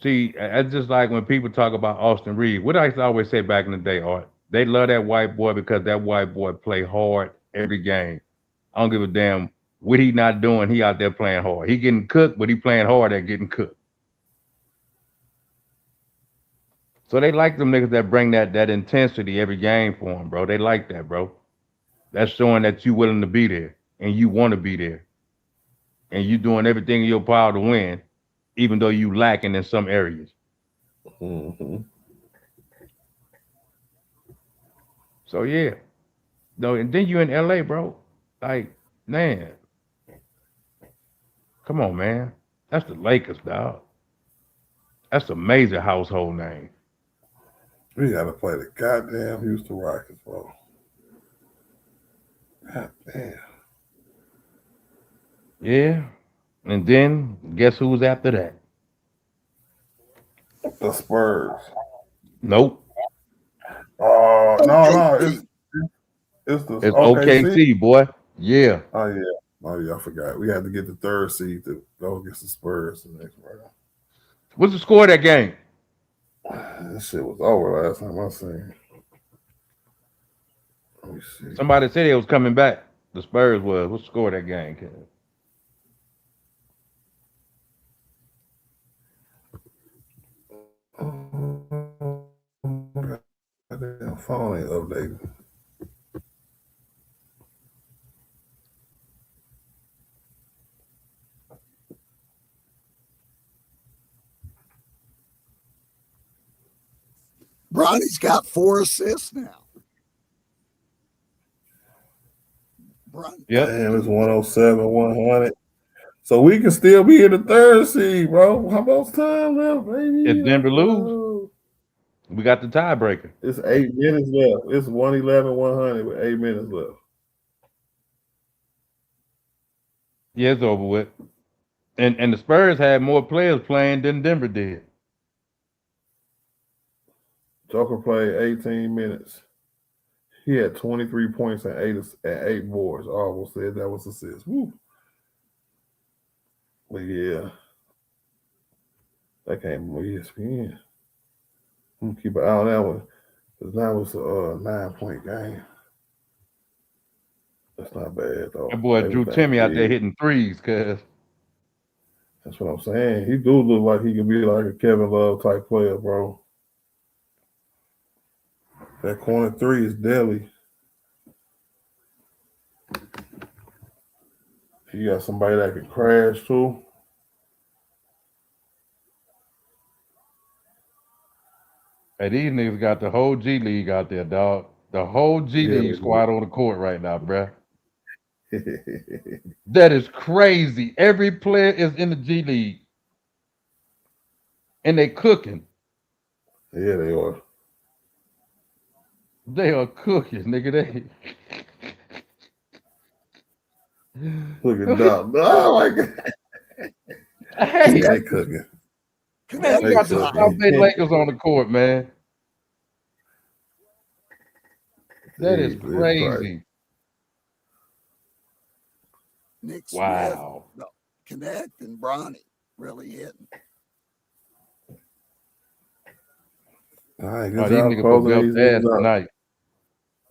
see, it's just like when people talk about Austin Reeves. What I used to always say back in the day, Art, they love that white boy because that white boy play hard every game. I don't give a damn what he not doing. He out there playing hard. He getting cooked, but he playing hard at getting cooked. So they like them niggas that bring that intensity every game for them, bro. They like that, bro. That's showing that you willing to be there and you want to be there. And you doing everything in your power to win, even though you lacking in some areas. Mm-hmm. So yeah. No, and then you in LA, bro. Like, man. Come on, man. That's the Lakers, dog. That's a major household name. We gotta play the goddamn Houston Rockets, bro. God damn. Yeah. And then guess who's after that? The Spurs. Nope. No, it's the It's OKC. OKC, boy. Yeah. Oh yeah, I forgot. We had to get the third seed to go against the Spurs the next round. What's the score of that game? This shit was over last time I seen. Let me see. Somebody said it was coming back. The Spurs was. What's the score of that game, kid? Goddamn phone ain't updating. Bronny's got 4 assists now. Yep. Damn, it's 107, 100. So we can still be in the third seed, bro. How much time left, baby? If Denver lose, we got the tiebreaker. It's 8 minutes left. It's 111, 100 with 8 minutes left. Yeah, it's over with. And the Spurs had more players playing than Denver did. Joker played 18 minutes. He had 23 points and eight boards. I almost said that was assists. Woo. But yeah, that came from ESPN. I'm gonna keep an eye on that one because that was a 9-point game. That's not bad though. That boy Drew Timmy out there hitting threes, cuz. That's what I'm saying. He do look like he can be like a Kevin Love type player, bro. That corner three is deadly. You got somebody that can crash too. Hey, these niggas got the whole G League out there, dog. The whole G League squad on the court right now, bruh. That is crazy. Every player is in the G League. And they cooking. Yeah, they are. They are cooking, nigga. They look at that. Oh my God. Hey, they cooking. Man, we got the South Bay Lakers on the court, man. That is crazy. Nick wow. Smith, Connect and Bronny really hitting. All right, good job closing these games tonight.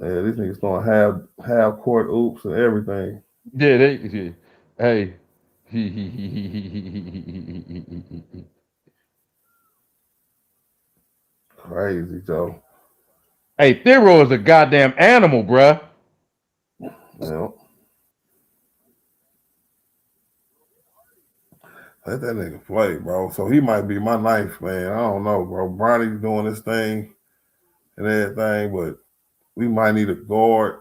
Yeah, these niggas throwing half court oops and everything. Yeah, hey. Crazy, Joe. Hey, Thero is a goddamn animal, bruh. Yeah. Let that nigga play, bro. So he might be my ninth man. I don't know, bro. Bronny's doing this thing and everything, but we might need a guard,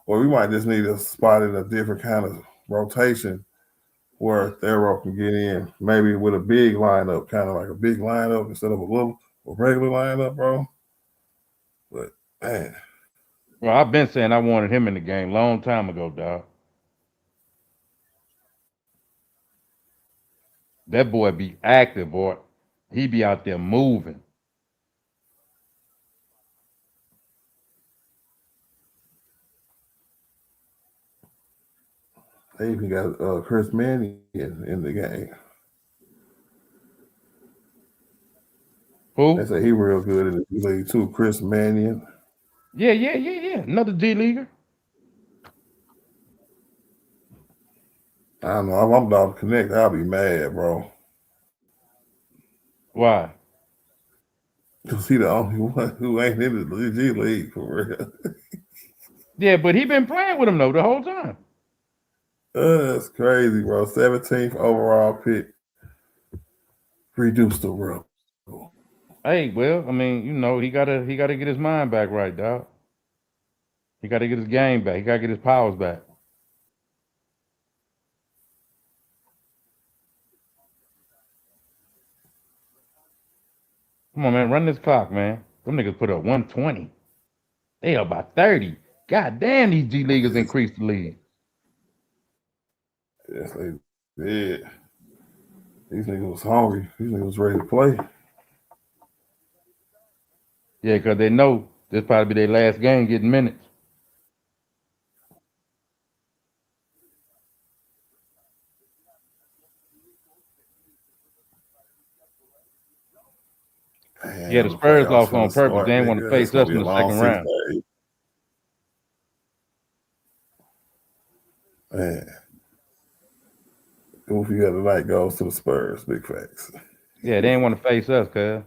or we might just need a spot in a different kind of rotation where Thero can get in, maybe with a big lineup, kind of like a big lineup instead of a regular lineup, bro. But man, Well, I've been saying I wanted him in the game long time ago, dog. That boy be active, boy. He be out there moving. they even got Chris Manning in the game. They Who? say he real good in the league too. Chris Mannion. Yeah. Another G leaguer. I don't know. If I'm about to connect, I'll be mad, bro. Why? Cause he the only one who ain't in the G League for real. Yeah, but he been playing with him though the whole time. That's crazy, bro. 17th overall pick, reduced the rebel. Hey, well, I mean, he gotta get his mind back right, dog. He gotta get his game back. He gotta get his powers back. Come on, man, run this clock, man. Them niggas put up 120. They up by 30. God damn, these G leaguers Yes, increased the league. yes, they did. These niggas was hungry. These niggas was ready to play. Yeah, because they know this probably be their last game getting minutes. Yeah, the Damn, the Spurs playoffs lost finna on purpose. They start, didn't want to nigga. It's face gonna us be in a the long second season. round. Man, Goofy of the night goes to the Spurs. Big facts. Yeah, they didn't want to face us, cuz.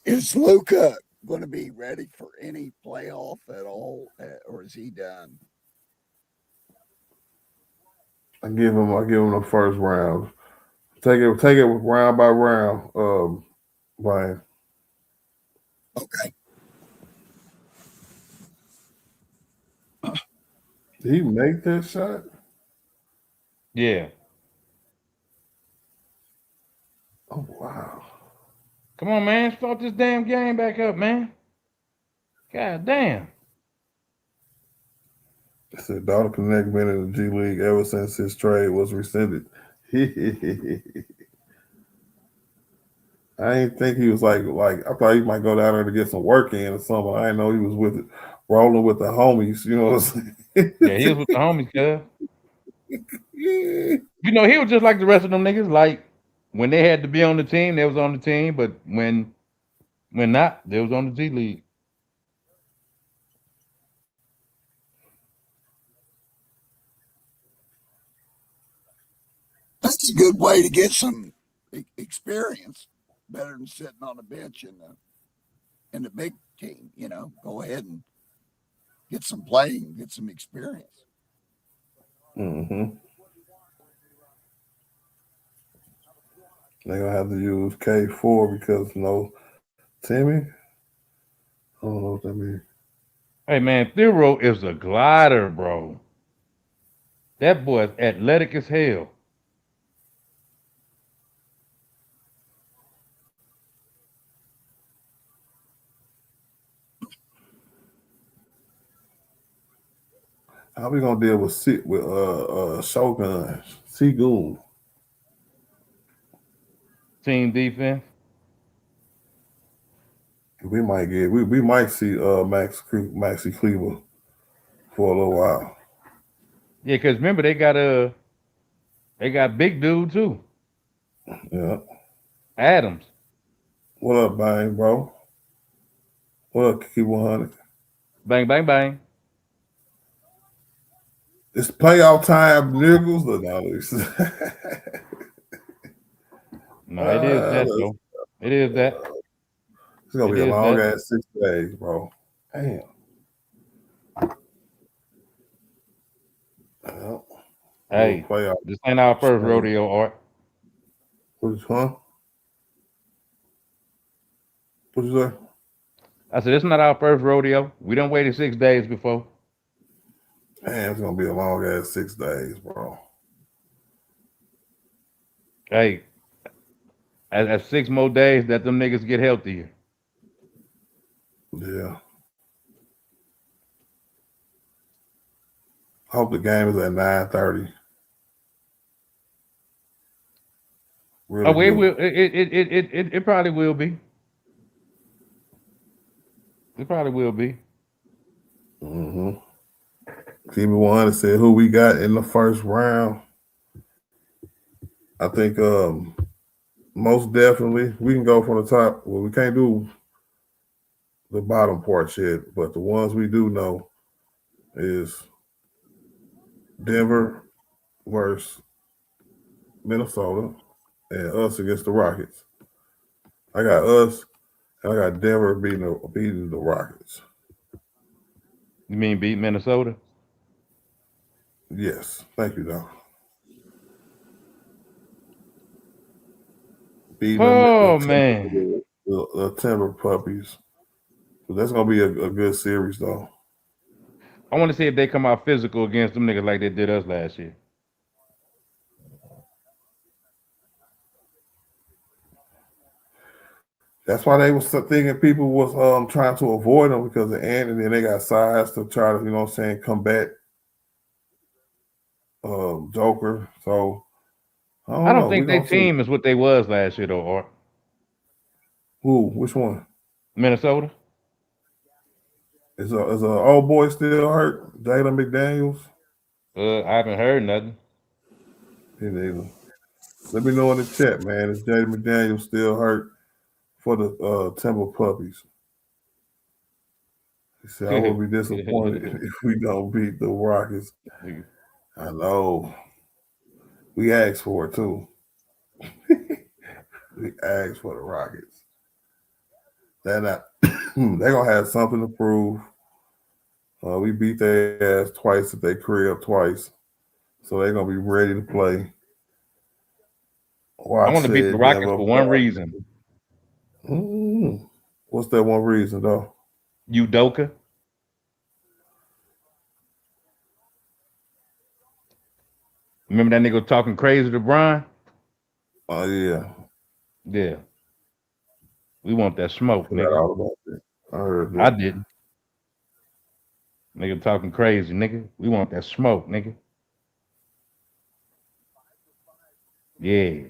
Is Luca going to be ready for any playoff at all, or is he done? I give him the first round. Take it round by round. Brian. Okay. Did he make that shot? Yeah. Oh wow. Come on, man. Start this damn game back up, man. God damn. It said Donald Connect been in the G League ever since his trade was rescinded. I didn't think he was like I thought he might go down there to get some work in or something. I didn't know he was with it, rolling with the homies. You know what I'm Yeah, he was with the homies, cuz. saying? He was just like the rest of them niggas. Like, when they had to be on the team, they was on the team. But when not, they was on the G League. That's a good way to get some experience. Better than sitting on the bench in the big team. Go ahead and get some playing, get some experience. Mm-hmm. They're gonna have to use K4 because no Timmy. I don't know what that means. Hey, man, Thero is a glider, bro. That boy is athletic as hell. How we gonna deal with Shogun, Seagoon? Team defense. We might see Maxi Cleaver for a little while. Yeah, because remember, they got big dude, too. Yeah. Adams. What up, Bang, bro? What up, Kiki 100? Bang, bang, bang. It's playoff time, niggas. Look, now, No, it is that though. It is that. it's gonna It be a is long that. ass 6 days, bro. Damn. Yeah. Little Hey, playoff. this ain't our first rodeo, Art. Which one? What you say? I said, it's not our first rodeo. We done waited 6 days before. Man, it's gonna be a long ass 6 days, bro. Hey, at 6 more days that them niggas get healthier. Yeah. I hope the game is at 9:30. Oh, Really well, it do. will. It probably will be. It probably will be. Mm-hmm. Keep it 100 said who we got in the first round. I think most definitely we can go from the top. Well, we can't do the bottom part yet, but the ones we do know is Denver versus Minnesota and us against the Rockets. I got us and I got Denver beating the Rockets. You mean beat Minnesota? Yes. Thank you, though. Beating Oh man, the Timber Puppies. So that's gonna be a good series though. I want to see if they come out physical against them niggas like they did us last year. That's why they was thinking people was trying to avoid them because of Ant, and then they got size to try to, you know what I'm saying, combat Joker. So I I don't don't know. We're think their gonna see. team is what they was last year though. Or Who? Which one? Minnesota. Is a old boy still hurt? Jalen McDaniels? I haven't heard nothing. He neither. Let me know in the chat, man. Is Jalen McDaniels still hurt for the Timber Puppies? He said, I would be disappointed if we don't beat the Rockets. I know. We asked for it too. We asked for the Rockets. They're not. They're gonna have something to prove. We beat their ass twice at their crib twice, so they're gonna be ready to play. I Watch want to beat the said Rockets Denver. for one reason. What's that one reason though? Udoka. Remember that nigga talking crazy to Brian? Oh yeah, Yeah. We want that smoke, forgot nigga. all about that. I heard I that. didn't. Nigga talking crazy, nigga. We want that smoke, nigga. Yeah.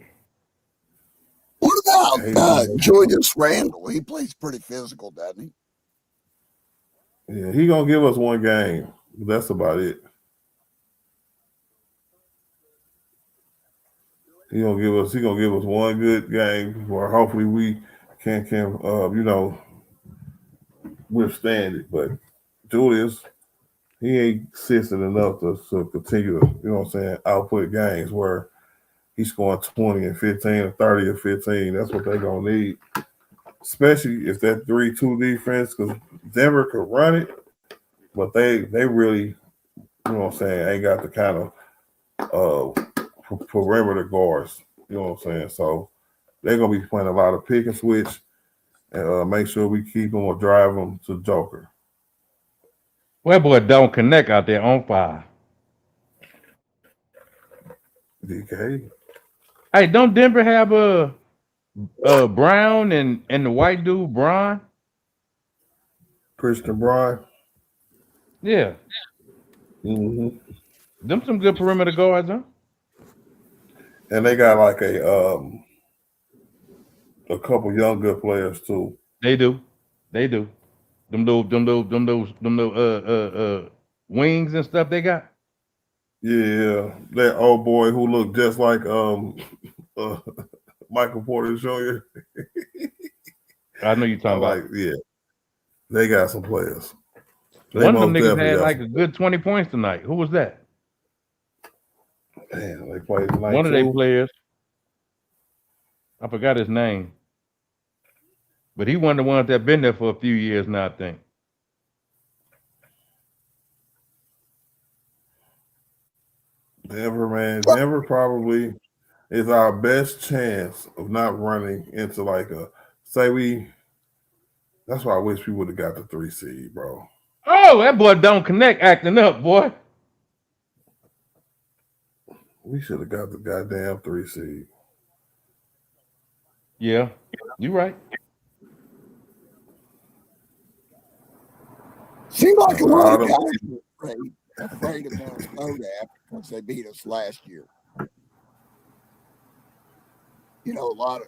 What about Hey, Julius Randle? He plays pretty physical, doesn't he? yeah, he gonna give us one game. That's about it. He gonna give us one good game where hopefully we can withstand it. But Julius, he ain't consistent enough to continue to, you know what I'm saying, output games where he's scoring 20 and 15 or 30 or 15. That's what they're gonna need. Especially if that 3-2 defense, because Denver could run it, but they really, you know what I'm saying, ain't got the kind of perimeter guards, you know what I'm saying. So they're gonna be playing a lot of pick and switch and make sure we keep them or drive them to Joker. Well, boy, don't connect out there on fire. DK. Hey, don't Denver have a Brown and the white dude Braun? Christian Brian. Yeah. Mm-hmm. Them some good perimeter guards, huh? And they got like a couple young good players too. They do. They do. Them little wings and stuff they got. Yeah, that old boy who looked just like Michael Porter Jr. I know you're talking about. Yeah, they got some players. They One of them most niggas definitely had got like some a good 20 points tonight. Who was that? Man, they played tonight One of their too. players. I forgot his name. But he one of the ones that been there for a few years now, I think. Denver, man. Denver probably is our best chance of not running into like a that's why I wish we would have got the 3 seed, bro. Oh, that boy don't connect acting up, boy. We should have got the goddamn 3 seed. Yeah, you right. Seemed like a Now, lot of all them guys were afraid of Minnesota because they beat us last year. You know, a lot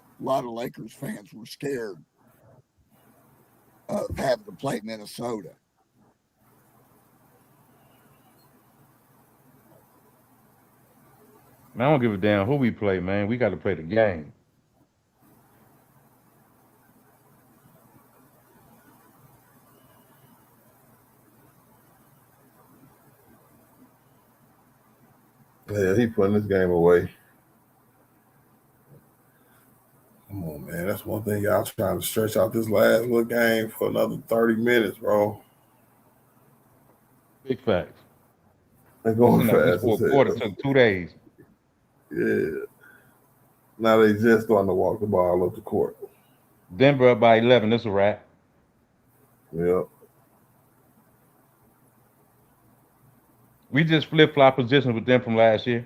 of Lakers fans were scared of having to play Minnesota. Man, I don't give a damn who we play, man. We got to play the game. Yeah, he putting this game away. Come on, man. That's one thing y'all trying to stretch out this last little game for another 30 minutes, bro. Big facts. They're going This fast as fourth quarter hell. took 2 days. Yeah. Now they just starting to walk the ball up the court. Denver up by 11. This a wrap. Yep. We just flip-flop positions with them from last year.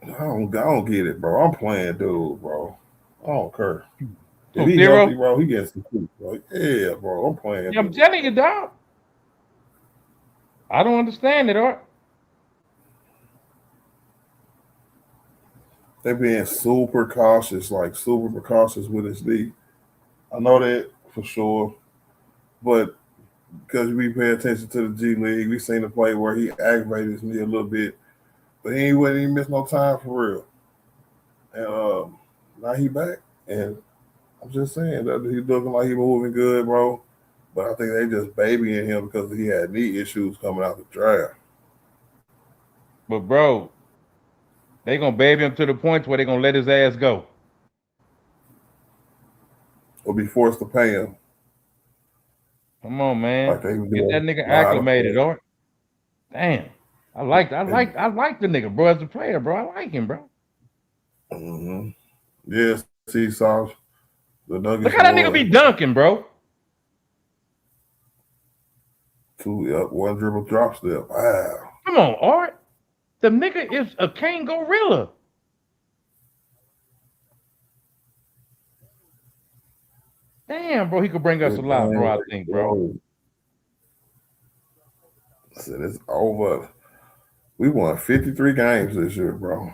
I don't get it, bro. I'm playing dude, bro. I don't care. If So he zero. healthy, bro, he gets some food. Like, yeah, bro, I'm playing. Yeah, I'm dude. telling you, dog. I don't understand it, Art. They being super cautious with his D. I know that for sure, but because we pay attention to the G League, we seen the play where he aggravated his knee a little bit, but he wouldn't even miss no time for real. And now he back, and I'm just saying that he's looking like he moving good, bro. But I think they just babying him because he had knee issues coming out the draft. But bro, they gonna baby him to the point where they gonna let his ass go. Or be forced to pay him Come on, man. like they was Get that doing nigga a lot of acclimated, players. Art. Damn. I like the nigga, bro, as a player, bro. I like him, bro. Mm-hmm. Yes, see, Sauce. The Nuggets. Look how that nigga be dunking, bro. 2 one dribble drop step. Wow. Come on, Art. The nigga is a king gorilla. Damn, bro, he could bring us a lot, bro, I think, bro. I said it's over. We won 53 games this year, bro.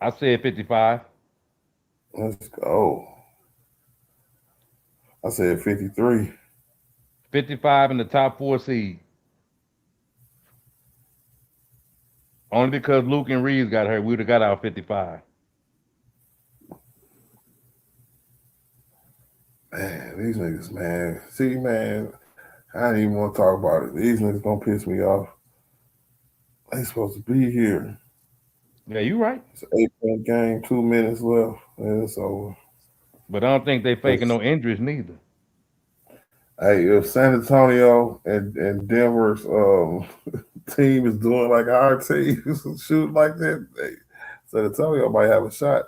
I said 55. Let's go. I said 53. 55 in the top 4 seed. Only because Luke and Reeves got hurt, we would have got out 55. Man, these niggas, man. See, man, I didn't even want to talk about it. These niggas gonna piss me off. They supposed to be here. Yeah, you right. It's an 8-point game, 2 minutes left, and it's over. But I don't think they faking no injuries neither. Hey, if San Antonio and Denver's team is doing like our team, shoot like that, San Antonio might have a shot.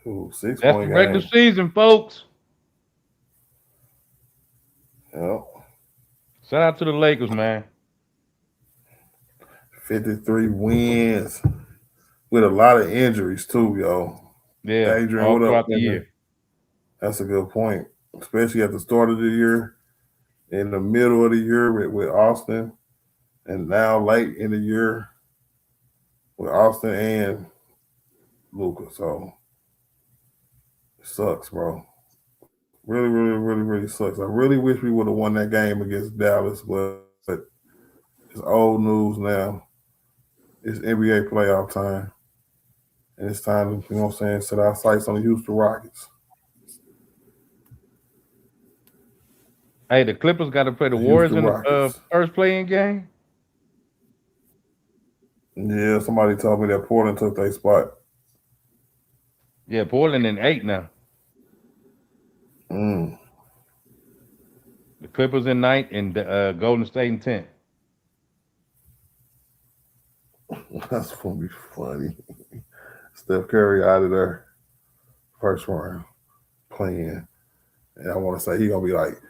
Ooh, 6 That's point the regular game. season, folks. Yep. Shout out to the Lakers, man. 53 wins with a lot of injuries too, yo. Yeah, Adrian, all what up, throughout the man? year. That's a good point, especially at the start of the year, in the middle of the year with Austin, and now late in the year with Austin and Luka. So Sucks, bro. Really, really, really, really sucks. I really wish we would have won that game against Dallas, but it's old news now. It's NBA playoff time. And it's time to, set our sights on the Houston Rockets. Hey, the Clippers got to play the The Warriors Houston in the Rockets. first playing game. Yeah, somebody told me that Portland took their spot. Yeah, Portland in 8 now. Mm, The Clippers in 9th and Golden State in 10th. that's gonna be funny. Steph Curry out of there first round playing. And I want to say he gonna be like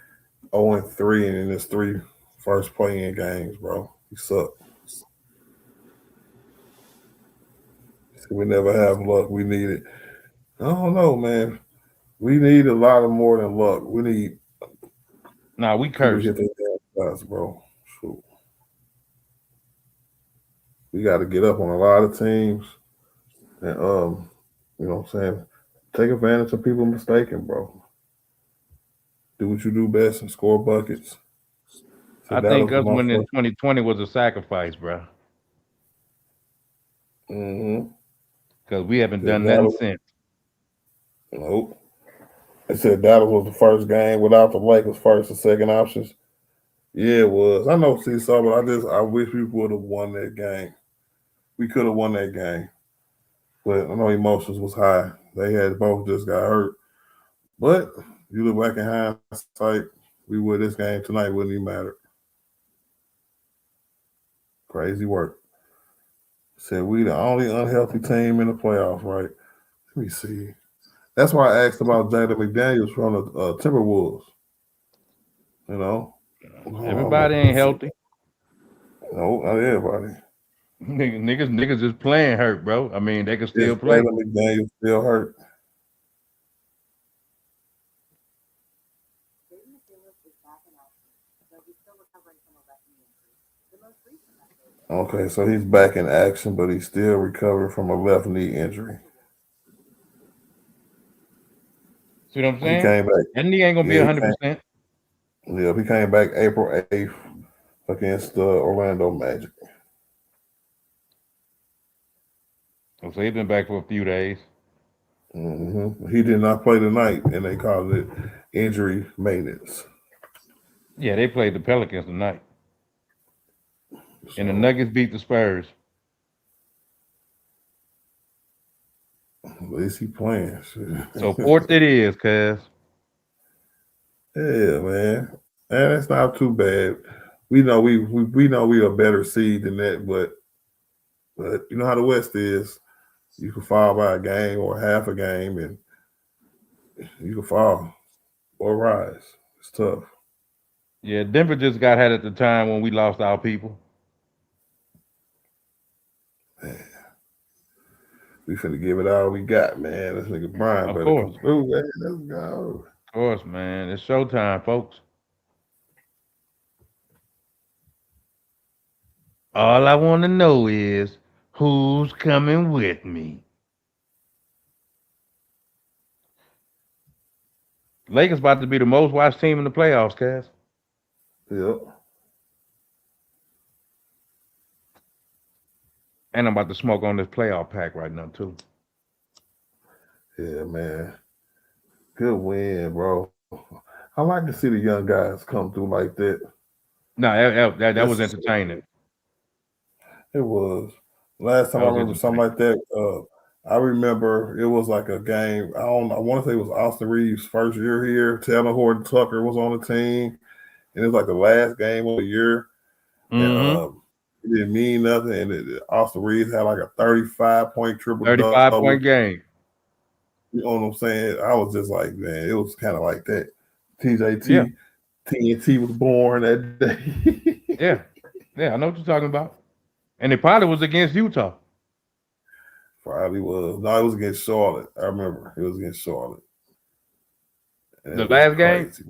0-3 and in his 3 first playing games, bro. He sucked. We never have luck. We need it. I don't know, man. We need a lot of more than luck. We need Nah, we people to cursed. hit their damn shots, bro. Shoot. We got to get up on a lot of teams and take advantage of people mistaken, bro. Do what you do best and score buckets. So I that think was us my winning in first. 2020 was a sacrifice, bro, Mm-hmm. because we haven't done nothing Dallas, since. nope. They said Dallas was the first game without the Lakers first and second options. Yeah, it was. I know Seesaw, but I wish we would have won that game. We could have won that game. But I know emotions was high. They had both just got hurt. But you look back in hindsight, we would this game tonight wouldn't even matter. Crazy work. Said we the only unhealthy team in the playoffs, right? Let me see. That's why I asked about Jada McDaniels from the Timberwolves. You know, Everybody ain't healthy. no, not everybody. Niggas just playing hurt, bro. I mean, they can Is still play. Jada McDaniels still hurt? Okay, so he's back in action, but he's still recovering from a left knee injury. See what I'm He saying? came back. That nigga ain't gonna be Yeah, 100%. he came back April 8th against the Orlando Magic. So he been back for a few days. He did not play tonight, and they called it injury maintenance. Yeah, they played the Pelicans tonight, and the So Nuggets beat the Spurs. at least he playing. So fourth it is, cuz. Yeah, man. And it's not too bad. We know we know we a better seed than that, but you know how the West is. You can fall by a game or half a game, and you can fall or rise. It's tough. Yeah, Denver just got had at the time when we lost our people. Man, we finna give it all we got, man. This nigga Brian Of better course. come through, man. Let's go. Of course, man. It's showtime, folks. All I want to know is who's coming with me. Lakers about to be the most watched team in the playoffs, cuz. Yep. And I'm about to smoke on this playoff pack right now, too. Yeah, man. Good win, bro. I like to see the young guys come through like that. No, that was That's entertaining. It was. Last time That I was remember something entertaining. like that, I remember it was like a game. I want to say it was Austin Reeves' first year here. Taylor Horton Tucker was on the team, and it was like the last game of the year. And Mm-hmm. it didn't mean nothing. And Austin Reeves had like a 35-point triple 35-point double. game. You know what I'm saying? I was just like, man, it was kind of like that. Yeah. TJT, TNT was born that day. Yeah. Yeah, I know what you're talking about. And it probably was against Utah. Probably was. No, it was against Charlotte. I remember it was against Charlotte. And The it was last game? crazy.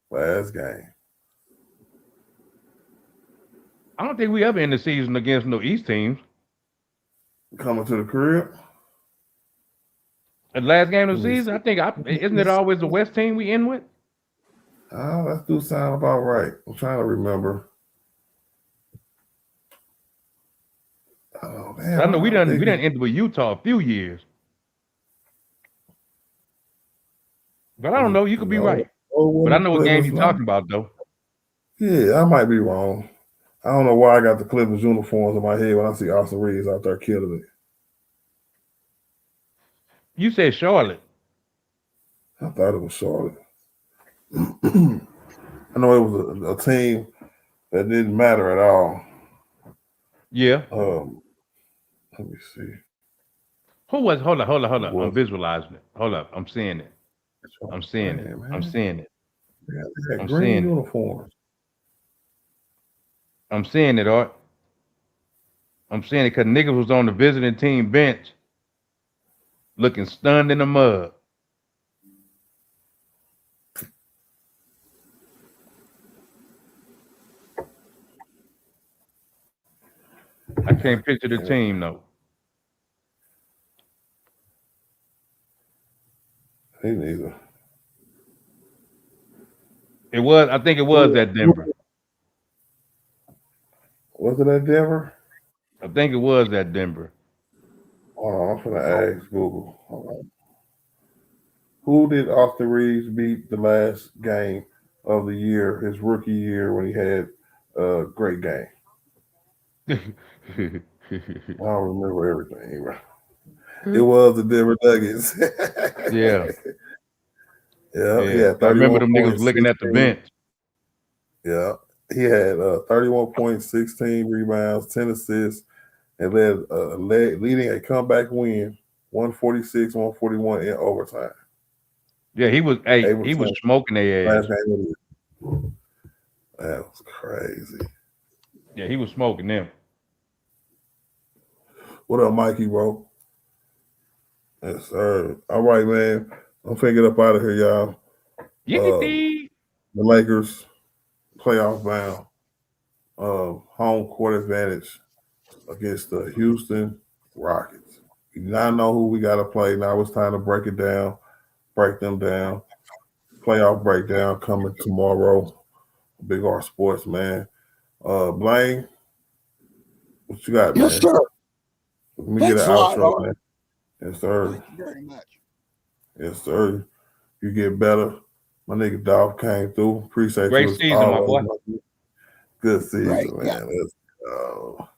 Last game. I don't think we ever in the season against no East teams. Coming to the crib. The last game of Let the me season, see. I think isn't it always the West team we end with? That do sound about right. I'm trying to remember. Oh man, I know we I'm didn't thinking. end with Utah a few years, but I don't know. You could be No, right. But I know what it game was you're not. talking about, though. Yeah, I might be wrong. I don't know why I got the Clippers uniforms in my head when I see Austin Reeves out there killing it. You said Charlotte. I thought it was Charlotte. I know it was a team that didn't matter at all. Yeah. Let me see. Who was? Hold on. Who I'm was visualizing it. Hold up. I'm seeing it. I'm seeing it. man, I'm seeing it. they had I'm green seeing it. uniforms. I'm seeing it, Art. I'm seeing it because niggas was on the visiting team bench looking stunned in the mud. I can't picture the team, though. Me neither. I think it was at Denver. Was it at Denver? I think it was at Denver. I'm gonna ask Google. Hold on. Who did Austin Reeves beat the last game of the year, his rookie year, when he had a great game? I don't remember everything. Right? It was the Denver Nuggets. Yeah. Yeah, he Yeah. had I remember them 31 niggas points, looking at the 16. bench. Yeah, he had 31 points, 16 rebounds, 10 assists, and leading a comeback win, 146-141 in overtime. Yeah, he was smoking their Last ass. game of the year. That was crazy. Yeah, he was smoking them. What up, Mikey, bro? Yes, sir. All right, man. I'm finna get up out of here, y'all. Yippee! The Lakers, playoff bound, home court advantage against the Houston Rockets. We now know who we got to play. Now it's time to break them down. Playoff breakdown coming tomorrow. Big R Sports, man. Blaine, what you got, Yes, man? sir. Let me Thanks get an a lot, outro, Art. man. Yes, sir. Thank you very much. Yes, sir. You get better. My nigga Dolph came through. Appreciate Great you as season, my always. boy. Good season, Great, man. yeah. Let's go.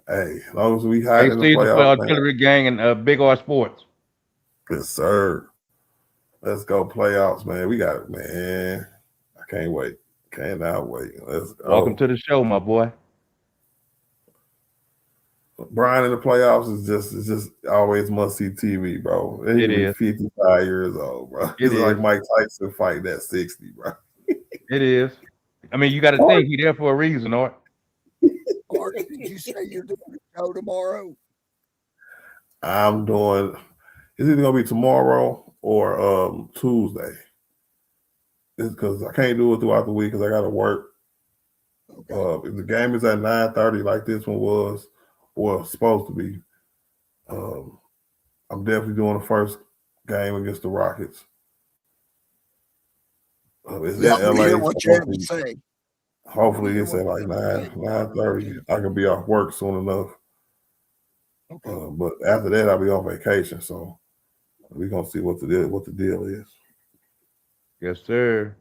Hey, as long as we hide Great in the season for playoffs, man. Artillery Gang and Big R Sports. Yes, sir. Let's go playoffs, man. We got it, man. I can't wait. Cannot wait. Let's go. Welcome to the show, my boy. Brian in the playoffs is just always must see TV, bro. He It can be is. 55 years old, bro. It's like Mike Tyson fighting at 60, bro. It is. I mean, you got to think he there for a reason, Art. Art, did you say you're doing a show tomorrow? I'm doing. It's either gonna be tomorrow or Tuesday. It's because I can't do it throughout the week because I got to work. Okay. If the game is at 9:30, like this one was, or supposed to be, I'm definitely doing the first game against the Rockets. It's in We LA. hear So what you have to say. hopefully it's at like 9:30. I can be off work soon enough. Okay. But after that, I'll be on vacation. So we're gonna see what the deal is. Yes, sir.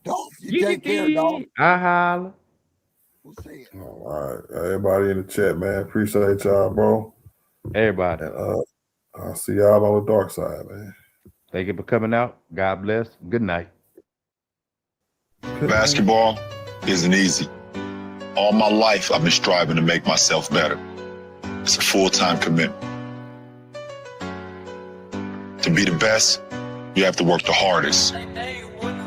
Dolph, you take care, Dolph. I holla. We'll see you. All right, everybody in the chat, man. Appreciate y'all, bro. Everybody. And I'll see y'all on the dark side, man. Thank you for coming out. God bless. Good night. Basketball isn't easy. All my life, I've been striving to make myself better. It's a full-time commitment. To be the best, you have to work the hardest.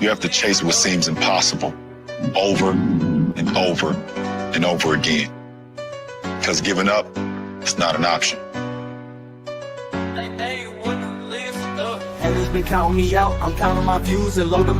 You have to chase what seems impossible over and over and over again. Because giving up is not an option. Haters been counting me out. I'm counting my views and loading